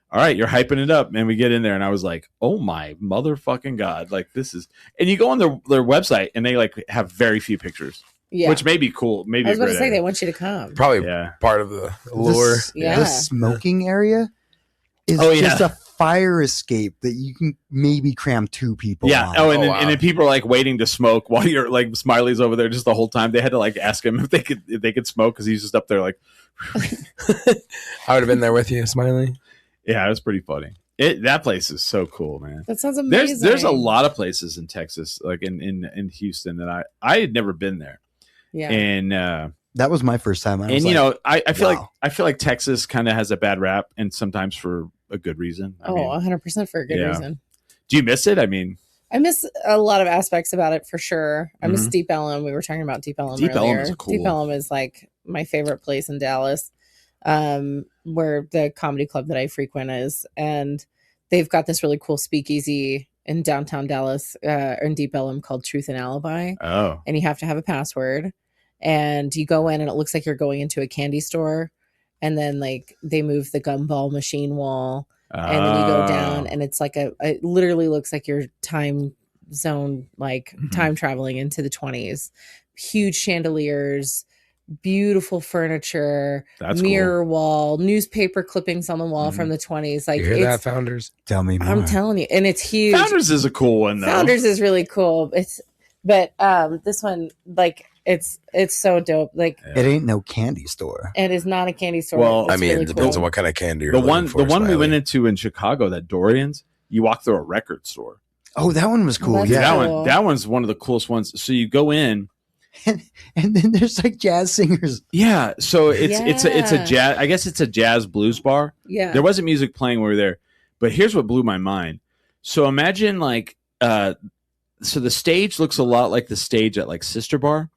"All right, you're hyping it up." And we get in there, and I was like, "Oh my motherfucking god!" Like this is. And you go on their website, and they like have very few pictures. Yeah. Which may be cool. Maybe I was going to say they want you to come. Probably part of the lure. The smoking area is just a fire escape that you can maybe cram 2 people on. And then people are like waiting to smoke while you're like Smiley's over there just the whole time. They had to like ask him if they could smoke because he's just up there like. I would have been there with you, Smiley. Yeah, it was pretty funny. That place is so cool, man. That sounds amazing. There's a lot of places in Texas, like in Houston, that I had never been there. Yeah, and that was my first time. I feel like Texas kind of has a bad rap, and sometimes for a good reason. 100% for a good reason. Do you miss it? I mean, I miss a lot of aspects about it for sure. I miss Deep Ellum. We were talking about Deep Ellum earlier. Ellum is cool. Deep Ellum is like my favorite place in Dallas, where the comedy club that I frequent is, and they've got this really cool speakeasy in downtown Dallas, or in Deep Ellum, called Truth and Alibi. Oh, and you have to have a password. And you go in and it looks like you're going into a candy store. And then like they move the gumball machine wall. And then you go down and it's like it literally looks like your time zone, like time traveling into the 20s. Huge chandeliers, beautiful furniture, mirror wall, newspaper clippings on the wall from the 20s. Like, you hear that, Founders? Tell me more. I'm telling you. And it's huge. Founders is a cool one though. Founders is really cool. But this one, like, it's so dope. Like, it ain't no candy store. It is not a candy store. Well, I mean, really it depends on what kind of candy you're the one we went into in Chicago, that Dorian's, you walk through a record store. Oh, that one was cool. That's cool. That one's one of the coolest ones. So you go in, and then there's like jazz singers. Yeah, so it's a jazz. I guess it's a jazz blues bar. Yeah, there wasn't music playing when we were there, but here's what blew my mind. So imagine like so the stage looks a lot like the stage at like Sister Bar.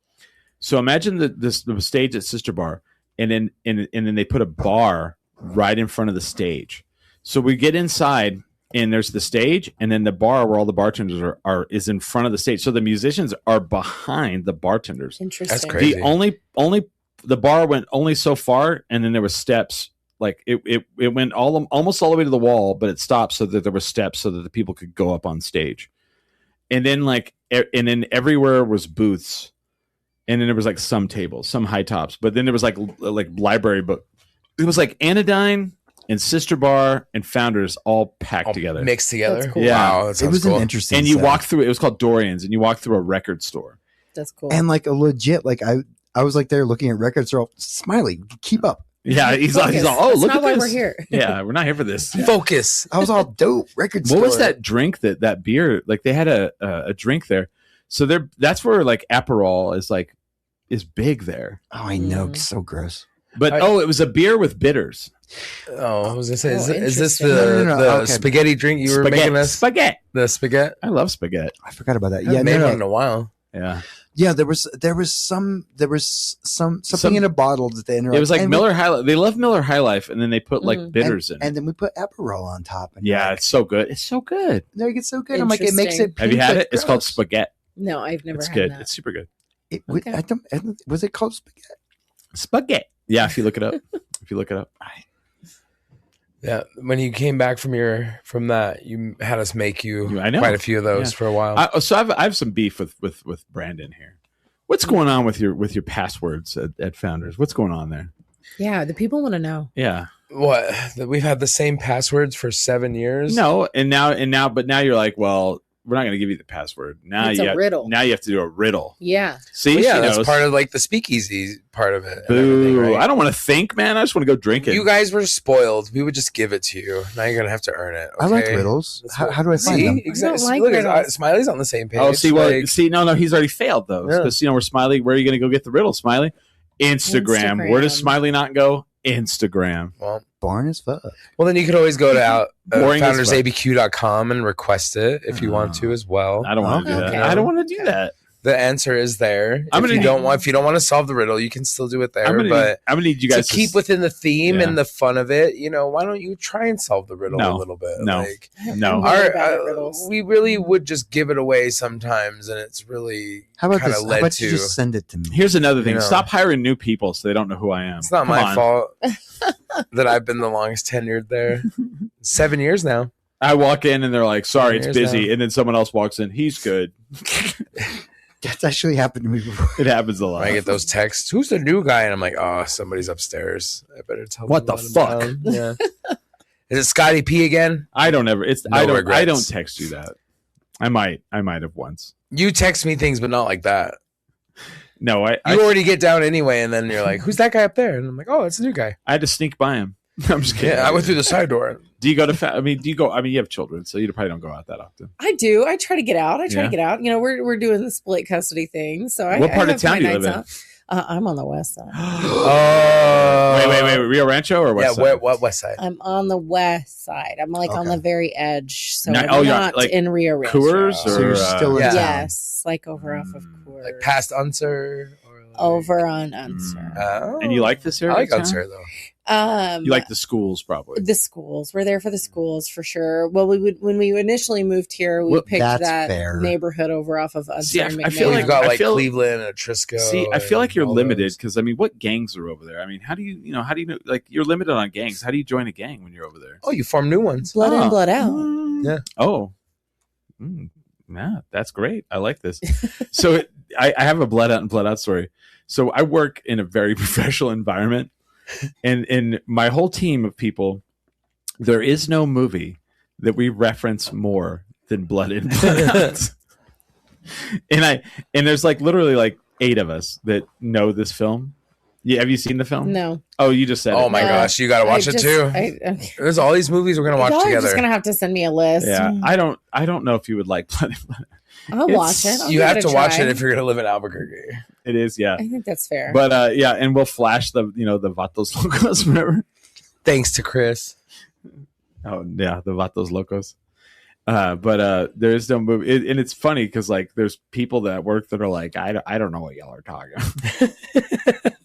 So imagine the stage at Sister Bar, and then they put a bar right in front of the stage. So we get inside, and there's the stage, and then the bar where all the bartenders is in front of the stage. So the musicians are behind the bartenders. Interesting. That's crazy. The bar went only so far, and then there was steps. Like it went almost all the way to the wall, but it stopped so that there were steps so that the people could go up on stage. And then everywhere was booths. and then there was like some tables, some high tops, but then there was like library book. It was like Anodyne and Sister Bar and Founders all packed together, mixed together. That's cool. Yeah. Wow, that It was cool. an interesting. And you set. walk through. It was called Dorian's, and you walk through a record store. That's cool. and like a legit like I was like there looking at records. They're all Smiley, keep up. Yeah, he's all, Focus. oh, That's look not at why this. we're here. Yeah, we're not here for this. Focus. I was all dope. Record store. What was that drink that beer? Like they had a drink there. So that's where like Aperol is big there. Oh, I know. Mm. So gross. But it was a beer with bitters. Oh, I was gonna say, Oh, is this interesting. the, No, the okay. spaghetti drink you were making us? Spaghetti. The spaghetti. I love spaghetti. I forgot about that. I haven't Yeah, made no, one in no. a while. Yeah. Yeah, there was something in a bottle that they. It was like Miller High Life. They love Miller High Life, and then they put like bitters in. and then we put Aperol on top. And Yeah, like, it's so good. It's so good. no, it gets so good. I'm like, it makes Interesting. it. Have you pink, had but it? It's called gross. spaghetti. No, I've never It's had good. that. It's super good. Okay. I don't. Was it called spaghetti? Spaghetti. Yeah, if you look it up. Yeah, when you came back from that, you had us make you I know. quite a few of those Yeah. for a while. So I have some beef with Brandon here. What's going on with your passwords at Founders? What's going on there? Yeah, the people want to know. Yeah. What? That we've had the same passwords for 7 years? No, and now you're like, well, we're not going to give you the password. Now It's a riddle. Now you have to do a riddle. Yeah. See, Well, yeah, she that's knows. part of like the speakeasy part of it. and everything, Boo! right? I don't want to think, man. I just want to go drink it. You guys were spoiled. We would just give it to you. Now you're gonna have to earn it. I like okay? riddles. That's How what- do I find see? them? Exactly. I don't like Look, riddles. Smiley's on the same page. Oh, see, like, no, he's already failed though, Yeah. because we're Smiley. Where are you going to go get the riddle, Smiley? Instagram. Where does Instagram. Smiley not go? Instagram. Boring as fuck. well, then you could always go to Boring as fuck. foundersabq.com and request it if you want to as well. I don't want to do Okay. that. I don't want to do that. The answer is there. If you don't want to solve the riddle, you can still do it there. I'm But gonna need you guys to keep within the theme Yeah. and the fun of it, why don't you try and solve the riddle No. a little bit? No. Like, No. I'm really bad at riddles. we really would just give it away sometimes, and it's really How about kind this? of How led about to. you just send it to me? Here's another thing. You know. Stop hiring new people so they don't know who I am. It's not Come my on. fault that I've been the longest tenured there. 7 years now. I walk in and they're like, "Sorry, it's Here's busy," now. and then someone else walks in. He's good. That's actually happened to me before. It happens a lot. I get those texts. Who's the new guy? And I'm like, oh, somebody's upstairs. I better tell What them the to let fuck? him down. Yeah. Is it Scotty P again? I don't ever. It's No I don't. regrets. I don't text you that. I might have once. You text me things, but not like that. No, I You already get down anyway, and then you're like, who's that guy up there? And I'm like, oh, it's a new guy. had to sneak by him. I'm just kidding. Yeah, I went through the side door. Do you go to? Do you go? I mean, you have children, so you probably don't go out that often. I do. I try to get out. Yeah. We're doing the split custody thing. So What part I of town have do my you live nights out. I'm on the west side. Oh. Wait, Rio Rancho or Yeah, West Side? what west side? I'm on the west side. I'm like on Okay. the very edge. So Ni- I'm oh, yeah, not like in Rio Rancho. Coors So you're or still in yeah. town. Yes, like over off of Coors. Like past Unser? Or like, over on Unser. Oh. And you like this area? I like of town? Unser, though. You like the schools, probably. the schools. We're there for the schools for sure. Well, when we initially moved here, we Well, picked that's that fair. neighborhood over off of Unser. See, I and feel McNair. like- We've got I like feel- Cleveland and Trisco. See, I feel like you're and all limited those. because I mean, what gangs are over there? I mean, how do you know like you're limited on gangs? How do you join a gang when you're over there? Oh, you form new ones. blood in, blood out. Yeah. Oh. Yeah, that's great. I like this. So I have a blood out and blood out story. So I work in a very professional environment, and my whole team of people, there is no movie that we reference more than Blood In, Blood Out. and there's like literally like 8 of us that know this film. Yeah, have you seen the film? No. Oh, you just said Oh it. my No. gosh, you got to watch I it just- too. okay. There's all these movies we're gonna watch Y'all are together. just gonna have to send me a list. Yeah, I don't know if you would like Blood In, Blood Out. I'll watch it. I'll You give have it to a watch try. it if you're gonna live in Albuquerque. It is, yeah. I think that's fair. But yeah, and we'll flash the the Vatos Locos, whatever. Thanks to Chris. Oh yeah, the Vatos Locos. But there is no movie, and it's funny because like there's people that work that are like, I don't know what y'all are talking about.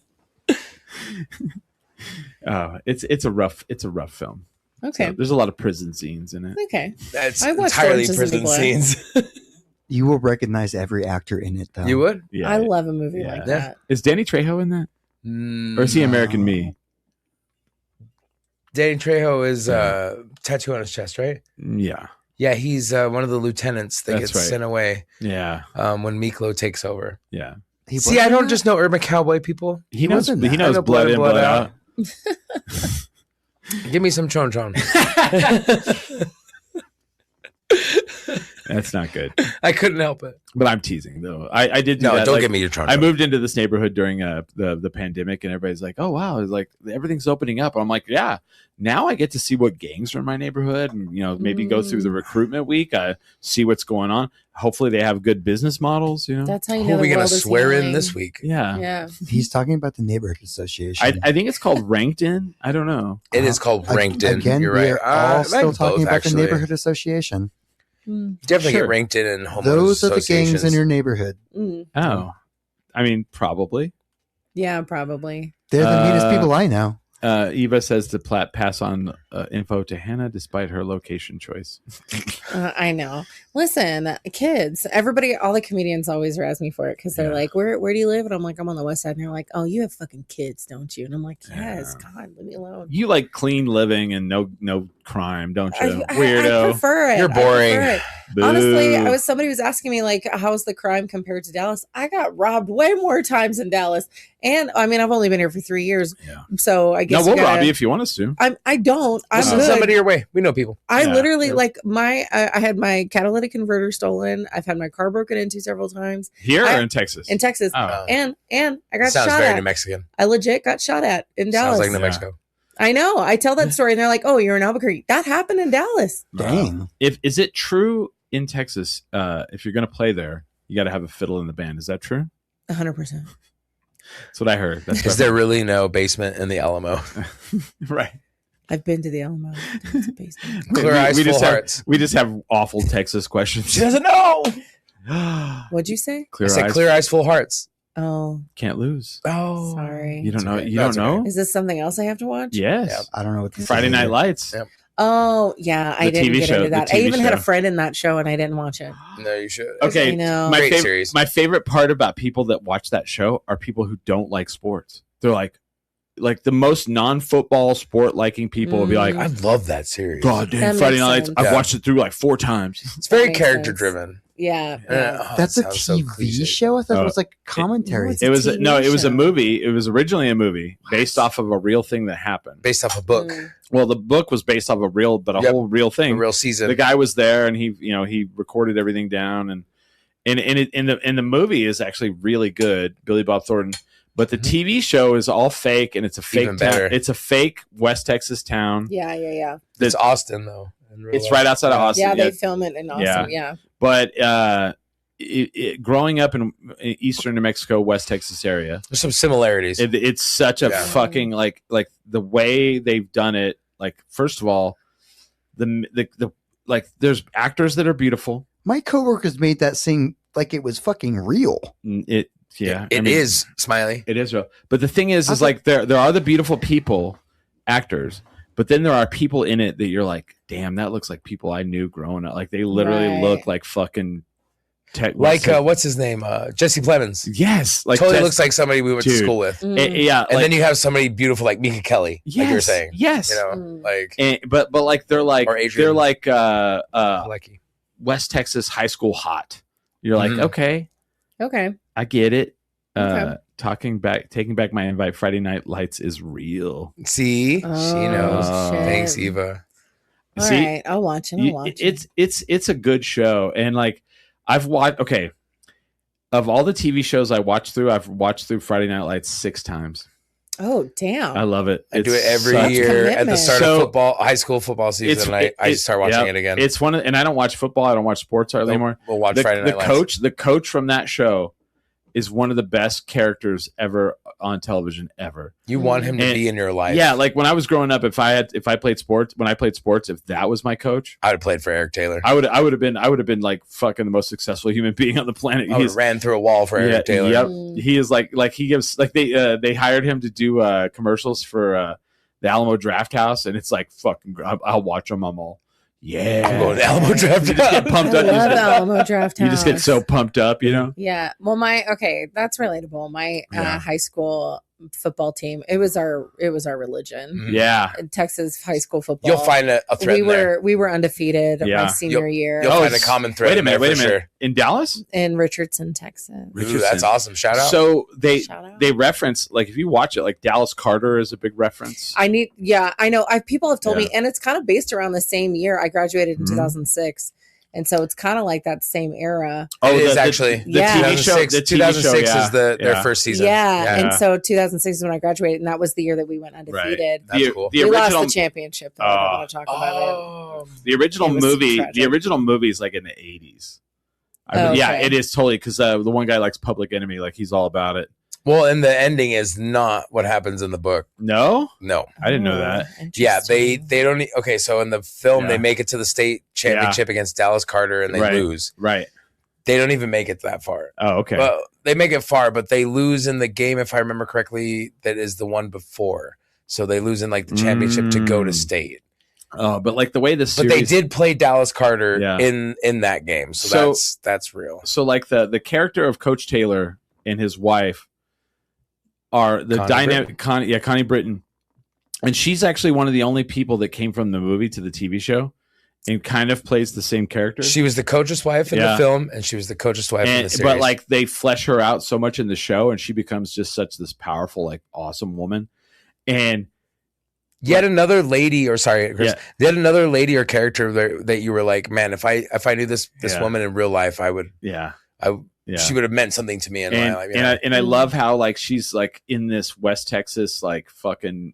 It's a rough film. okay. So there's a lot of prison scenes in it. Okay. That's I watched entirely Orange is the prison New Black. scenes. You will recognize every actor in it, though. You would? Yeah, I love a movie Yeah. like Yeah. that. is Danny Trejo in that, or is he American Me? Danny Trejo is tattoo on his chest, right? Yeah, Yeah, he's one of the lieutenants that That's gets right. sent away yeah, when Miklo takes over. yeah. See, I don't just know urban cowboy people. He knows wasn't that. he knows I know blood in, blood out. Give me some chon chon. That's not good. I couldn't help it. But I'm teasing though. I did do No, that. don't like, give me your chon I chon. moved into this neighborhood during the pandemic, and everybody's like, "Oh wow, it's like everything's opening up." I'm like, "Yeah." Now I get to see what gangs are in my neighborhood, and maybe go through the recruitment week. See what's going on. Hopefully, they have good business models. That's how you Who know are we going gonna to swear in this week? Yeah. Yeah. He's talking about the neighborhood association. I think it's called Ranked In. I don't know. It is called ranked in. Again, You're we're right. all I still like talking both, about actually. the neighborhood association. Definitely Sure. get ranked in and homeowners Those are the gangs associations. in your neighborhood. Oh, I mean, probably. Yeah, probably. They're the meanest people I know. Eva says to pass on info to Hannah despite her location choice. I know. Listen, kids, everybody, all the comedians always razz me for it because they're like, where do you live? And I'm like, I'm on the west side. And they're like, oh, you have fucking kids, don't you? And I'm like, yes, God, leave me alone. You like clean living and no crime, don't you? I Weirdo. prefer it. You're I prefer boring. it. Boo. Honestly, somebody was asking me like, how's the crime compared to Dallas? I got robbed way more times in Dallas. And I mean, I've only been here for 3 years. Yeah. So I guess No, we'll rob you if you want us to. I don't. I'm Send good. somebody your way. We know people. I Yeah. literally like I had my catalytic converter stolen. I've had my car broken into several times Here or in Texas? in Texas. Oh. And I got Sounds shot very at. New Mexican. I legit got shot at in Dallas. Sounds like New Yeah. Mexico. I know. I tell that story and they're like, "Oh, you're in Albuquerque." That happened in Dallas. Dang. Is it true in Texas? If you're going to play there, you got to have a fiddle in the band. Is that true? 100%. That's what I heard. That's Is there really no basement in the Alamo? right? I've been to the Alamo. It's a basement. Clear eyes, full just hearts. we just have awful Texas questions. She doesn't know. What'd you say? Clear I said eyes, clear eyes, full hearts. Oh, can't lose. Oh, sorry. You don't know. okay. You That's don't know. okay. Is this something else I have to watch? Yes. Yeah. I don't know what this Friday is Night either. Lights. Yep. Oh, yeah. I The didn't TV get show, into the that. I TV even had a show. friend in that show and I didn't watch it. No, you should. Okay. I know. My Great favorite. series. My favorite part about people that watch that show are people who don't like sports. They're like the most non-football sport liking people will be like, I love that series. God damn, That Friday makes Night Lights. sense. I've Yeah. watched it through like 4 times. It's very makes character sense. driven. Yeah. That's a TV show? I thought it was like commentary. What's It was TV no, it was a show. movie. It was originally a movie based off of a real thing that happened. Based off a book, Well, the book was based off a whole real a thing. real season. The guy was there, and he recorded everything down, and the movie is actually really good. Billy Bob Thornton, but the TV show is all fake, and it's a fake Even town. better. It's a fake West Texas town. Yeah. It's Austin though. in real It's life. right outside of Austin. Yeah, Yeah, they film it in Austin. Yeah. but growing up in eastern New Mexico, West Texas area, There's some similarities. it's such a Yeah. fucking like the way they've done it. Like, first of all, the like there's actors that are beautiful. My coworkers made that seem like it was fucking real. It It is Smiley. It is real. But the thing is I was like there are the beautiful people, actors, but then there are people in it that you're like, damn, that looks like people I knew growing up. Like they literally Right. look like fucking tech. Like what's his name? Jesse Plemons. yes, like Totally Jess- looks like somebody we went to Dude. school with. yeah, And like, then you have somebody beautiful like Mika Kelly, like you were yes, saying. yes. You know, Mm. like But like they're like Or Adrian. they're like Lecky. West Texas high school hot. You're like, Mhm. okay, Okay. I get it. Okay. Taking back my invite. Friday Night Lights is real. See, she knows. Oh, shit. Thanks, Eva. All See, right. I'll watch it. I'll watch it. it's a good show, and like I've watched. Okay, of all the TV shows I watched through, I've watched through Friday Night Lights 6 times. Oh, damn. I love it. I do it It's every such- year at the commitment. start So- of football, high school football season. I just start watching yeah, it again. It's one, and I don't watch football. I don't watch sports hardly anymore. We'll watch The, Friday the Night Lights. the coach from that show is one of the best characters ever on television ever. You want him to And- be in your life. Yeah, like when I was growing up, if I played sports, if that was my coach, I would have played for Eric Taylor. I would have been like fucking the most successful human being on the planet. I would have ran through a wall for Eric Taylor. Yep. Mm. He is like he gives like they hired him to do commercials for the Alamo Draft House, and it's like fucking. I'll watch them. I'm all yeah. I'm going to Alamo Draft You just get House. pumped I up. love Alamo Draft House. You just get so pumped up, you know. Yeah. Well, that's relatable. My Yeah. high school, football team. It was our religion. Yeah. Texas high school football. You'll find a thread we were undefeated my senior year. You'll find a common thread. Wait a minute. Sure. In Dallas? In Richardson, Texas. Ooh, that's awesome. Shout out. So they reference, like, if you watch it, like Dallas Carter is a big reference. I know. People have told me, and it's kind of based around the same year. I graduated in 2006. And so it's kind of like that same era. Oh, it is actually. The TV show. The 2006 is their first season. Yeah. And so 2006 is when I graduated, and that was the year that we went undefeated. Right. That's cool. We lost the championship, though. I don't want to talk about it. The original movie is like in the 80s. Yeah, it is totally, because the one guy likes Public Enemy. Like, he's all about it. Well, and the ending is not what happens in the book. No, I didn't know that. Yeah, they don't. Okay, so in the film, they make it to the state championship against Dallas Carter, and they lose. Right. They don't even make it that far. Oh, okay. Well, they make it far, but they lose in the game, if I remember correctly, that is the one before. So they lose in like the championship to go to state. Oh, but like the way the series, but they did play Dallas Carter in that game, so that's real. So like the character of Coach Taylor and his wife are the dynamic Connie Britton, and she's actually one of the only people that came from the movie to the TV show and kind of plays the same character. She was the coach's wife in the film, and she was the coach's wife in the series. But like they flesh her out so much in the show, and she becomes just such this powerful, like, awesome woman. And yet another lady, or sorry, Chris, yet another lady or character that you were like, man, if I knew this woman in real life, I would. She would have meant something to me in my life. And I love how, like, she's like in this West Texas, like, fucking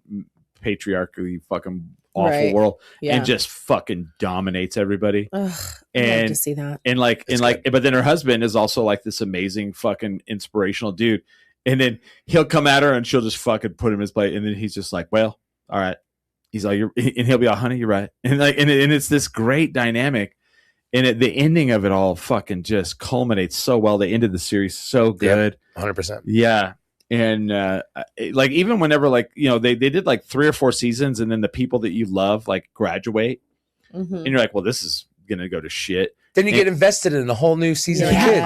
patriarchy, fucking awful world, and just fucking dominates everybody. Ugh, I'd love to see that. And like, but then her husband is also like this amazing fucking inspirational dude. And then he'll come at her and she'll just fucking put him in his plate. And then he's just like, well, all right. He's like, and he'll be like, honey, you're right. And like, and it's this great dynamic. And the ending of it all fucking just culminates so well. They ended the series so good. 100%. Yeah. And like, even whenever, like, you know, they did like 3 or 4 seasons, and then the people that you love like graduate, and you're like, well, this is gonna go to shit. Then you get invested in a whole new season of kids,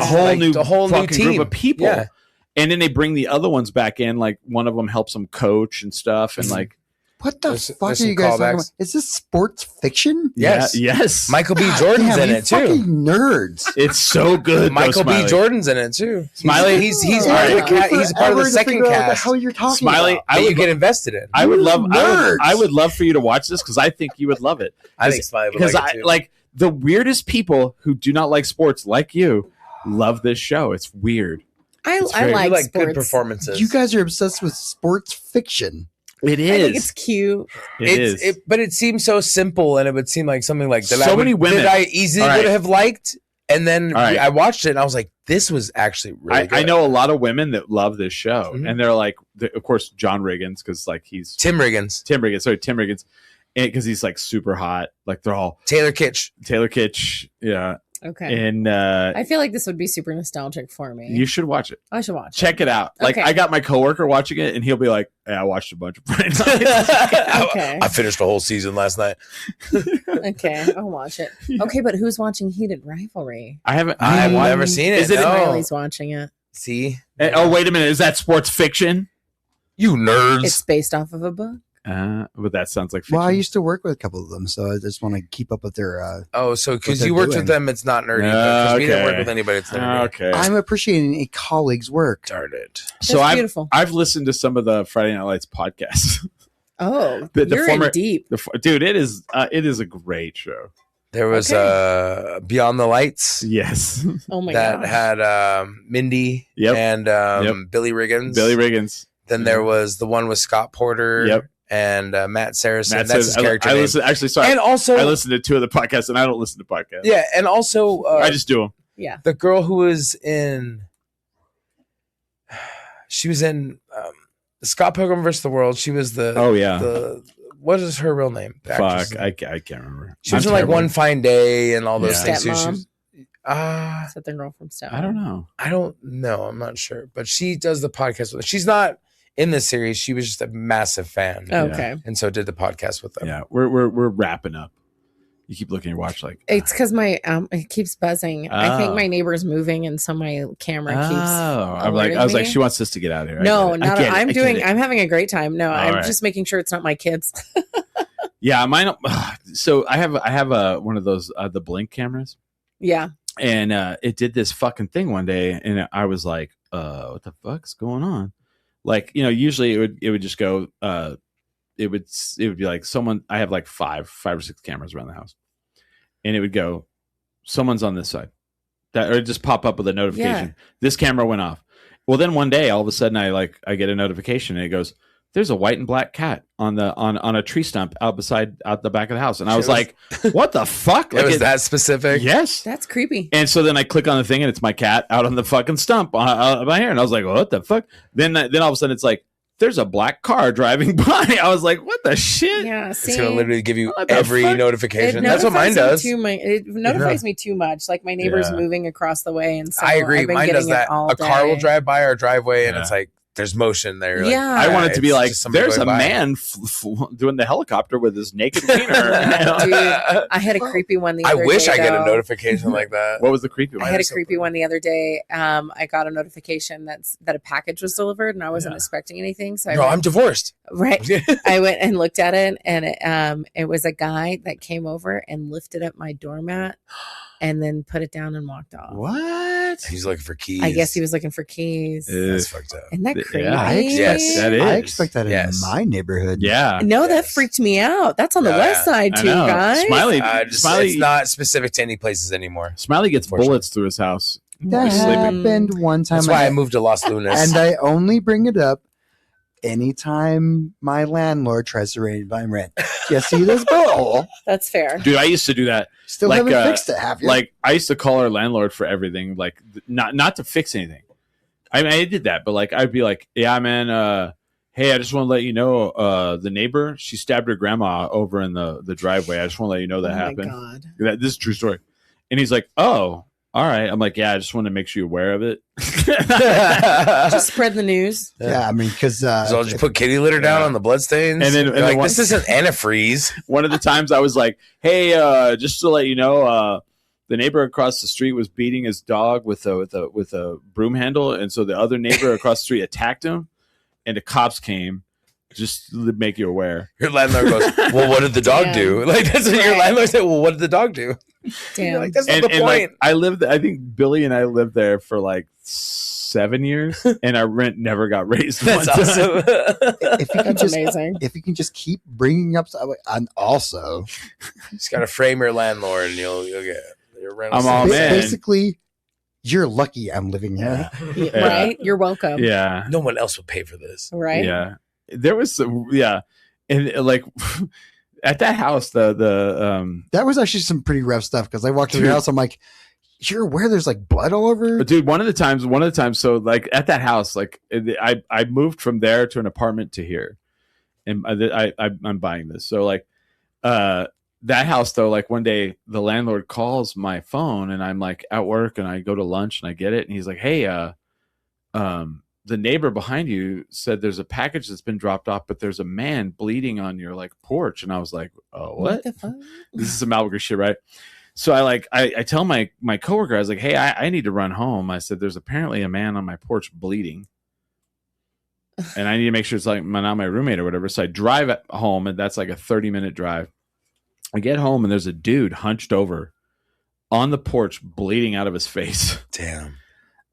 a whole new team group of people. Yeah. And then they bring the other ones back in, like one of them helps them coach and stuff, and like, what the fuck are you guys talking about? Is this sports fiction? Yes. Yes. Michael B. Jordan's in it too. Fucking nerds. It's so good. Michael B. Jordan's in it too. Smiley. He's part of the he's part of the second cast. What the hell you're talking Smiley, about? I would get invested in. I would love for you to watch this, because I think you would love it. I think Smiley would like it too. Like, the weirdest people who do not like sports, like you, love this show. It's weird. I like sports. Good performances. You guys are obsessed with sports fiction. It is. I think it's cute. But it seems so simple, and it would seem like something like that. So many women that I easily would have liked, and then I watched it, and I was like, "This was actually really good." I know a lot of women that love this show, and they're like, of course, John Riggins, because like he's Tim Riggins, because he's like super hot. Like, they're all Taylor Kitsch, yeah. Okay. And I feel like this would be super nostalgic for me. You should watch it. I should watch it. Check it out. Like, I got my coworker watching it, and he'll be like, "Hey, I watched a bunch of Friday nights." Okay. I finished the whole season last night. Okay, I'll watch it. Okay, but who's watching Heated Rivalry? I've never seen it. Riley's watching it. See? Oh, wait a minute. Is that sports fiction? You nerds. It's based off of a book. But that sounds like fiction. Well, I used to work with a couple of them, so I just want to keep up with their. So because you worked with them, it's not nerdy. Because we didn't work with anybody, it's nerdy. Okay. I'm appreciating a colleague's work. Darn it. So I've listened to some of the Friday Night Lights podcasts. Oh, you're in deep. Dude, it is a great show. There was Beyond the Lights. Yes. Oh my god. That had Mindy and Billy Riggins. Then there was the one with Scott Porter. Yep. And Matt Saracen. That's his character I name. And also, I listened to 2 of the podcasts, and I don't listen to podcasts. Yeah, and also I just do them. Yeah. The girl who was she was in Scott Pilgrim vs. the World. She was what is her real name? Fuck, I can't remember. She was in like One Fine Day and all those things. Stepmom. Is that the girl from Stepmom? I don't know. I'm not sure. But she does the podcast with her. She's not in the series. She was just a massive fan. Okay. And so did the podcast with them. Yeah, we're wrapping up. You keep looking at your watch like It's because my it keeps buzzing. I think Oh. my neighbor's moving, and so my camera keeps. I'm like, alerting I was like, me. she wants us to get out of here. I No, get it. not. I get it. I'm I doing. get it. I'm having a great time. No, I'm right. just making sure it's not my kids. Yeah, mine. So I have one of those the Blink cameras, Yeah. and it did this fucking thing one day, and I was like, what the fuck's going on? Like, usually it would just go. It would be like someone. I have like five or six cameras around the house, and it would go, someone's on this side, or it'd just pop up with a notification. Yeah. This camera went off. Well, then one day, all of a sudden, I get a notification, and it goes, there's a white and black cat on a tree stump out the back of the house, and I was like, what the fuck? Like, It was that specific? Yes. That's creepy. And so then I click on the thing, and it's my cat out on the fucking stump on my hair, and I was like, what the fuck? Then all of a sudden, it's like, there's a black car driving by. I was like, what the shit? Yeah. See, It's going to literally give you What the every fuck? notification. it That's what mine does. It notifies me too much. Like my neighbor's Yeah. moving across the way, and so I agree. I've been Mine getting does that. It all A car will day. drive by our driveway, and Yeah. it's like, there's motion there. Like, Yeah. I want it to be it's like, just somebody there's a going by. man doing the helicopter with his naked wiener. Dude, I had a creepy one the I other wish day. I get a though. notification like that. What was the creepy I one? had a That's so creepy one the other day. I got a notification that a package was delivered, and I wasn't Yeah. expecting anything. So I No, went, I'm divorced. right. I went and looked at it, and it was a guy that came over and lifted up my doormat, and then put it down and walked off. What? He's looking for keys. I guess he was looking for keys. That's fucked up. Isn't that creepy? Yeah, Yes, that is. I expect that Yes. in my neighborhood. Yeah. No, that Yes. freaked me out. That's on the Yeah, west side I too, know. guys. Smiley It's not specific to any places anymore. Smiley gets Unfortunately. bullets through his house. That He's sleeping. happened one time. That's why I moved to Los Lunas. And I only bring it up anytime my landlord tries to raise my rent. You see this butthole? That's fair. Dude, I used to do that. Still Like, haven't fixed it, have you? Like, I used to call our landlord for everything, like not to fix anything. I mean, I did that, but like I'd be like, yeah, man, hey, I just want to let you know, the neighbor, she stabbed her grandma over in the driveway. I just want to let you know that Oh happened. my God. This is a true story. And he's like, oh, all right. I'm like, yeah, I just want to make sure you're aware of it. Just spread the news. yeah, I mean, because So I'll just put kitty litter down Yeah. on the bloodstains. And then- You're and like, then this isn't antifreeze. One of the times I was like, hey, just to let you know, the neighbor across the street was beating his dog with a broom handle, and so the other neighbor across the street attacked him, and the cops came just to make you aware. Your landlord goes, well, what did the dog Damn. do? Like, that's what your Right. landlord said. Well, what did the dog do? Damn. You're like, that's not And, the and point. like I think Billy and I lived there for like 7 years, and our rent never got raised. That's one time. awesome. if you can That's just amazing. if you can just keep bringing up, and also Just got to frame your landlord, and you'll get your rent. I'm all man. basically, you're lucky I'm living here. Yeah, right? You're welcome. Yeah, No one else would pay for this. Right? yeah. There was some, yeah, and like at that house, the That was actually some pretty rough stuff because I walked through the Dude. house. I'm like, you're aware there's like blood all over? But dude, one of the times, so like at that house, like I moved from there to an apartment to here, and I'm buying this. So like, that house though, like one day the landlord calls my phone, and I'm like at work, and I go to lunch, and I get it, and he's like, hey, the neighbor behind you said there's a package that's been dropped off, but there's a man bleeding on your like porch, and I was like, oh, what? the fuck? This is some Albuquerque shit, right? So I tell my coworker, I was like, hey, I need to run home. I said, there's apparently a man on my porch bleeding, and I need to make sure it's like not my roommate or whatever. So I drive at home, and that's like a 30-minute drive. I get home, and there's a dude hunched over on the porch, bleeding out of his face. Damn.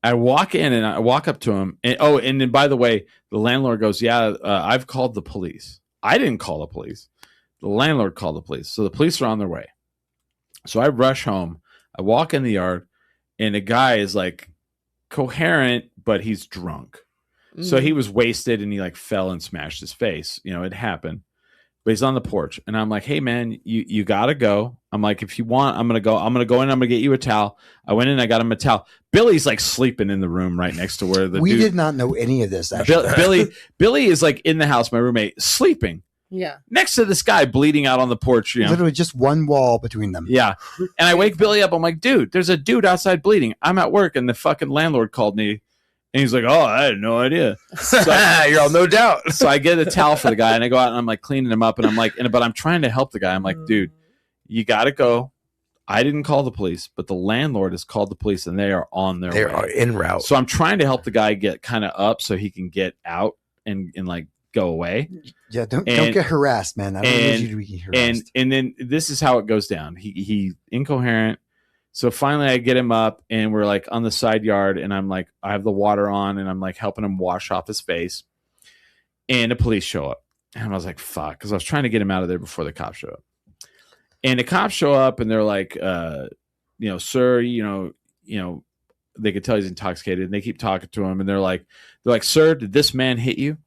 I walk in, and I walk up to him, and then by the way, the landlord goes, yeah, I've called the police. I didn't call the police. The landlord called the police. So the police are on their way. So I rush home. I walk in the yard, and the guy is like coherent, but he's drunk. So he was wasted, and he like fell and smashed his face. You know, it happened. But he's on the porch, and I'm like, hey man, you gotta go. I'm like, if you want, I'm gonna go in, I'm gonna get you a towel. I went in, I got him a towel. Billy's like sleeping in the room right next to where the We dude, did not know any of this, actually. Billy is like in the house, my roommate, sleeping Yeah. next to this guy bleeding out on the porch, you know. Literally just one wall between them. Yeah. And I wake Billy up. I'm like, dude, there's a dude outside bleeding. I'm at work, and the fucking landlord called me, and he's like, oh, I had no idea. So, You're all no doubt. so I get a towel for the guy, and I go out, and I'm like cleaning him up, and I'm like, but I'm trying to help the guy. I'm like, dude, You got to go. I didn't call the police, but the landlord has called the police, and they are on their way. They are en route. So I'm trying to help the guy get kind of up so he can get out and like go away. Yeah, don't get harassed, man. I don't need you to be harassed. And then this is how it goes down. He incoherent. So finally I get him up, and we're like on the side yard, and I'm like, I have the water on, and I'm like helping him wash off his face. And the police show up. And I was like, fuck, because I was trying to get him out of there before the cops show up. And the cops show up, and they're like, sir, they could tell he's intoxicated, and they keep talking to him, and they're like, sir, did this man hit you?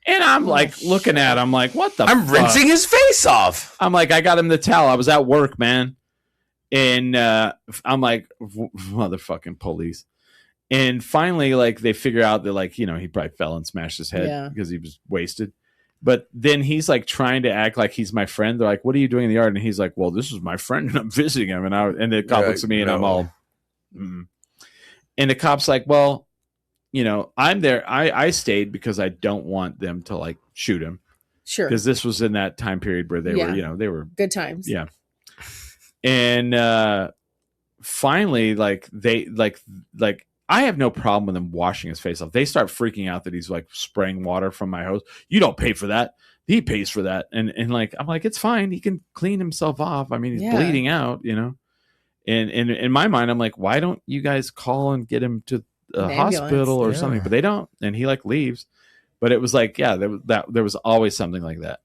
And I'm like looking at him, like, what the I'm fuck? rinsing his face off. I'm like, I got him the towel. I was at work, man. And I'm like, motherfucking police. And finally, like, they figure out that, like, he probably fell and smashed his head because he was wasted. But then he's like trying to act like he's my friend. They're like, what are you doing in the yard? And he's like, well, this is my friend, and I'm visiting him. And the cop looks at me, and I'm all, and the cop's like, well, I'm there. I stayed because I don't want them to like shoot him. Sure. Because this was in that time period where they were, they were good times. Yeah. And finally, like they like I have no problem with him washing his face off. They start freaking out that he's like spraying water from my hose. You don't pay for that. He pays for that. And like, I'm like, it's fine. He can clean himself off. I mean, he's bleeding out, And in my mind, I'm like, why don't you guys call and get him to a hospital or something? But they don't. And he like leaves. But it was like, there was always something like that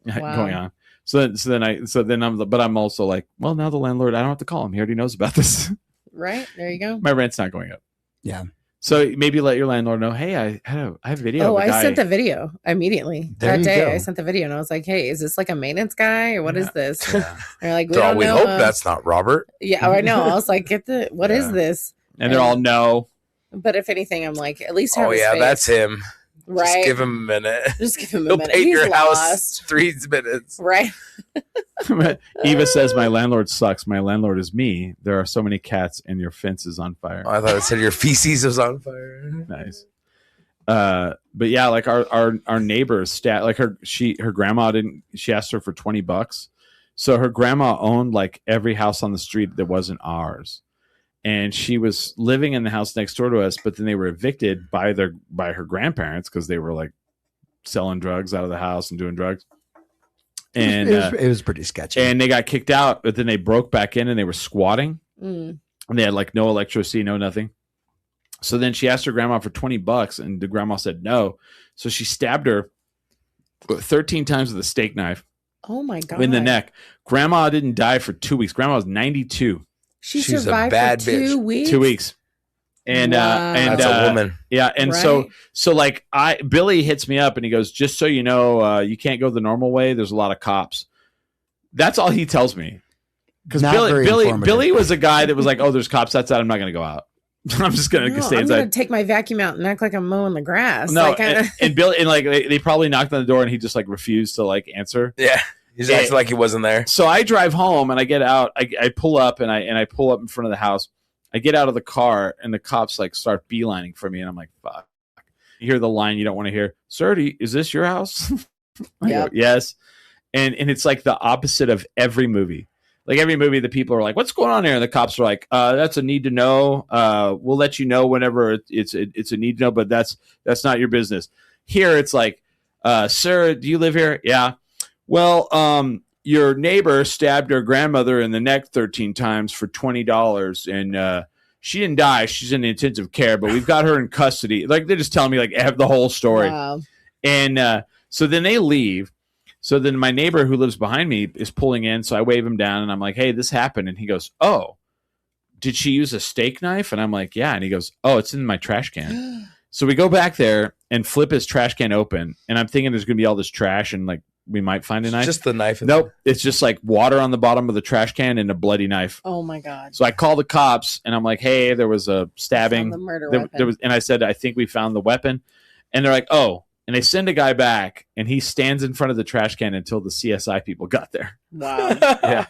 going on. But I'm also like, well, now the landlord, I don't have to call him. He already knows about this. Right. There you go. My rent's not going up. Yeah. So maybe let your landlord know, hey, I have video. Oh, I sent the video immediately there that day. go. I sent the video, and I was like, hey, is this like a maintenance guy or what is this? Yeah. They're like, We hope that's not Robert. Yeah, I know. I was like, what is this? And they're all no. But if anything, I'm like, at least have his face. That's him. Right. Just give him a minute. Just give him a He'll minute. paint He's your lost. house 3 minutes. Right. Eva says, my landlord sucks. My landlord is me. There are so many cats and your fence is on fire. Oh, I thought it said your feces was on fire. Nice. But yeah, like our neighbors like her grandma she asked her for $20. So her grandma owned like every house on the street that wasn't ours. And she was living in the house next door to us, but then they were evicted by her grandparents because they were like selling drugs out of the house and doing drugs. And it was pretty sketchy. And they got kicked out, but then they broke back in and they were squatting. And they had like no electricity, no nothing. So then she asked her grandma for $20, and the grandma said no. So she stabbed her 13 times with a steak knife. Oh my God. In the neck. Grandma didn't die for 2 weeks. Grandma was 92. She She's survived a bad for 2 weeks. 2 weeks. And Wow. and That's a woman. Yeah, and Right. so like Billy hits me up and he goes, just so you know, you can't go the normal way. There's a lot of cops. That's all he tells me. Because Billy was a guy that was like, oh, there's cops outside. I'm not going to go out. I'm just going to stay inside. I'm going to take my vacuum out and act like I'm mowing the grass. No, like, and Billy, and like they probably knocked on the door and he just like refused to like answer. Yeah. He's acting like he wasn't there. So I drive home and I get out. I pull up and I pull up in front of the house. I get out of the car and the cops like start beelining for me. And I'm like, fuck. You hear the line you don't want to hear. Sir, is this your house? I go, yes. And it's like the opposite of every movie. Like every movie, the people are like, what's going on here? And the cops are like, that's a need to know. We'll let you know whenever it's a need to know, but that's not your business. Here, it's like, sir, do you live here? Yeah. Well, your neighbor stabbed her grandmother in the neck 13 times for $20, and she didn't die. She's in intensive care, but we've got her in custody. Like they're just telling me like have the whole story. Wow. And so then they leave. So then my neighbor who lives behind me is pulling in. So I wave him down and I'm like, hey, this happened. And he goes, oh, did she use a steak knife? And I'm like, yeah. And he goes, oh, it's in my trash can. So we go back there and flip his trash can open. And I'm thinking there's going to be all this trash and like we might find a knife. Just the knife. Nope. It's just like water on the bottom of the trash can and a bloody knife. Oh my God. So I call the cops and I'm like, hey, there was a stabbing. The murder weapon. There was, and I said, I think we found the weapon. And they're like, oh. And they send a guy back, and he stands in front of the trash can until the CSI people got there. Wow.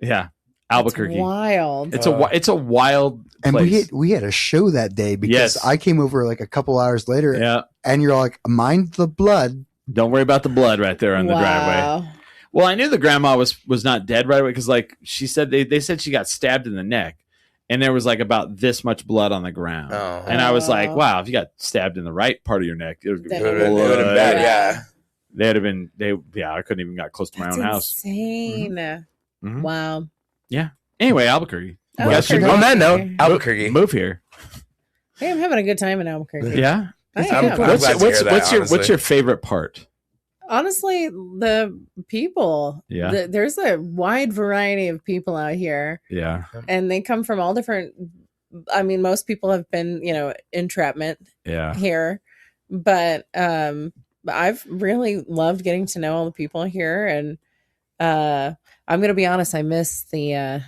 Yeah. Albuquerque. That's wild. It's a wild place. And we had a show that day because I came over like a couple hours later. Yeah. And you're like, mind the blood. Don't worry about the blood right there on the driveway. Well, I knew the grandma was not dead right away because, like, she said they said she got stabbed in the neck, and there was like about this much blood on the ground. Oh. And I was like, wow, if you got stabbed in the right part of your neck, it would have been bad. Yeah. They'd have been. I couldn't even got close to my own house. Insane. Mm-hmm. Wow. Yeah. Anyway, Albuquerque. Albuquerque. On that note, Albuquerque. Move here. Hey, I'm having a good time in Albuquerque. Yeah. I I'm am. glad to hear that, What's your favorite part? Honestly, the people. Yeah. There's a wide variety of people out here. Yeah. And they come from all different. I mean, most people have been, entrapment here, but I've really loved getting to know all the people here. And I'm going to be honest, I miss the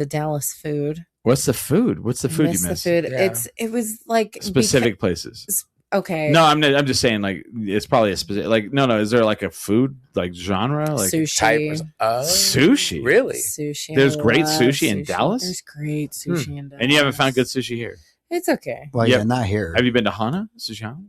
Dallas food. What's the food? What's the food you miss? The food. Yeah. It was like Specific places. Okay. No, I'm just saying, like, it's probably a specific, like, no, is there like a food like genre, like sushi? Sushi, really? Sushi. There's I great love sushi in Dallas. There's great sushi in Dallas, and you haven't found good sushi here. It's okay. Well, Yep. yeah, not here. Have you been to Hana Sushi Hana?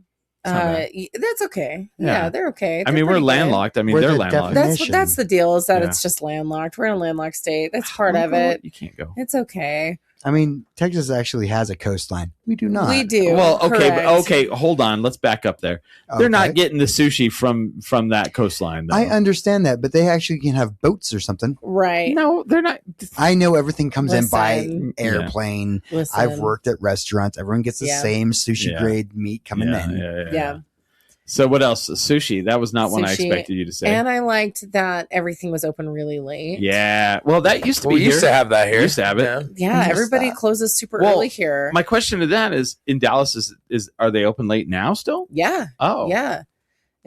That's okay. Yeah. Yeah, they're okay. I mean, we're landlocked. I mean, We're they're the landlocked. That's the deal, is that Yeah. it's just landlocked. We're in a landlocked state. That's part Don't of go- it. You can't go. It's okay. I mean, Texas actually has a coastline. We do not. We do. Well, okay, correct. okay. Hold on. Let's back up there. They're not getting the sushi from that coastline, though. I understand that, but they actually can have boats or something. Right. No, they're not. I know everything comes in by Listen. airplane. Listen. I've worked at restaurants. Everyone gets the Yeah. same sushi Yeah. grade meat coming in. Yeah. So what else? Sushi. That was not one I Sushi. expected you to say. And I liked that everything was open really late. Yeah. Well, that used to be We used here. to have that here. We used to have it. Yeah. Yeah, Who's everybody that? closes super Well, early here. My question to that is, in Dallas, is are they open late now still? Yeah. Oh, Yeah.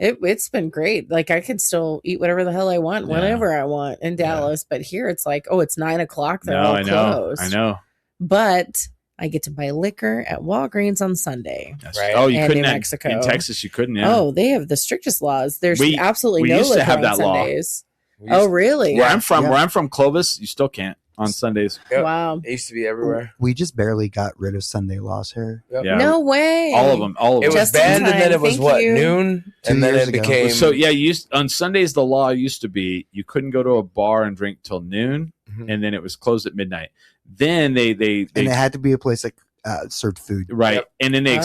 It's been great. Like, I could still eat whatever the hell I want Yeah. whenever I want in Dallas, but here it's like, oh, it's 9:00. They're No, all I know. closed. I know. But I get to buy liquor at Walgreens on Sunday. Right. Oh, you And couldn't New at- Mexico. in Texas. You couldn't. Yeah. Oh, they have the strictest laws. There's We absolutely we no used to liquor have on that law. Sundays. We Oh, used- really? where I'm from, Yeah. where I'm from, Clovis, you still can't on Sundays. Yep. Wow. It used to be everywhere. We just barely got rid of Sunday laws here. Yep. Yeah. No way. All of them. All of It them. was Just in banned, and then time. it was Thank what, you. noon, 2 and then years it ago. became. So yeah, on Sundays the law used to be you couldn't go to a bar and drink till noon, Mhm. and then it was closed at midnight. Then they And it had to be a place that served food. right, Yep. and then they Oh.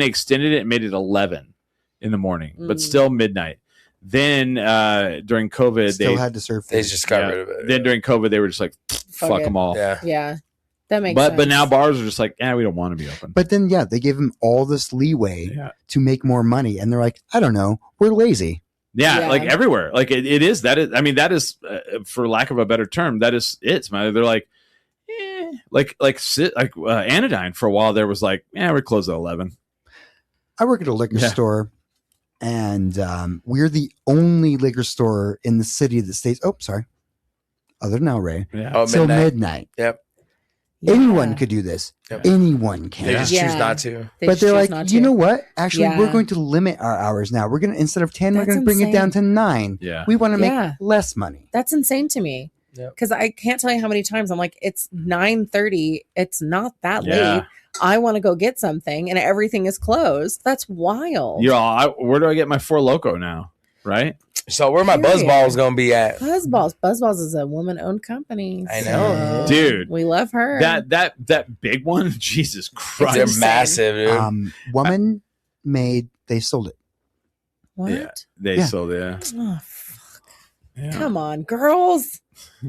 extended it and made it 11 in the morning, but Mm. still midnight. Then during COVID, Still they had to serve food. they just got yeah. rid of it. Then during COVID, they were just like fuck it. them all. Yeah. Yeah. That makes But sense. but now bars are just like, we don't want to be open. But then, yeah, they gave them all this leeway Yeah. to make more money. And they're like, I don't know, we're lazy. Yeah, Yeah. like everywhere. Like it is. That is. I mean, that is, for lack of a better term, that is it. Man. They're like, Anodyne for a while. There was like, we're closed at 11. I work at a liquor Yeah. store, and we're the only liquor store in the city that stays. Oh, sorry. Other than El Rey. Yeah. Oh, Till midnight. midnight. Yep. Yeah. Anyone could do this. Yep. Anyone can. They just Yeah. choose not to. They But just they're choose like, not you to. know what? Actually, Yeah. we're going to limit our hours now. We're going to, instead of 10, we're That's going to bring it down to 9. Yeah. We want to make Yeah. less money. That's insane to me. Yep. Because I can't tell you how many times I'm like, it's 9:30. It's not that Yeah. late. I want to go get something, and everything is closed. That's wild. Where do I get my Four Loko now? Right? So where my Period. buzzball is going to be at? Buzzballs is a woman-owned company. I know. Dude. We love her. That big one, Jesus Christ! They're insane. massive, dude. Woman made, they sold it. what? Yeah. They Yeah. sold it. Oh, fuck. Yeah. Come on, girls.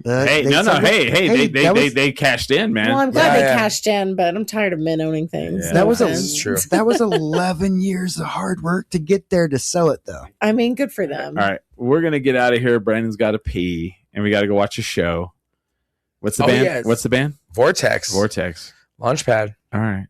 Hey, They no, sold it. hey, that was- they cashed in, man. Well, I'm glad Yeah, they yeah. cashed in, but I'm tired of men owning things. Yeah. That was offense. It's true. That was 11 years of hard work to get there to sell it, though. I mean, good for them. All right, we're gonna get out of here. Brandon's got to pee, and we got to go watch a show. What's the Oh, band? yes. What's the band? Vortex. Vortex. Launchpad. All right,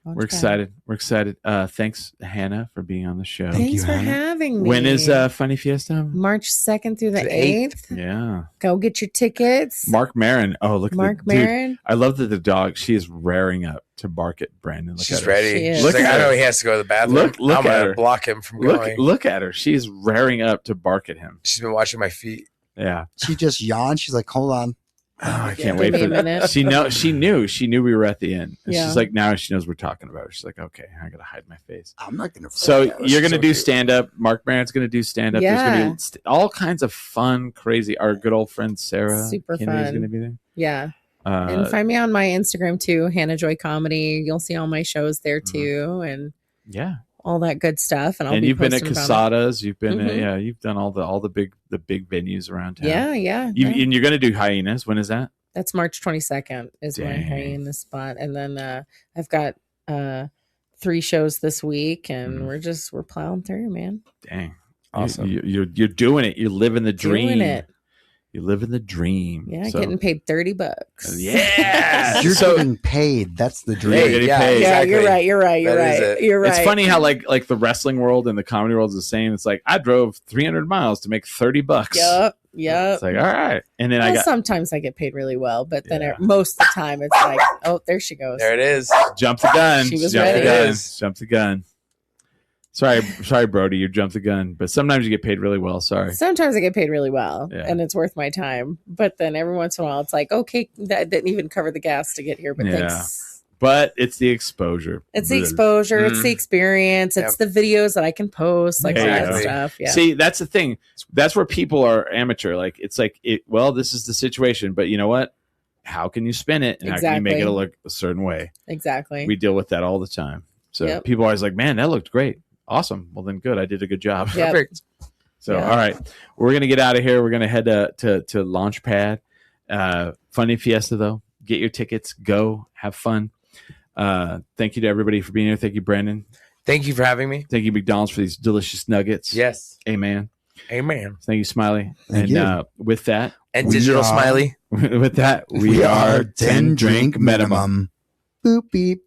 we're Okay. excited. We're excited. Thanks, Hannah, for being on the show. Thank Thanks you, for Hannah. having me. When is Funny Fiesta? March 2nd through the The 8th? Yeah, Go get your tickets. Mark Maron. Oh, look, Mark at the, dude, Maron. I love that the dog. She is raring up to bark at Brandon. Look She's at her. ready. She is. She's Look like, at I know her. he has to go to the bathroom. Look I'm at gonna her. block him from going. Look at her. She's raring up to bark at him. She's been watching my feet. Yeah. She just yawned. She's like, hold on. I can't wait Give me for a minute. She knew we were at the end. And Yeah. she's like, now she knows we're talking about her. She's like, okay, I gotta hide my face. I'm not gonna. So that was you're gonna so do cute. stand up. Mark Barrett's gonna do stand up. There's gonna be all kinds of fun, crazy. Our good old friend Sarah Super Kennedy's fun. gonna be there. Yeah. And find me on my Instagram too, Hannah Joy Comedy. You'll see all my shows there too, and yeah, all that good stuff. And you've been at posting about it. Casadas. You've been you've done all the big venues around town. Yeah. And you're gonna do Hyenas. When is that? That's March 22nd is my Dang. hyena spot. And then I've got 3 shows this week, and we're plowing through, man. Dang, Awesome. You're doing it. You're living the dream. Doing it. You're living the dream. Yeah, So- getting paid $30. Yeah. You're So- getting paid. That's the dream. You're getting paid. Yeah, Exactly. you're right. That is it. You're right. It's funny how like the wrestling world and the comedy world is the same. It's like I drove 300 miles to make $30. Yep. It's like, all right. And then Well, sometimes I get paid really well, but then Yeah. most of the time it's like, oh, there she goes. There it is. jump the gun. She was jump ready. the gun. It is. Jump the gun. Sorry, Brody, you jumped the gun. But sometimes you get paid really well. Sorry. Sometimes I get paid really well, Yeah. and it's worth my time. But then every once in a while, it's like, okay, that didn't even cover the gas to get here, but Yeah. thanks. But it's the exposure. It's the exposure, it's Mm. the experience, it's the videos that I can post, like all There you that go. stuff. Yeah. See, that's the thing. That's where people are amateur. Like it's like well, this is the situation, but you know what? How can you spin it and how can you make Exactly. it look a certain way? Exactly. We deal with that all the time. So Yep. people are always like, man, that looked great. Awesome. Well, then good. I did a good job. Yep. Perfect. So, Yeah. all right. We're going to get out of here. We're going to head to Launchpad. Funny Fiesta, though. Get your tickets. Go. Have fun. Thank you to everybody for being here. Thank you, Brandon. Thank you for having me. Thank you, McDonald's, for these delicious nuggets. Yes. Amen. Amen. Thank you, Smiley. Thank and you. With that, And We Digital are- Smiley. with that, We are 10 drink minimum. Boop beep.